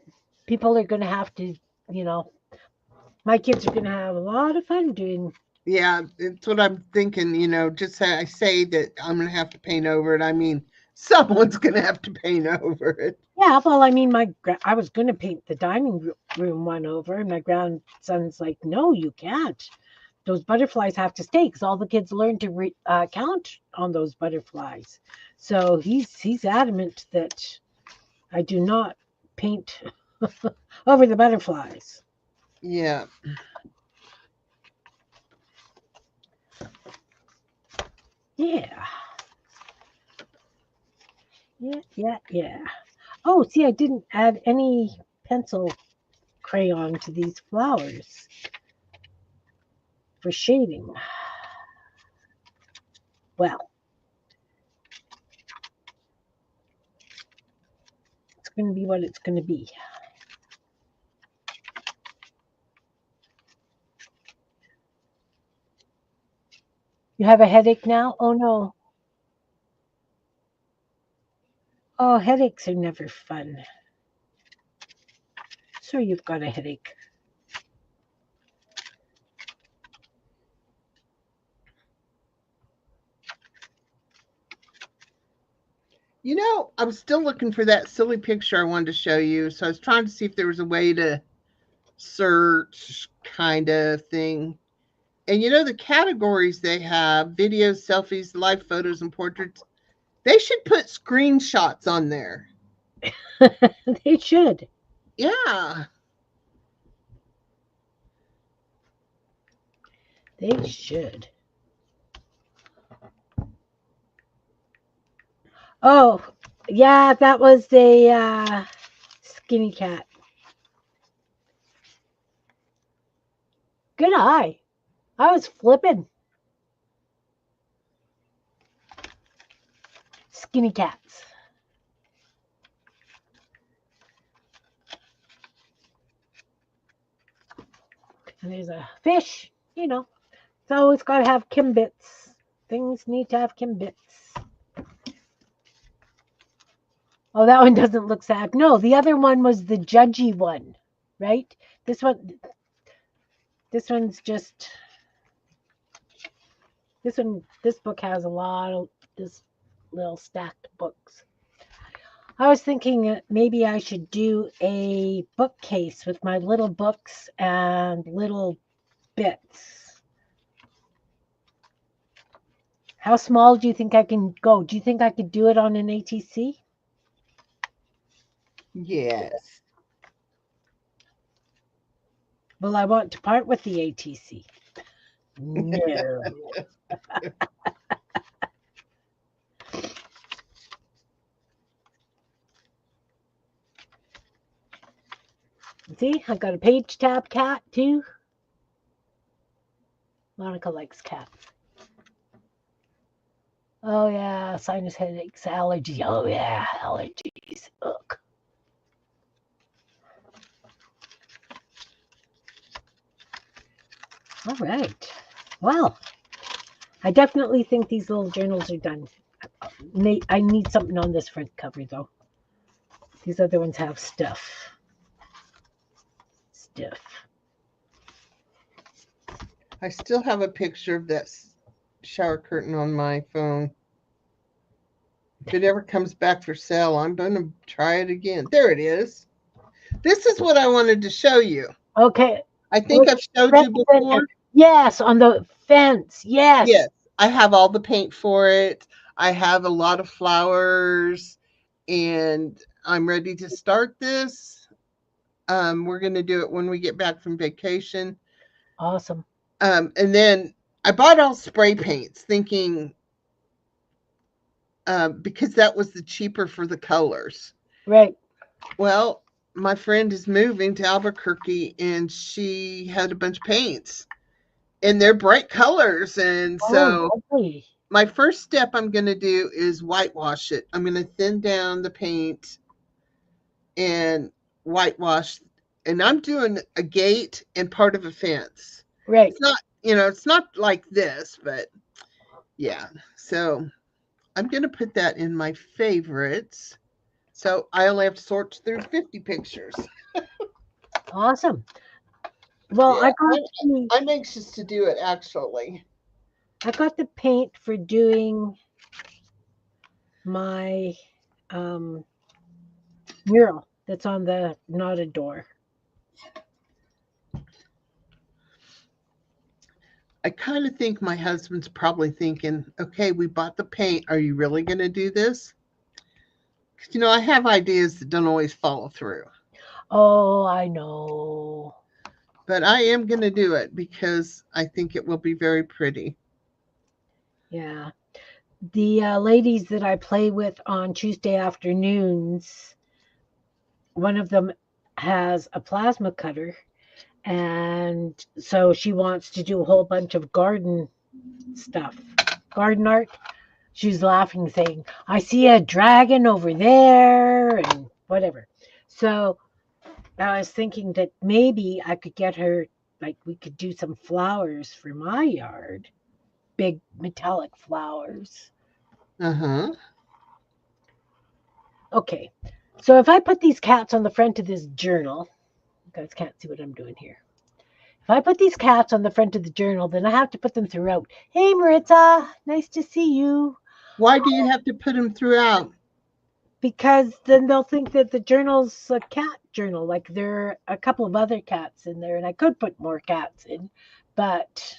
people are going to have to, you know, my kids are going to have a lot of fun doing. Yeah, it's what I'm thinking. Just say I say that I'm gonna have to paint over it. I mean, someone's gonna have to paint over it. Yeah, well, I mean, I was going to paint the dining room one over, and my grandson's like, "No, you can't. Those butterflies have to stay because all the kids learn to count on those butterflies." So he's adamant that I do not paint over the butterflies. Yeah. Yeah. Yeah. Oh, see, I didn't add any pencil crayon to these flowers for shading. Well, it's going to be what it's going to be. You have a headache now? Oh, no. Oh, headaches are never fun. So you've got a headache. You know, I was still looking for that silly picture I wanted to show you. So I was trying to see if there was a way to search kind of thing. And you know, the categories they have videos, selfies, live photos, and portraits, they should put screenshots on there. They should. Yeah. They should. Oh, yeah, that was a skinny cat. Good eye. I was flipping. Skinny cats. And there's a fish. You know, it's always got to have Kimbits. Things need to have Kimbits. Oh, that one doesn't look sad. No, the other one was the judgy one, right? This one, this one's just this one. This book has a lot of this little stacked books. I was thinking maybe I should do a bookcase with my little books and little bits. How small do you think I can go? Do you think I could do it on an ATC? Yes. Will I want to part with the ATC? No. See, I got a page tab cat too. Monica likes cats. Oh yeah, sinus headaches, allergy. Oh yeah, allergies. Ugh. All right. Well, I definitely think these little journals are done. I need something on this front cover though. These other ones have stuff. Stuff. I still have a picture of that shower curtain on my phone. If it ever comes back for sale, I'm going to try it again. There it is. This is what I wanted to show you. Okay. I think I've showed you before. Yes, on the fence. Yes. Yes, I have all the paint for it. I have a lot of flowers, and I'm ready to start this. We're going to do it when we get back from vacation. Awesome. And then I bought all spray paints, thinking because that was the cheaper for the colors. Right. Well, my friend is moving to Albuquerque, and she had a bunch of paints, and they're bright colors, and so. Oh, lovely. My first step I'm going to do is whitewash it. I'm going to thin down the paint and whitewash. And I'm doing a gate and part of a fence. Right. It's not, it's not like this, but yeah. So I'm going to put that in my favorites. So I only have to sort through 50 pictures. Awesome. Well, Yeah, I'm anxious to do it actually. I got the paint for doing my mural that's on the knotted door. I kind of think my husband's probably thinking, okay, we bought the paint. Are you really going to do this? Because, I have ideas that don't always follow through. Oh, I know. But I am going to do it because I think it will be very pretty. Yeah. The ladies that I play with on Tuesday afternoons, one of them has a plasma cutter. And so she wants to do a whole bunch of garden stuff, garden art. She's laughing, saying, I see a dragon over there and whatever. So I was thinking that maybe I could get her, like, we could do some flowers for my yard, big metallic flowers. Uh-huh. Okay. So if I put these cats on the front of this journal, you guys can't see what I'm doing here. If I put these cats on the front of the journal, then I have to put them throughout. Hey, Maritza, nice to see you. Why do you have to put them throughout? Because then they'll think that the journal's a cat journal. Like there are a couple of other cats in there, and I could put more cats in, but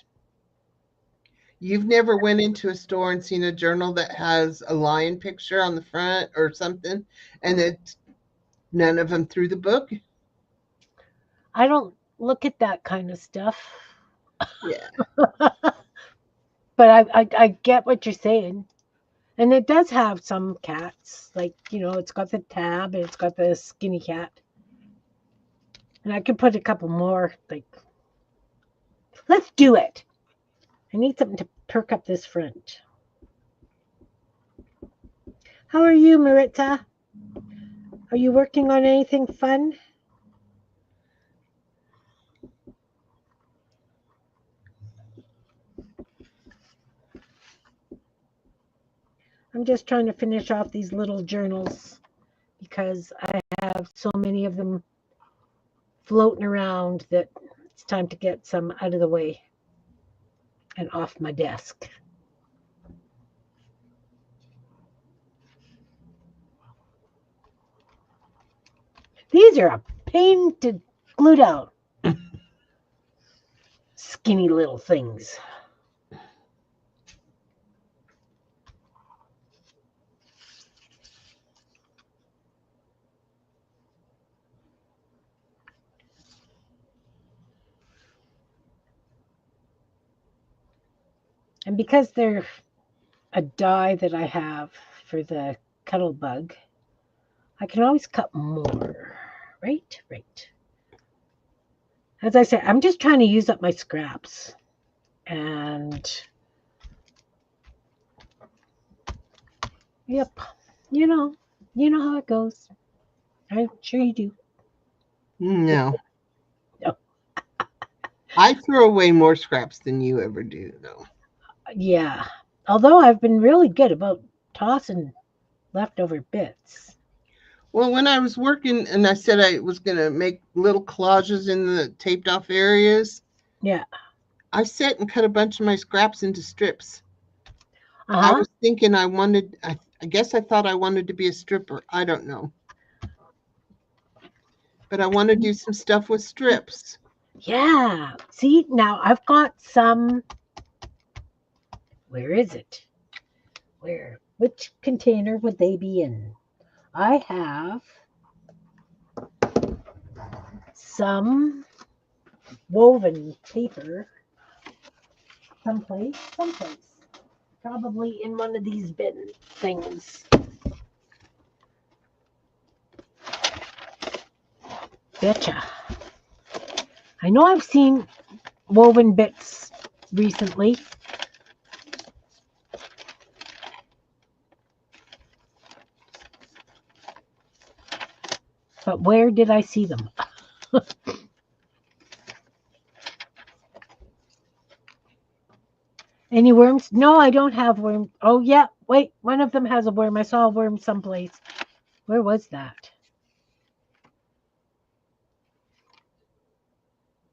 You've never went into a store and seen a journal that has a lion picture on the front or something, and it's none of them through the book? I don't look at that kind of stuff. Yeah. But I get what you're saying. And it does have some cats. Like, it's got the tab and it's got the skinny cat. And I could put a couple more. Like, let's do it. I need something to perk up this front. How are you, Maritza? Are you working on anything fun? I'm just trying to finish off these little journals because I have so many of them floating around that it's time to get some out of the way and off my desk. These are a pain to glue down. Skinny little things. And because they're a die that I have for the cuddle bug, I can always cut more. Right? Right. As I said, I'm just trying to use up my scraps. And yep, you know how it goes. I'm sure you do. No. No. I throw away more scraps than you ever do, though. Yeah. Although I've been really good about tossing leftover bits. Well, when I was working and I said I was going to make little collages in the taped off areas, Yeah. I sat and cut a bunch of my scraps into strips. I Uh-huh. was thinking I guess I thought I wanted to be a stripper. I don't know. But I want to do some stuff with strips. Yeah. See, now I've got some. Where is it? Where? Which container would they be in? I have some woven paper someplace. Probably in one of these bin things. Betcha. I know I've seen woven bits recently. But where did I see them? Any worms? No, I don't have worms. Oh, yeah. Wait, one of them has a worm. I saw a worm someplace. Where was that?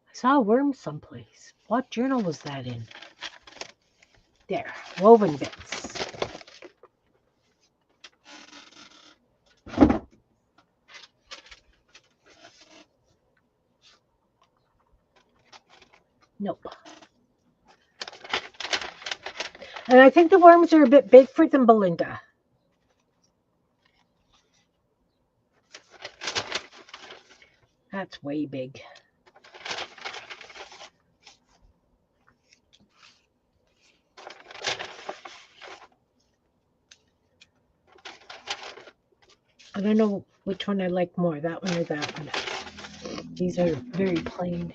I saw a worm someplace. What journal was that in? There, woven bits. Nope. And I think the worms are a bit big for them, Belinda. That's way big. don't know which one I like more, that one or that one. These are very plain.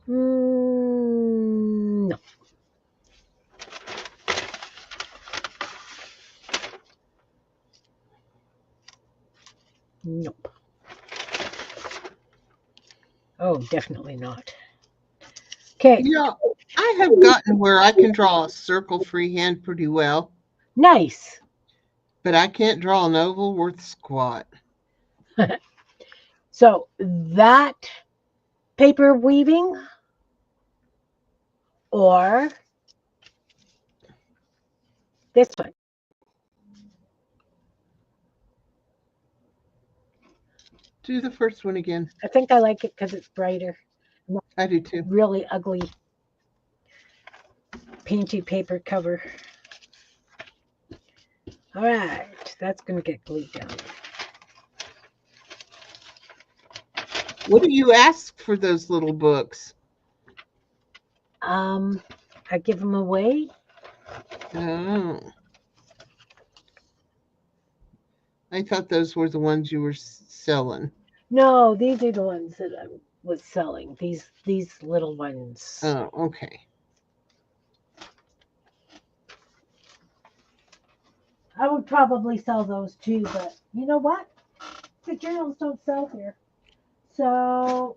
No. Nope. Oh, definitely not. Okay. Yeah, I have gotten where I can draw a circle freehand pretty well, Nice. but I can't draw an oval worth squat. So that paper weaving or this one. Do the first one again. I think I like it because it's brighter. I do too. Really ugly painty paper cover. All right, that's going to get glued down. What do you ask for those little books? I give them away. Oh. I thought those were the ones you were selling. No, these are the ones that I was selling. These little ones. Oh, okay. I would probably sell those too, but you know what? The journals don't sell here. So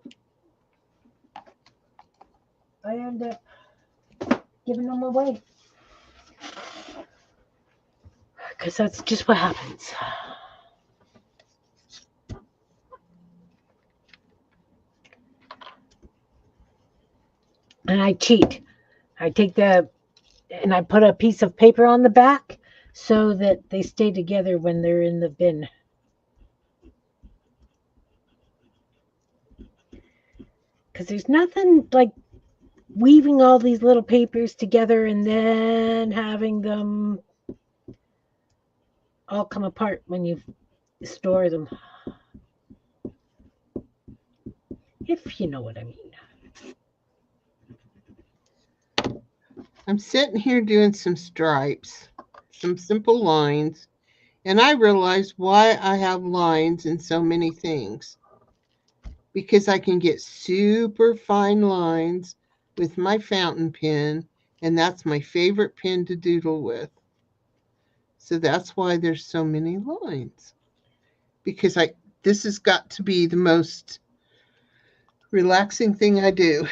I end up giving them away. Because that's just what happens. And I cheat. I take and I put a piece of paper on the back so that they stay together when they're in the bin. Because there's nothing like weaving all these little papers together and then having them all come apart when you store them. If you know what I mean. I'm sitting here doing some stripes, some simple lines, and I realize why I have lines in so many things. Because I can get super fine lines with my fountain pen, and that's my favorite pen to doodle with. So that's why there's so many lines. Because this has got to be the most relaxing thing I do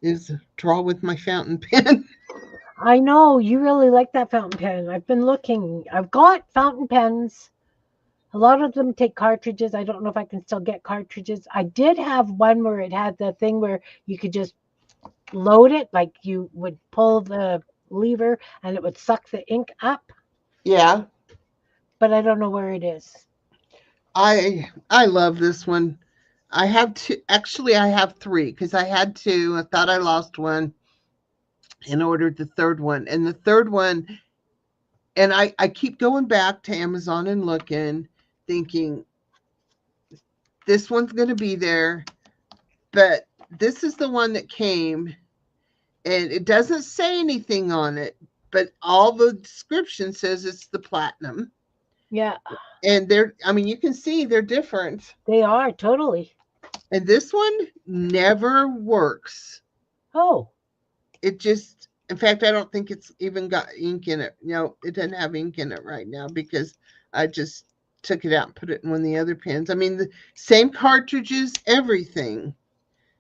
is draw with my fountain pen. I know you really like that fountain pen. I've been looking. I've got fountain pens. A lot of them take cartridges. I don't know if I can still get cartridges. I did have one where it had the thing where you could just load it, like you would pull the lever and it would suck the ink up. Yeah. But I don't know where it is. I love this one. I have two. Actually, I have three because I had two. I thought I lost one and ordered the third one. And the third one, and I keep going back to Amazon and looking, thinking this one's going to be there. But this is the one that came, and it doesn't say anything on it, but all the description says it's the platinum. Yeah. And you can see they're different. They are totally. And this one never works. Oh. It just, in fact, I don't think it's even got ink in it. No, it doesn't have ink in it right now because I just took it out and put it in one of the other pens. I mean, the same cartridges, everything.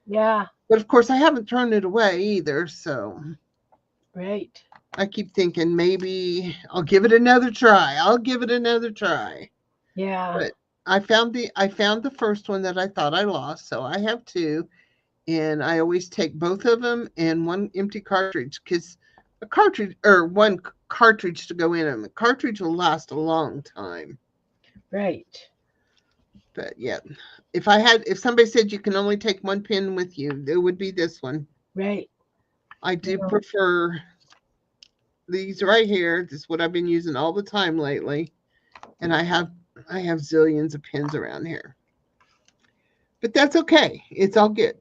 Yeah. But of course, I haven't thrown it away either. So right. I keep thinking maybe I'll give it another try. Yeah. But I found the first one that I thought I lost. So I have two. And I always take both of them and one empty cartridge because one cartridge to go in them. The cartridge will last a long time. Right. But yeah, if somebody said you can only take one pen with you, it would be this one. Right. I do prefer these right here. This is what I've been using all the time lately. And I have zillions of pens around here. But that's okay. It's all good.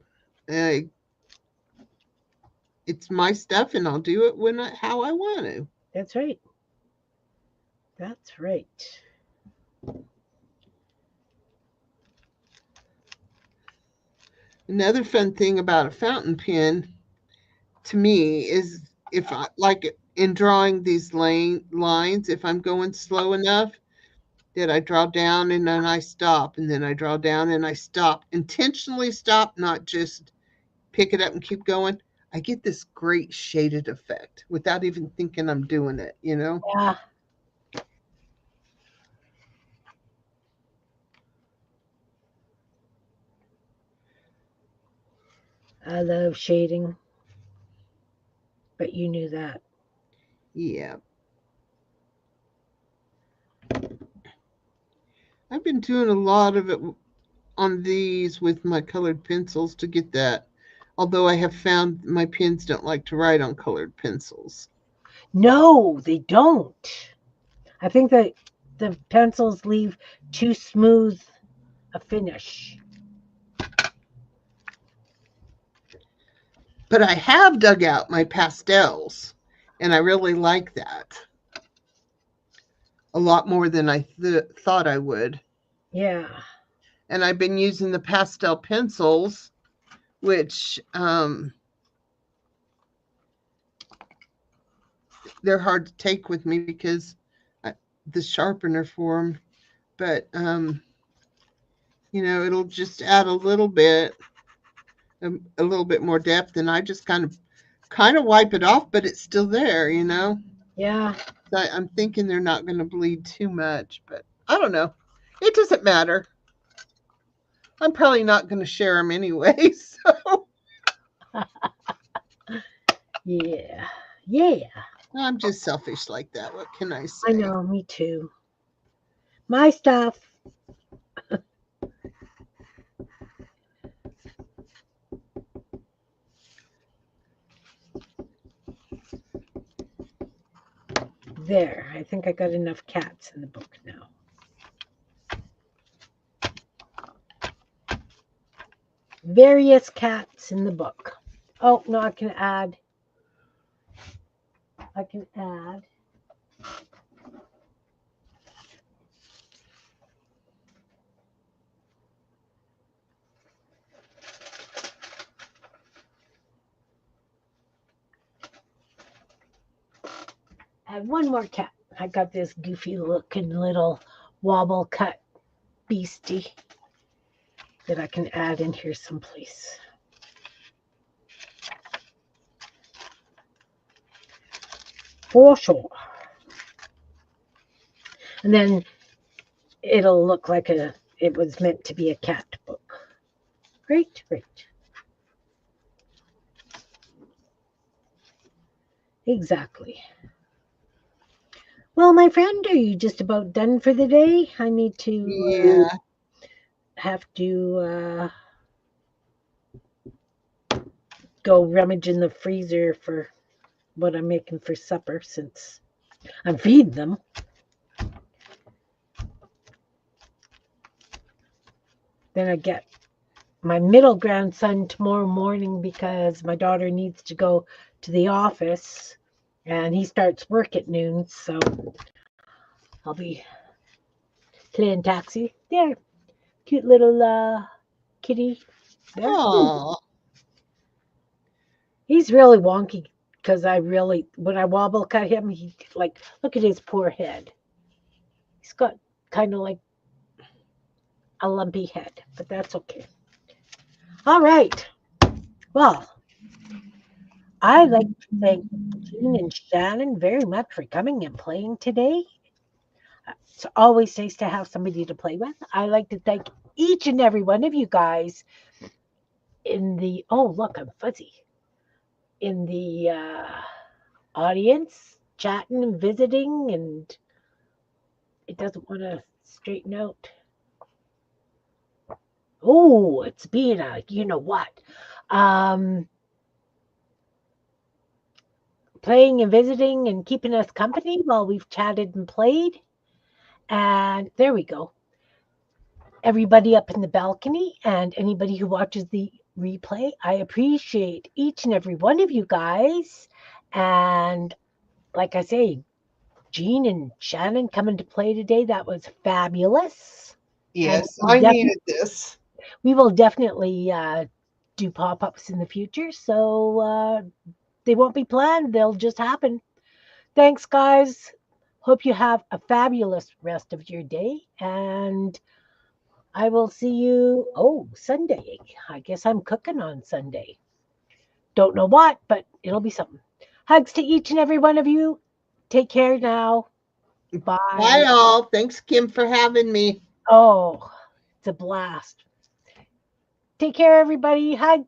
it's my stuff, and I'll do it how I want to. That's right. That's right. Another fun thing about a fountain pen to me is if I like in drawing these lines, if I'm going slow enough that I draw down and then I stop, and then I draw down and I stop, intentionally stop, not just pick it up and keep going, I get this great shaded effect without even thinking I'm doing it, you know? Yeah, I love shading, but you knew that. Yeah. I've been doing a lot of it on these with my colored pencils to get that. Although I have found my pens don't like to write on colored pencils. No, they don't. I think that the pencils leave too smooth a finish. But I have dug out my pastels, and I really like that a lot more than I thought I would. Yeah, And I've been using the pastel pencils, which they're hard to take with me because the sharpener for them. But it'll just add a little bit more depth, and I just kind of wipe it off, but it's still there, you know. yeah, So I'm thinking they're not going to bleed too much, but I don't know. It doesn't matter. I'm probably not going to share them anyway. So yeah, yeah. I'm just selfish like that. What can I I say? know, me too. My stuff. There, I think I got enough cats in the book now. Various cats in the book. Oh, no, I can add. I can add. Add one more cat. I got this goofy looking little wobble cut beastie that I can add in here someplace. For sure. And then it'll look like it was meant to be a cat book. Great, great. Exactly. Well, my friend, are you just about done for the day? I need to Yeah. have to go rummage in the freezer for what I'm making for supper since I'm feeding them. Then I get my middle grandson tomorrow morning because my daughter needs to go to the office and he starts work at noon. So I'll be playing taxi. There, cute little kitty. There. Oh, He's really wonky because when I wobble cut him, he like, look at his poor head. He's got kind of like a lumpy head, but that's okay. All right. Well, I'd like to thank Jean and Shannon very much for coming and playing today. It's always nice to have somebody to play with. I like to thank each and every one of you guys oh, look, I'm fuzzy, in the audience, chatting and visiting, and it doesn't want to straighten out. Oh, it's being you know what? Um, Playing and visiting and keeping us company while we've chatted and played. And there we go. Everybody up in the balcony and anybody who watches the replay. I appreciate each and every one of you guys. And like I say, Jean and Shannon coming to play today, that was fabulous. And Yes, I needed this. we will definitely do pop ups in the future. So they won't be planned, they'll just happen. Thanks, guys. Hope you have a fabulous rest of your day. And I will see you. Oh, Sunday. I guess I'm cooking on Sunday. Don't know what, but it'll be something. Hugs to each and every one of you. Take care now. Bye, Bye. all. Thanks, Kim, for having me. Oh, it's a blast. Take care, everybody. Hugs.